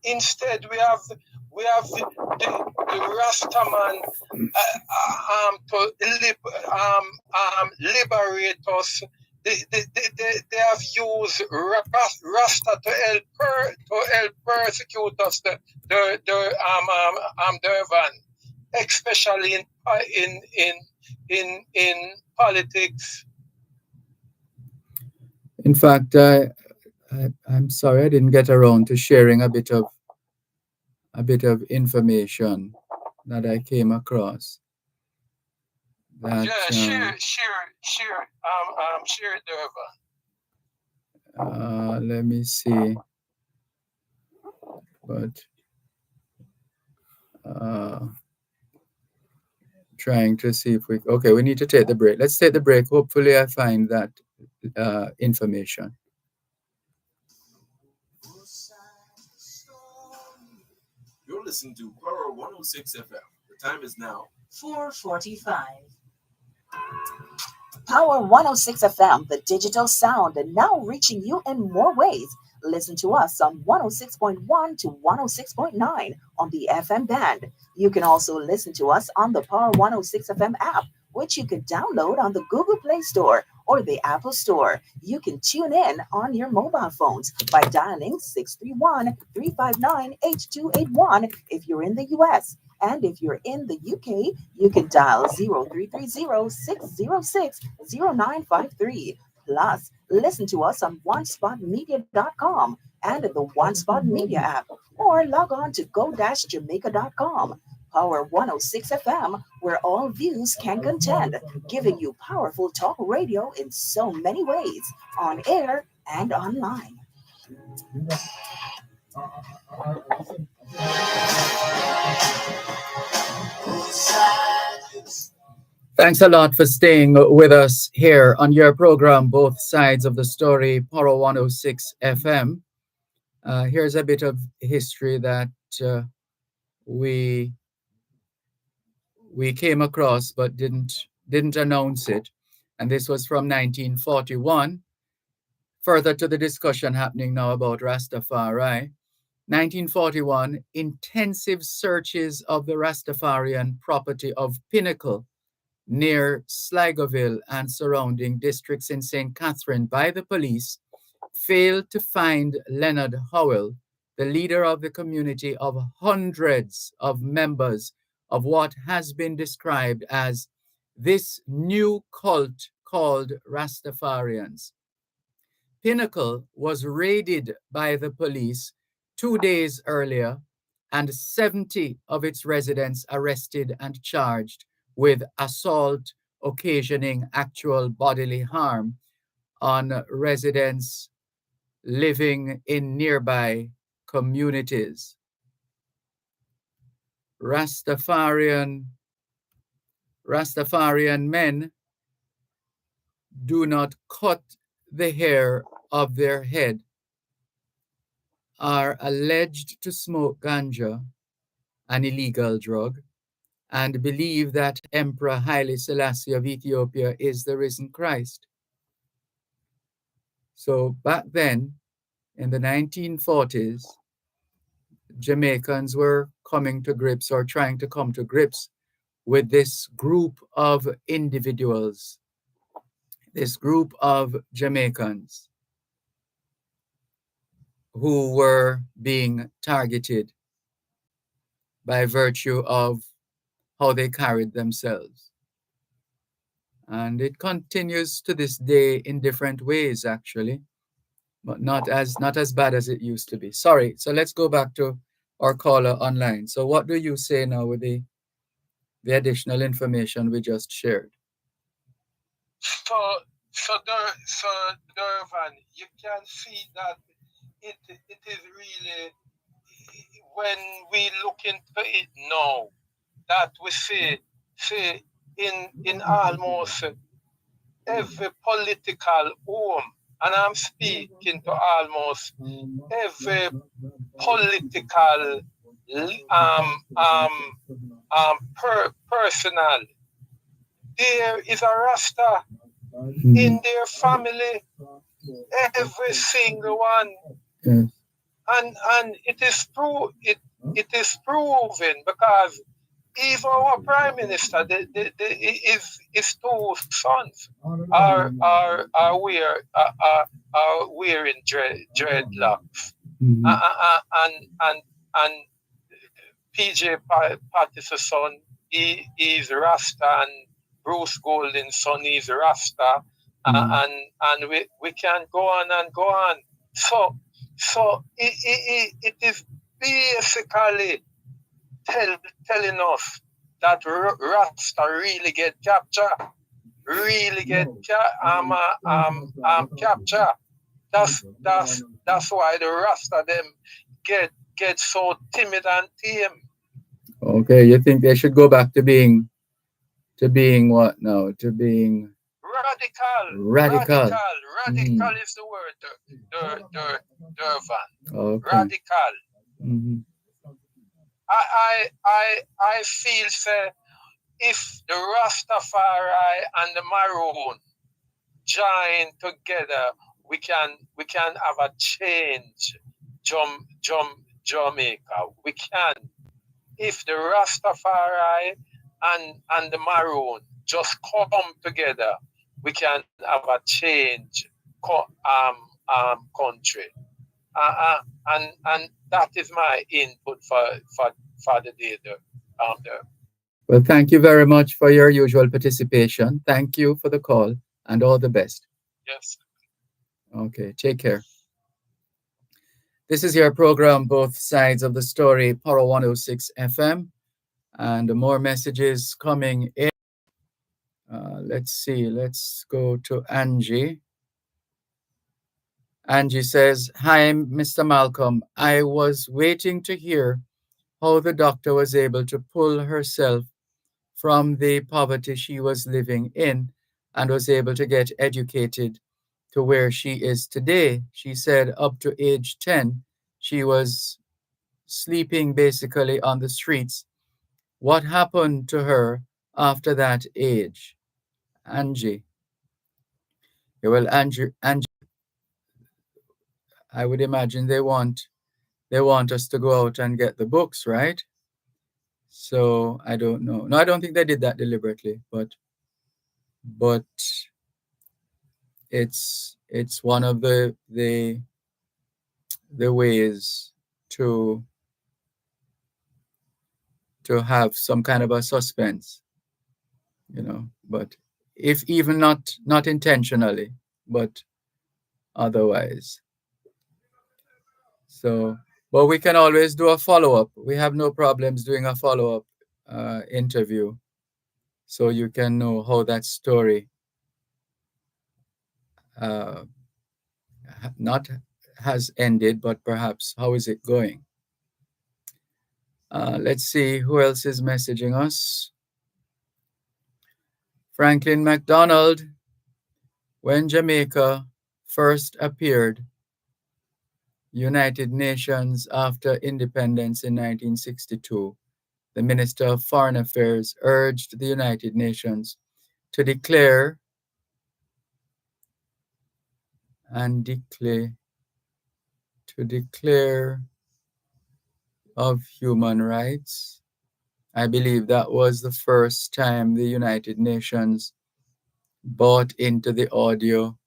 Instead, we have the Rastaman to liberate us. They have used Rasta to help persecute us. The Dervan, especially in politics. In fact, I'm sorry I didn't get around to sharing a bit of information that I came across. That Share Dervan. Let me see, but trying to see if we need to take the break. Let's take the break. Hopefully I find that information. You're listening to Power 106 FM. The time is now 4:45. Power 106 FM, the digital sound, and now reaching you in more ways. Listen to us on 106.1 to 106.9 on the FM band. You can also listen to us on the Power 106 FM app, which you can download on the Google Play Store or the Apple Store. You can tune in on your mobile phones by dialing 631-359-8281 if you're in the US, And if you're in the UK, you can dial 0330-606-0953. Plus, listen to us on onespotmedia.com and the One Spot Media app, or log on to go-jamaica.com. Power 106 FM, where all views can contend, giving you powerful talk radio in so many ways, on air and online. Thanks a lot for staying with us here on your program, Both Sides of the Story, Power 106 FM. Here's a bit of history that we came across but didn't announce it. And this was from 1941. Further to the discussion happening now about Rastafari. 1941, intensive searches of the Rastafarian property of Pinnacle near Sligoville and surrounding districts in St. Catherine by the police failed to find Leonard Howell, the leader of the community of hundreds of members of what has been described as this new cult called Rastafarians. Pinnacle was raided by the police 2 days earlier, and 70 of its residents arrested and charged with assault occasioning actual bodily harm on residents living in nearby communities. Rastafarian men do not cut the hair of their head, are alleged to smoke ganja, an illegal drug, and believe that Emperor Haile Selassie of Ethiopia is the risen Christ. So back then, in the 1940s, Jamaicans were coming to grips or trying to come to grips with this group of individuals, this group of Jamaicans who were being targeted by virtue of how they carried themselves. And it continues to this day in different ways, actually, but not as bad as it used to be. Sorry, so let's go back to our caller online. So what do you say now with the additional information we just shared? So Dervan, you can see that it is really, when we look into it now, that we see in almost every political home, and I'm speaking to almost every political personal, there is a Rasta in their family, every single one. Yes. And it is proven, because even our prime minister, his two sons are wearing dreadlocks, and PJ Pattis's son, he is Rasta, and Bruce Golden's son is Rasta, and we can go on and go on. So it is basically telling us that Rasta really get captured, really get captured. That's why the Rasta them get so timid and tame. Okay, you think they should go back to being what now? To being radical. Radical Is the word, Dervan. Okay. Radical. Mm-hmm. I feel, say, if the Rastafari and the Maroon join together, we can have a change, Jamaica. We can. If the Rastafari and the Maroon just come together, we can have a change country. And that is my input for the day there. out there. Well, thank you very much for your usual participation. Thank you for the call and all the best. Yes. Okay, take care. This is your program, Both Sides of the Story, Power 106 FM, and more messages coming in. Let's see, let's go to Angie. Angie says, "Hi, Mr. Malcolm. I was waiting to hear how the doctor was able to pull herself from the poverty she was living in and was able to get educated to where she is today. She said up to age 10, she was sleeping basically on the streets. What happened to her after that age?" Angie. Yeah, well, Angie, I would imagine they want us to go out and get the books, right? So I don't know. No, I don't think they did that deliberately, but it's one of the ways to have some kind of a suspense, but if even not intentionally, but otherwise. So, but we can always do a follow-up. We have no problems doing a follow-up interview, so you can know how that story uh, not has ended, but perhaps how is it going. Let's see who else is messaging us. Franklin MacDonald, when Jamaica first appeared United Nations after independence in 1962, the Minister of Foreign Affairs urged the United Nations to declare of human rights. I believe that was the first time the United Nations bought into the audio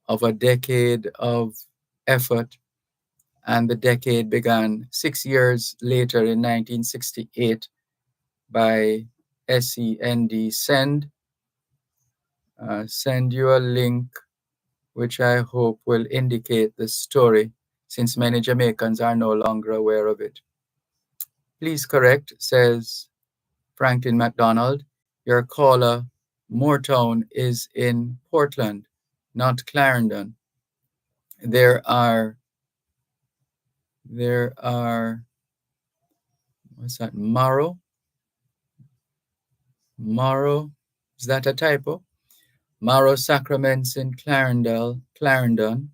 of a decade of effort, and the decade began 6 years later in 1968 by send you a link which I hope will indicate the story, since many Jamaicans are no longer aware of it. Please correct, says Franklin MacDonald. Your caller, Moortown, is in Portland, not Clarendon. There are, what's that, Morrow? Is that a typo? Morrow sacraments in Clarendon,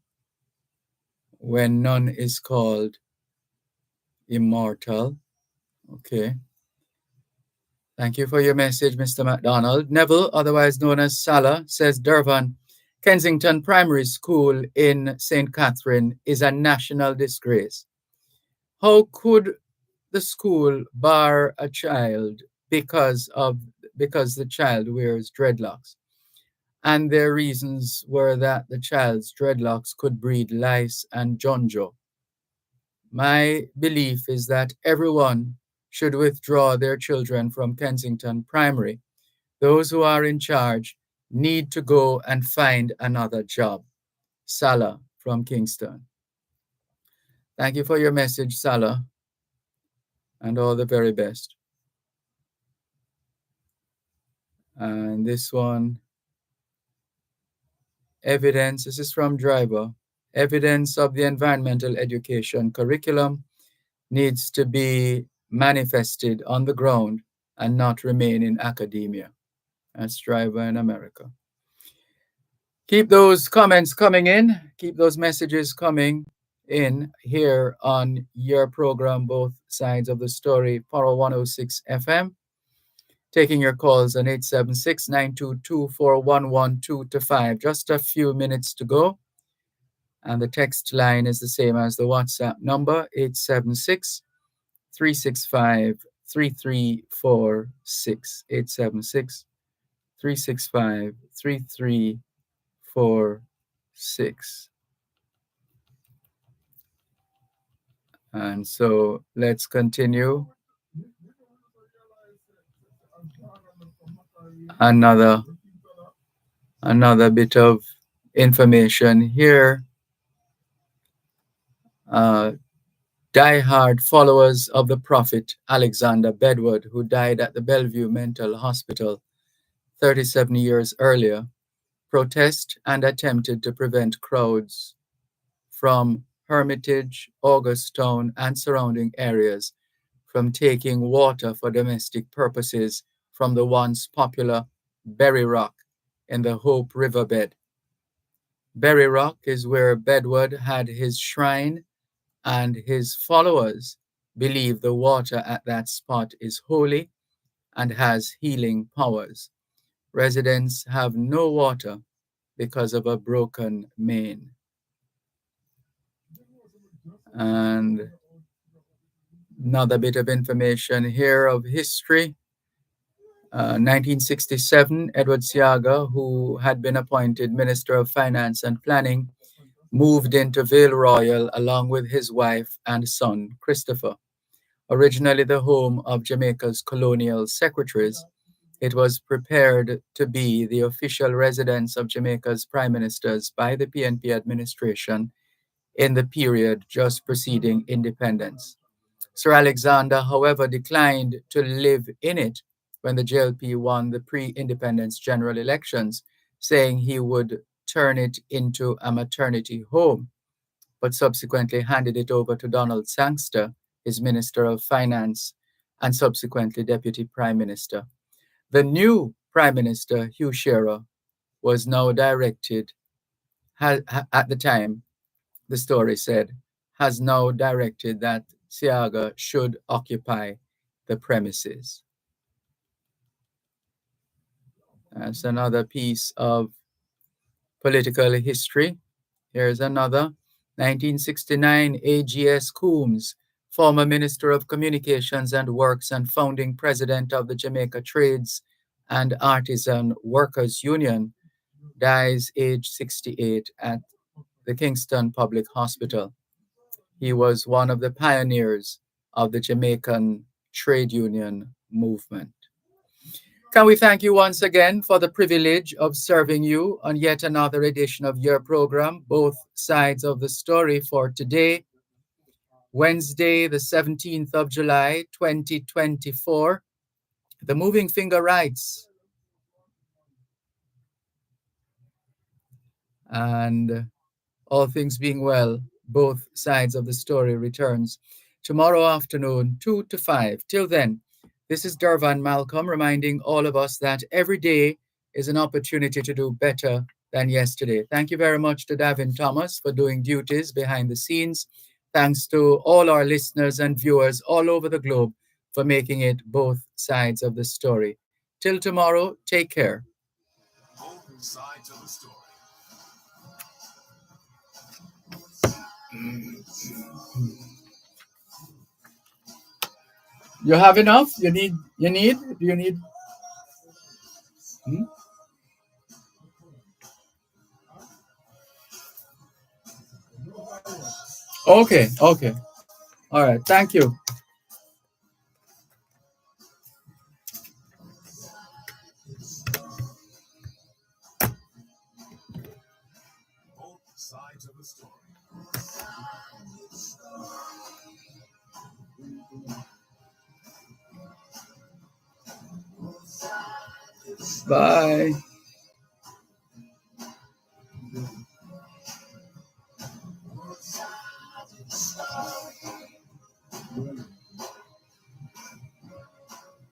when none is called immortal. Okay. Thank you for your message, Mr. MacDonald. Neville, otherwise known as Salah, says Dervan, Kensington Primary School in St. Catherine is a national disgrace. How could the school bar a child because the child wears dreadlocks? And their reasons were that the child's dreadlocks could breed lice and jonjo. My belief is that everyone should withdraw their children from Kensington Primary. Those who are in charge need to go and find another job. Salah from Kingston. Thank you for your message, Salah, and all the very best. And this one, evidence, this is from Driver. Evidence of the environmental education curriculum needs to be manifested on the ground and not remain in academia. That's Driver in America. Keep those comments coming in. Keep those messages coming in here on your program, Both Sides of the Story, Power 106 FM. Taking your calls on 876-922-4112-5. Just a few minutes to go. And the text line is the same as the WhatsApp number, 876-365-3346. 876-365-3346. And so let's continue. another bit of information here. Die-hard followers of the prophet Alexander Bedward, who died at the Bellevue Mental Hospital 37 years earlier, protest and attempted to prevent crowds from Hermitage, Augusttown, and surrounding areas from taking water for domestic purposes from the once popular Berry Rock in the Hope Riverbed. Berry Rock is where Bedward had his shrine, and his followers believe the water at that spot is holy and has healing powers. Residents have no water because of a broken main. And another bit of information here of history. 1967, Edward Seaga, who had been appointed Minister of Finance and Planning, moved into Vale Royal along with his wife and son, Christopher. Originally the home of Jamaica's colonial secretaries, it was prepared to be the official residence of Jamaica's prime ministers by the PNP administration in the period just preceding independence. Sir Alexander, however, declined to live in it when the JLP won the pre-independence general elections, saying he would turn it into a maternity home, but subsequently handed it over to Donald Sangster, his Minister of Finance, and subsequently Deputy Prime Minister. The new Prime Minister, Hugh Shearer, was now directed, at the time, the story said, has now directed that Seaga should occupy the premises. That's another piece of political history. Here's another. 1969, A.G.S. Coombs, former Minister of Communications and Works and founding president of the Jamaica Trades and Artisan Workers Union, dies age 68 at the Kingston Public Hospital. He was one of the pioneers of the Jamaican trade union movement. Can we thank you once again for the privilege of serving you on yet another edition of your program, Both Sides of the Story, for today, Wednesday, the 17th of July, 2024. The moving finger writes, and all things being well, Both Sides of the Story returns tomorrow afternoon, 2 to 5. Till then, this is Dervan Malcolm reminding all of us that every day is an opportunity to do better than yesterday. Thank you very much to Davin Thomas for doing duties behind the scenes. Thanks to all our listeners and viewers all over the globe for making it Both Sides of the Story. Till tomorrow, take care. Both sides of the story. You have enough? Do you need? Okay. All right. Thank you. Both sides of the story. Bye.